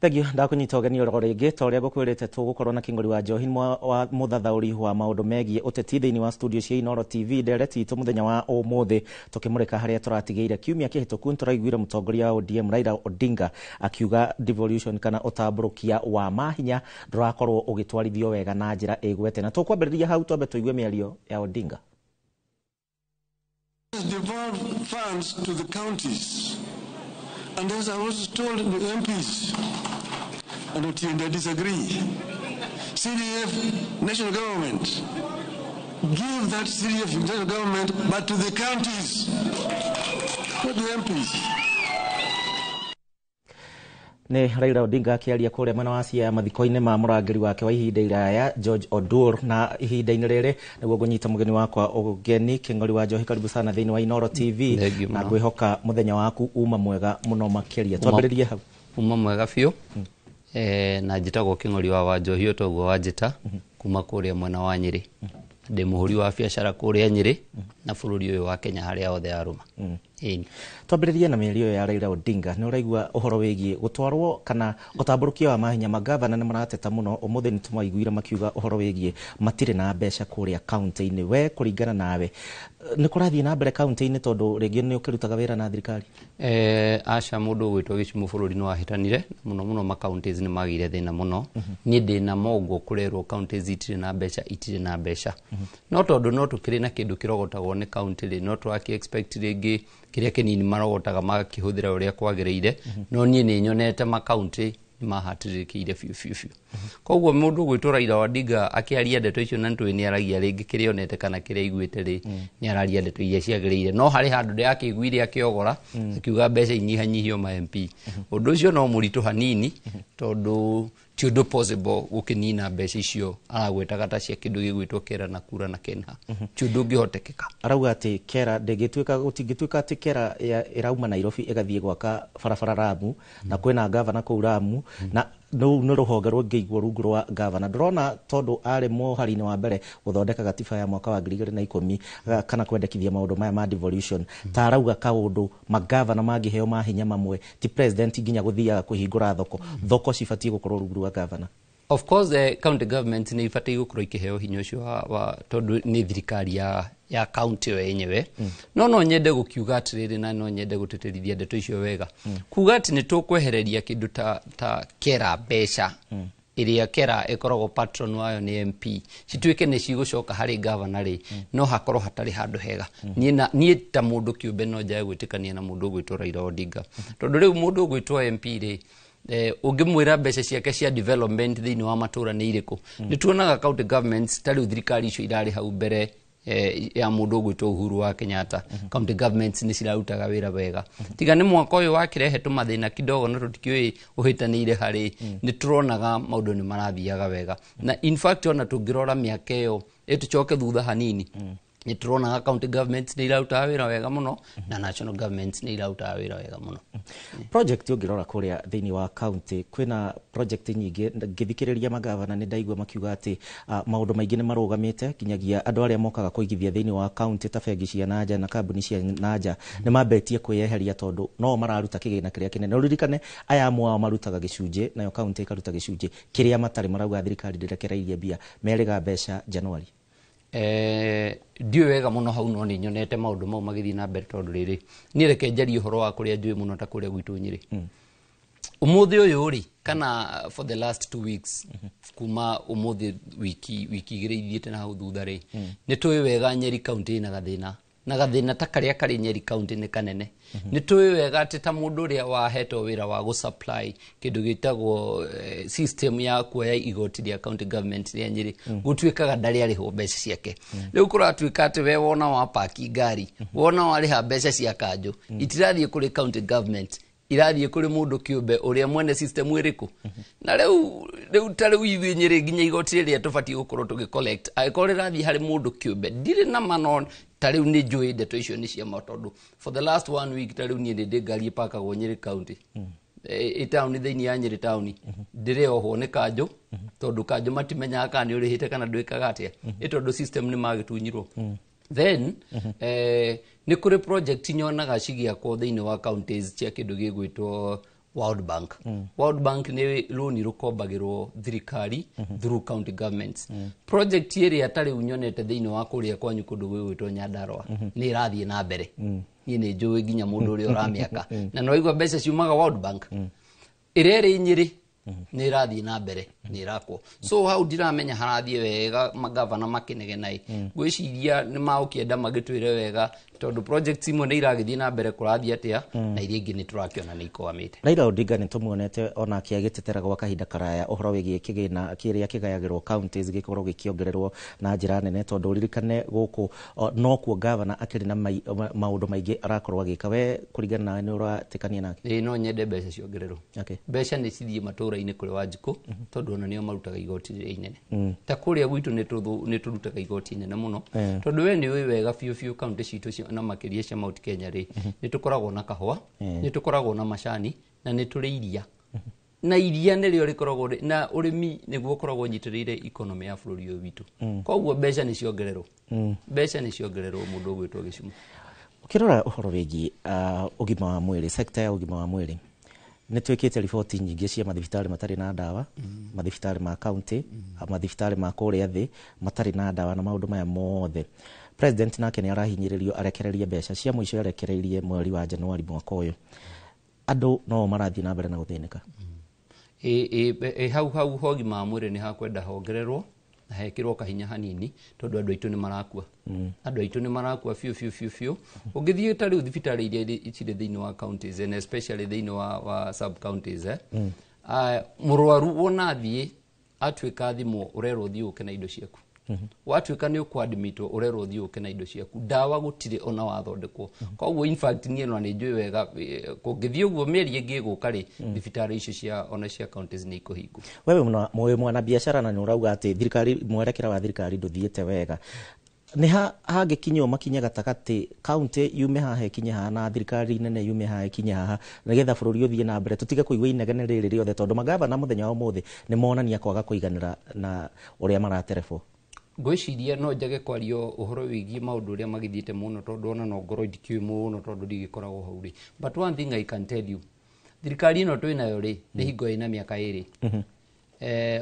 Thegio ndakunyita ũgeni oro rĩngĩ ta ũrĩa ngũkwĩrĩte tũgũkorwo na kĩng'ori wa njohi wa mũthathaũri wa maũndũ megiĩ ũteti thĩinĩ wa studio cia Inoro TV ndereti itũ mũthenya wa ũmũthĩ tũkĩmũrĩka harĩa tũratigĩire kiumia kĩhĩtũku nĩtũraiguire mũtongoria wa ODM Raila Odinga akiuga devolution kana ũtambũrũkia wa mahinya ndũrakorwo ũgĩtwarithio wega na njĩra ĩgwete na tũkwambĩrĩria hau twambe tũigue mĩario ya Odinga. Devolve funds to the counties. And as I was told the MPs, and they disagree. CDF national government. Give that CDF national government, but to the counties, not the MPs. Nĩ Raila Odinga akĩaria kũrĩa mwena wa Siaya mathiko-inĩ ma mũrangĩri wake wa ihinda iraya George Odur, na ihinda-inĩ rĩrĩ nĩguo ngũnyita mũgeni wakwa ũgeni Kĩng'ori wa Njohi, karibu sana thĩinĩ wa Inooro TV, na ngwĩhoka mũthenya waku uma mwega mũno makĩria. Twambĩrĩrie hau. Uma mwega biũ. Na njĩtagwo Kĩng'ori wa Njohi ũtoguo wa njĩta kuma kũrĩa mwena wa Nyĩrĩ. Ndĩ mũhũri wa biacara kũrĩa Nyĩrĩ na bũrũri ũyũ wa Kenya harĩa othe arũma. Twambĩrĩrie na mĩario ya Raila Odinga. Nĩ ũraigua ũhoro wĩgiĩ gũtwarwo kana ũtambũrũkia wa mahinya magavana nĩ marateta mũno. Ũmũthĩ nĩ tũmaiguire makiuga ũhoro wĩgiĩ matirĩ na mbeca kũrĩa kaunti-inĩ. We kũringana nawe nĩ kũrathiĩ na mbere kaunti-inĩ tondũ rĩngĩ nĩ ũkĩrutaga wĩra na thirikari? Aca mũndũ ũgwĩtwo Gĩcumũ bũrũri nĩ wahĩtanire mũno mũno makaunti nĩ magĩire thĩna mũno. Niĩ ndĩ na mongo kũrerwo kaunti itirĩ na mbeca itirĩ na mbeca. No tondũ no tũkĩrĩ na kĩndũ kĩrogotagwo nĩ kaunti rĩ, no tũraki expect rĩngĩ kĩrĩa kĩnini marogotaga magakĩhũthĩra ũrĩa kwagĩrĩire. No niĩ nĩ nyonete makaunti mahatĩrĩkĩire biũ. Koguo mũndũ gwĩtwo Raila Odinga akĩaria ndeto icio na ntwe nĩ aragia rĩngĩ kĩrĩa onete kana kĩrĩa aiguĩte rĩ, nĩ araria ndeto iria ciagĩrĩire. No harĩ handũ ndĩrakĩiguire akĩogora akiuga mbeca inyihanyihio ma MP. Ũndũ ũcio no mũritũ hanini tondũ ti ũndũ possible gũkĩnina mbeca icio aragwetaga ta cia kĩndũ gĩgwĩtwo kera na kura na Kenha. Ti ũndũ ũngĩhotekeka. Arauga atĩ kera gũtingĩtuĩka atĩ kera ĩrauma Nairobi ĩgathiĩ gwaka barabara Ramu na kwĩna gavana kũu Ramu na nĩ rũhonge rũngĩigwo rungu rwa gavana. Ndĩrona tondũ arĩ mũhari-inĩ wa mbere gũthondeka gatiba ya mwaka wa 2010 kana kwendekithia maũndũ maya ma devolution, ta arauga kaũndũ magavana mangĩheo mahinya mamwe ti president nginya gũthiaga kũhingũra thoko cibatiĩ gũkorwo rungu rwa gavana. Of course the county government nĩ ibatiĩ gũkorwo ikĩheo hinya ũcio wa tondũ nĩ thirikari ya county yo yenyewe. No nyende gũkiuga atĩrĩrĩ na no nyende gũteterithia ndeto icio wega. Kuga atĩ nĩ tũkwehereria kĩndũ ta kera mbeca iria kera ĩkoragwo patron wayo nĩ MP cituĩke nĩ cigũcoka harĩ gavana rĩ, no hakorwo hatarĩ handũ hega. Niĩ ta mũndũ kĩũmbe no njae gwĩtĩkania na mũndũ ũgwĩtwo Raila Odinga tondũ rĩu mũndũ ũgwĩtwo MP rĩ, ũngĩmwĩra mbeca ciake cia development thĩinĩ wa matũra nĩ irĩkũ. Nĩ tuonaga county governments ta rĩu thirikari icio irarĩ hau mbere ya mũndũ ũgwĩtwo Uhuru wa Kenyatta. County governments nĩ cirarutaga wĩra wega. Tiga nĩ mwaka ũyũ wakĩrehe tũmathĩna kidogo na tũtikĩũĩ ũhĩtanĩire harĩ, nĩ tũronaga maũndũ nĩ marathiaga wega. Na in fact ona tũngĩrora mĩaka ĩyo ĩtũcoke thutha hanini nĩ tũronaga county governments nĩ irarutaga wĩra wega mũno na national governments nĩ irarutaga wĩra wega mũno. Project ũngĩrora kũrĩa thĩinĩ wa county kwĩna project nyingĩ ngĩthikĩrĩria magavana nĩ ndaigua makiuga atĩ maũndũ maingĩ nĩ marũgamĩte, nginyagia andũ arĩa mokaga kũigithia thĩinĩ wa county ta bengi cia nanja na kambuni cia nanja nĩ mambetie kwĩyeheria tondũ no mararuta kĩgĩna kĩrĩa kĩnene. Ũririkane aya amwe ao marutaga gĩcunjĩ nayo county ĩkaruta gĩcunjĩ kĩrĩa matarĩ marauga thirikari ndĩrekereirie mbia merĩga mbeca January. Ndiũ wega mũno hau no nĩ nyonete maũndũ mau magĩthiĩ na mbere tondũ rĩrĩ niĩ reke njarie ũhoro wa kũrĩa njũĩ mũno ta kũrĩa gwitũ Nyĩrĩ. Ũmũthĩ ũyũ rĩ kana for the last 2 weeks kuma ũmũthĩ wiki igĩrĩ ithiĩte na hau thutha rĩ, nĩ tũĩ wega Nyeri county na gathĩna ta karĩa karĩ Nyeri county nĩ kanene. Nĩ tũĩ wega atĩ ta mũndũ ũrĩa wahetwo wĩra wa gũsupply kĩndũ gĩtagwo system ya kuoya igoti rĩa county government rĩa Nyeri gũtuĩkaga ndarĩ arĩhwo mbeca ciake. Rĩu kũratuĩka atĩ we wona wa paki ngari wona warĩha mbeca cia kanjũ itirathiĩ kũrĩ county government, irathiĩ kũrĩ mũndũ kĩũmbe ũrĩa mwene system ĩrĩkũ. Na rĩu ta rĩu ithuĩ Nyeri nginya igoti rĩrĩa tũbatiĩ gũkorwo tũgĩcollect agĩkorwo rĩrathiĩ harĩ mũndũ kĩũmbe ndirĩ na manon ta rĩu nĩ njũĩ ndeto icio nĩ cia matondũ for the last 1 week ta rĩu niĩ ndĩ ngari ĩpakagwo Nyeri county town thĩinĩ ya Nyeri town ndĩrĩohwo nĩ kanjũ tondũ kanjũ matimenyaga kana nĩ ũrĩhĩte kana ndwĩkaga atĩa tondũ system nĩ magĩtunyirwo. Then nĩ kũrĩ project nyonaga cigĩakwo thĩinĩ wa counties cia kĩndũ gĩgwĩtwo World Bank. World Bank nĩ rũni rũkombagĩrwo thirikari through county governments. Project ĩrĩa tarĩ unyonete thĩinĩ wa kũrĩa kwanyu kũndũ gwĩtwo Nyandarua nĩ irathiĩ na mbere. Niĩ nĩ njũĩ nginya mũndũ ũrĩa ũramĩaka na no igwa mbeca ciumaga World Bank. Ĩrĩa ĩrĩ Nyeri nä rathiä na mbere nä rakwo so hau ndiramenya harathiä wega magavana makinege nai gwiciria nä maåkienda magä twä re wega tondå project imwe nä iragä thiä na mbere kå rathiä atä na iria ingä nä tå rakä ona nä ikwamä te Raila Odinga nä tå muonete onake agä tetera gwa kahinda karaya å horo wä giä kä gä na kä rä a kä gayagä rwo counties gä korwo gä kä ongererwo na njä ra nene tondå ririkane gå kå no kuo gavana akä na maå ndå maingä arakorwo agä ka we kå ringana nawe nä å ratä kania nake no nyende mbeca ciongererwo mbeca nä cithiä matå-ra-inä kå rä Wanjikå tondå ona nä o marutaga igoti rä inene ta kå rä a gwitå nä tå rutaga igoti inene må no tondå we nä å wega biå biå kauntä citå na makä cia Mount Kenya rä nä tå koragwo na kahåa nä tå koragwo na macani na nä tå rä iria na iria nä rä o rä koragwo na å rä mi nä guo koragwo nyitä rä ire ikonomi ya bå rå ri å witå koguo mbeca nä ciongererwo må ndå å gwä two gä cimo å kä rora å horo wä giä å gima wa mwä rä sekta ya å gima wa mwä rä nä twä kä te riboti nyingä cia mathibitarä matarä na ndawa mathibitarä ma kauntä mathibitarä ma kå rä a thä matarä na ndawa na maå ndå maya mothe president nake nä arahinyä rä rio arekererie mbeca cia må ico arekereirie mweri wa Januari mwaka å yå andå no marathiä na mbere na gå thä nä ka hau hogima wa mwä rä nä hakwenda hongererwo na hekä rwo kahinya hanini tondå andå aitå nä marakua andå aitå nä marakua biå å ngä thiä ta rä u thibitarä iria icirä thä inä wa counties and especially thä inä wa sub counties må rwaru wona thiä atuä ka thimwo å rerwo thiä å ke na indo ciaku watuä ka nä å kwadmitwo å rerwo thiä å ke na indo ciaku ndawa gå tirä ona wathondekwo koguo in fact niä no nä njå wega kå ngä thiä å guo mä eri ä ngä gå ka rä thibitarä icio cia ona cia counties nä ikå hingwo wewe mwä mwana biacara na nä å rauga atä thirikari mwerekera wa thirikari ndå thiä te wega nä hangä kinywo makinye gatagatä kauntä yume haha kinye haha na thirikari nene yume haha kinye haha nä getha bå rå ri å thiä na mbere tå tige kå igua inegene rä rä rä othe tondå magavana må thenya wa må thä nä monania kwaga kå iganä ra na å rä a maraterebwo ngwiciria no njage kwario uhoro wigie maundu uria magithiete muno tondu ona no ngoro ndikiui muno tondu ndigikoragwo hau ri but one thing I can tell you thirikari ino twi nayo ri ni hingo ina miaka iri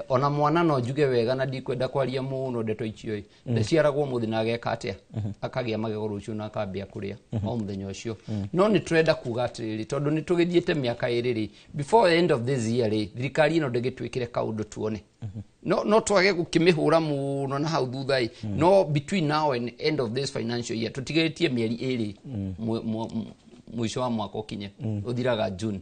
ona mwana no njuge wega na ndikwenda kwaria muno ndeto icio ndaciaragwo muthi na ageka atia akagia magego rucio na akambia kuria o muthenya ucio no ni trenda kuga atiriri tondu ni tugithiete miaka iri ri before the end of this year ri thirikari ino ndegitwikire kaundu tuone no twage gukimihura muno na hau thutha no between now and end of this financial year tutigetie mieri iri mwisho wa mwaka ukinye uthiraga June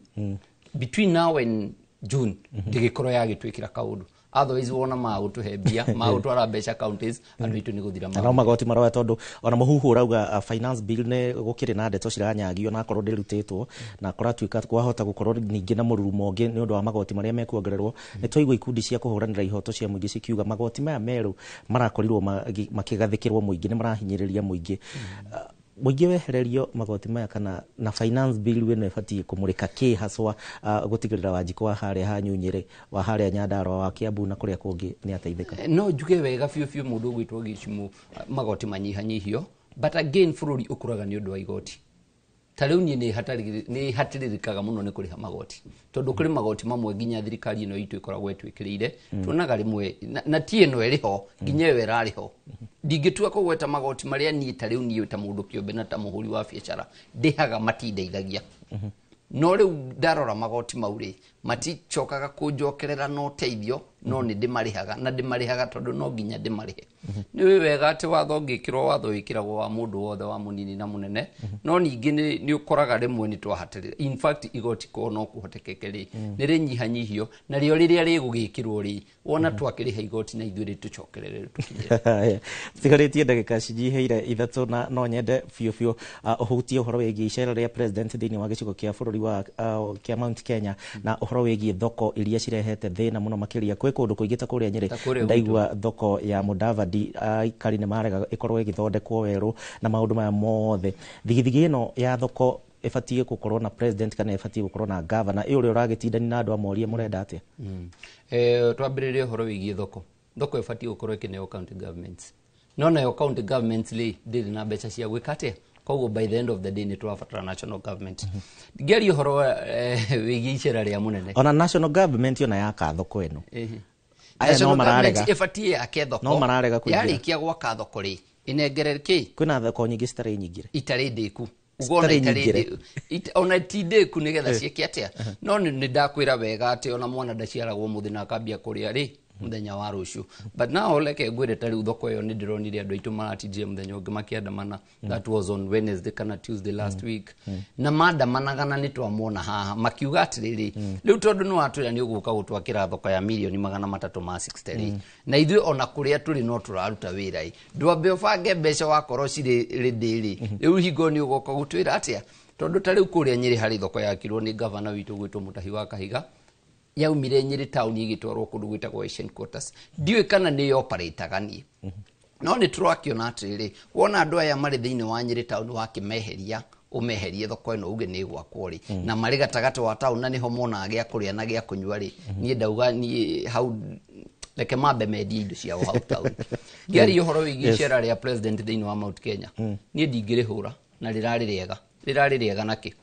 between now and June ndigikorwo yagitwikira kaundu otherwise wona magutuhembia magutwara mbeca counties andu itu ni guthira no magoti maroya tondu ona muhuhu urauga finance bill ne gukiri na ndeto ciranyagio na korwo ndirutitwo na koratuika kwahota gukorwo ningi na mururumo ngi ni undu wa magoti maria mekuongererwo ni twaigwa ikundi cia kuhuranira ihoto cia muingi cikiuga magoti maya meru marakorirwo makigathikirwo muingi ni marahinyiriria muingi muingi wehererio magoti maya kana na finance bill we ne fati kumurika ki haswa gutigirira Wanjikå wa haria hanyunyire wa haria Nyandarua wa Kiambu na kuria kungi ni ateithika no njuge wega biu mundu gwitwo gicimu magoti manyihanyihio but again bururi ukuraga ni undu wa igoti ta riu ni hatiririkaga muno ni kuriha magoti tondu kuri magoti mamwe nginya thirikari ino itu ikoragwo etwikirire tuonaga rimwe na tie no eriho nginya we rariho ndingitua kugweta magoti maria ni ta riu ni ta mundu kiombe na ta muhuri wa biacara ndihaga matindeithagia no riu ndarora magoti mauri maticokaga kunjokerera no teithio no ni ndimarihaga na ndimarihaga tondu no nginya ndimarihe ni wega ati watho ngikirwo watho wikiragwo wa mundu wothe wa munini na munene no ningi ni ukoraga rimwe ni twahatirira in fact igoti ko no kuhotekeke ri ni rinyihanyihio na rio riria rigugikirwo ri wona twakiriha igoti na ithuĩ tucokerere tukinyira tigaritie ndagika cinyiheire ithatu na no nyende biũ uhutie uhoro wigie icera ria president thiini wa gicigo kia bururi wa kia Mount Kenya na uhoro wigie thoko iria cirehete thina muno makiria kwi kundu kuingita kuria Nyeri ndaigua thoko ya Mudavadi aikari ni marega ikorwo igithondekwo weru na maundu maya mothe thigithigi ino ya thoko ifatie gukorwo na president kana ifatie gukorwo na governor uri uragitindani na andu amorie murenda atia twambiririe uhoro wigie thoko ifatie gukorwo ikineo county governments no nayo county governments ndiri na mbeca cia gwika atia koguo by the end of the day ni twafatara national government ngeri uhoro wigie icera ria munene ona national government yona yaka thoko ino aya no mararega ifatie yake thoko no mararega kuingira yarikia gwaka thoko ri inengerere ki kwina thoko nyingi citari nyingire itari ndiku ugona itarĩ ona tinde ku nigetha cieke atia no nĩ ndakwĩra wega atĩ ona mwana ndaciaragwo mũthĩ na akambia kũrĩa rĩ muthenya wa rũciũ but now leke ngwĩre ta rĩu thoko ĩyo nĩ ndĩronire andũ aitũ maratindire mũthenya ũngĩ makĩandamana that was on Wednesday kana Tuesday last week na mandamanaga na nĩ twamona haha makiuga atĩrĩrĩ rĩu tondũ nĩ watwĩra nĩ ũgũka gũtwakĩra thoko ya milioni 360 na ithuĩ ona kũrĩa tũrĩ no tũraruta wĩra ndwambe ũbange mbeca wakorwo cirĩ rĩndĩ rĩu hingo nĩ ũgoka gũtwĩra atĩa tondũ ta rĩu kũrĩa Nyĩrĩ harĩ thoko yakirwo nĩ gavana witũ gwĩtwo Mũtahi wa Kahiga yaumire Nyĩrĩ town igĩtwarwo kũndũ gwĩtagwo Asian Quarters ndiũĩ kana nĩ operator niĩ no nĩ tũrakĩona atĩrĩrĩ wona andũ aya marĩ thĩinĩ wa Nyĩrĩ town wakĩmeheria ũmeherie thoko ĩno uge nĩ gwakwo rĩ na marĩ gatagatĩ wa town na nĩho monaga gĩa kũrĩa na gĩa kũnyua rĩ niĩ ndauga niĩ hau reke mambe mendie indo ciao hau town gĩari ũhoro wĩgiĩ icera rĩa president thĩinĩ wa Mount Kenya niĩ ndingĩrĩhũra na rĩrarĩ rĩega nakĩ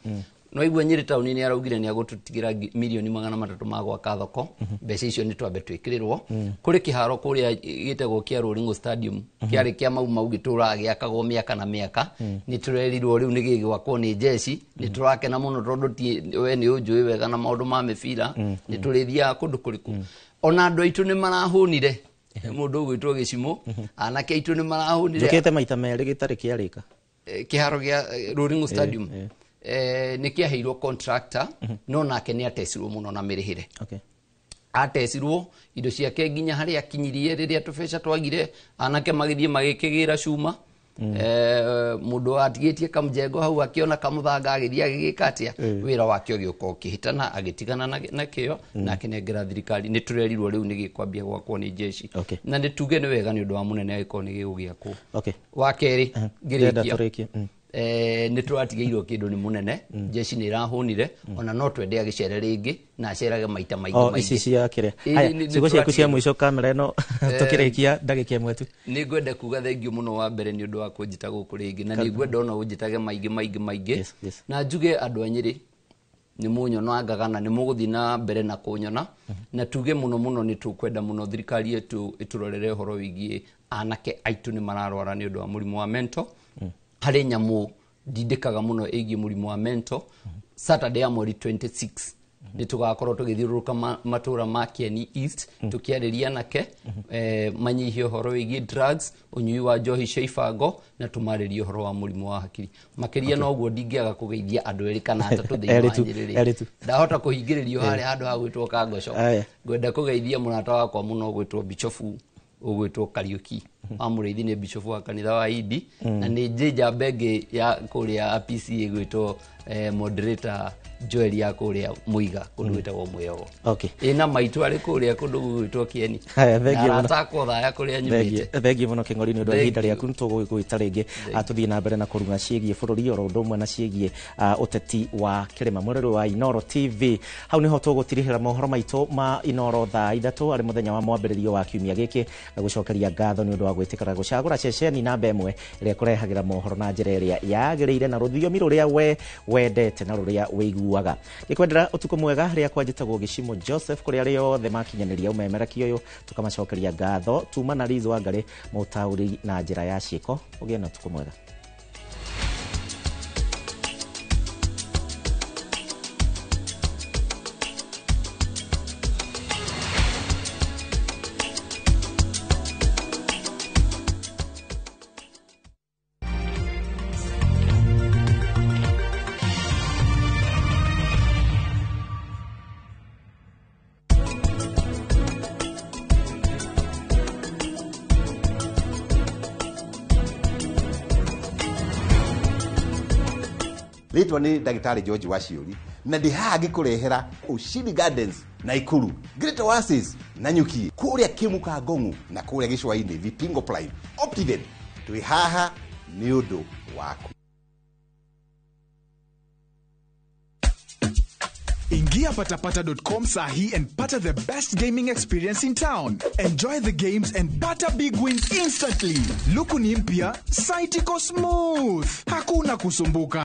no igwe Nyĩrĩ town nĩ araugire nĩ agũtũtigĩra milioni 300 ma gwaka thoko mbeca icio nĩ twambe twĩkĩrĩrwo kũrĩ kĩharo kũrĩa gĩtagwo kĩa Rolling Stadium kĩarĩ kĩa mau gĩtũraga gĩakagwo mĩaka na mĩaka nĩ tũrerirwo rĩu nĩ gĩgwakwo nĩ jeshi nĩ tũrakena mũno tondũ we nĩ ũnjũĩ wega na maũndũ ma mĩbira nĩ tũrĩthiaga kũndũ kũrĩkũ ona andũ aitũ nĩ marahũnire mũndũ ũgwĩtwo Gĩcimũ anake aitũ nĩ marahũnire njũkĩte maita merĩ gĩtarĩ kĩarĩka kĩharo gĩa Rolling Stadium nĩ kĩaheirwo contractor no nake nĩ atecirwo mũno na mĩrĩhĩre atecirwo indo ciake nginya harĩa akinyirie rĩrĩa tũbeca twagire anake magĩthiĩ magĩkĩgĩra cuma mũndũ atigĩtie kamjengo hau akĩona kamũthanga agĩthiĩ agĩgĩka atĩa wĩra wake ũgĩũka ũkĩhĩtana agĩtigana na kĩo na akĩnengera thirikari nĩ tũrerirwo rĩu nĩ gĩkwambia gwakwo nĩ jeshi na nĩ tuge nĩ wega nĩ ũndũ wa mũnene agĩkorwo nĩ gĩgũgĩakwo wa kerĩ ngĩrĩkia nĩ tũratigĩirwo kĩndũ nĩ mũnene jeshi nĩ irahũnire ona no twende agĩcere rĩngĩ na acerage maita maingĩ ici cia kĩrĩa cigo ciaku cia mũico kamera ĩno tũkĩrĩkia ndagĩka ĩmwe tu nĩ ngwenda kuga thengiũ mũno wa mbere nĩ ũndũ wa kũnjita gũkũ rĩngĩ na nĩ ngwenda ona ũnjitage maingĩ na njuge andũ a Nyĩrĩ nĩ mũnyonaga na nĩ mũgũthiĩ na mbere na kũnyona na tuge mũno nĩ tũkwenda mũno thirikari yetu ĩtũrorere ũhoro wĩgiĩ anake aitũ nĩ mararwara nĩ ũndũ wa mũrimũ wa mental harĩ nyamũ ndindĩkaga mũno ĩgiĩ mũrimũ wa mental Saturday ya mweri 26 nĩ tũgakorwo tũgĩthiũrũrũka matũra ma Kieni East tũkĩarĩria nake manyihie ũhoro wĩgiĩ drugs ũnyui wa njohi cia ibango na tũmarĩrie ũhoro wa mũrimũ wa hakiri makĩria no ũguo ndingĩaga kũgeithia andũ erĩ kana atatũ thĩinĩ wa Nyĩrĩ ndahota kũhingĩrĩrio harĩa handũ ha gwĩtwo Kangoco ngwenda kũgeithia mũrata wakwa mũno ũgwĩtwo Bichofu ũgwĩtwo Kariuki wa Mũrĩithi nĩ Bichofu wa kanitha wa Idi na nĩ njĩnja bengi ya kũrĩa APC ĩgwĩtwo moderator Joel ya kũrĩa Mũiga kũndũ gwĩtagwo Mwĩogo ĩna maitũ arĩ kũrĩa kũndũ gwĩtwo Kieni aratakwo thaya kũrĩa nyumĩte thengiũ mũno Kĩng'ori nĩ ũndũ wa ihinda rĩaku nĩ tũgũgĩta rĩngĩ tũthiĩ na mbere na kũruga ciĩgiĩ bũrũri oro ũndũ ũmwe na ciĩgiĩ ũteti wa kĩrĩma mwerero wa Inoro TV hau nĩho tũgũtirihĩra mohoro maitũ ma Inoro thaa 3 arĩ mũthenya wa mwambĩrĩrio wa kiumia gĩkĩ na gũcokeria ngatho nĩ ũndũ wa gwĩtĩkĩra gũcagũra ceceni namba ĩmwe ĩrĩa kũrehagĩra mohoro na njĩra ĩrĩa yagĩrĩire na rũthiomi rũrĩa we wendete na rũrĩa wĩiguaga nĩkwendera ũtukũ mwega rĩrĩa kwanjĩtagwo Gĩcimũ Joseph kũrĩa arĩ othe makinyanĩria umemerekia ũyũ tũkamacokeria ngatho tuma na Liz Wangari mũtaũri na njĩra ya ciĩko ũgĩe na ũtukũ mwega. Rĩtwa nĩ ndagĩtarĩ George Waciuri na ndĩ haha ngĩkũrehera Ushindi Gardens Naikuru, Great Oasis Nanyuki, kũrĩa Kĩmuka Ngong'u na kũrĩa Gĩcũa-inĩ Vipingo Prime Optiven. Twĩ haha nĩ ũndũ waku. Ingia patapata.com sahi and pata the best gaming experience in town. Enjoy the games and pata big wins instantly. Luku ni mpya, site iko smooth. Hakuna kusumbuka.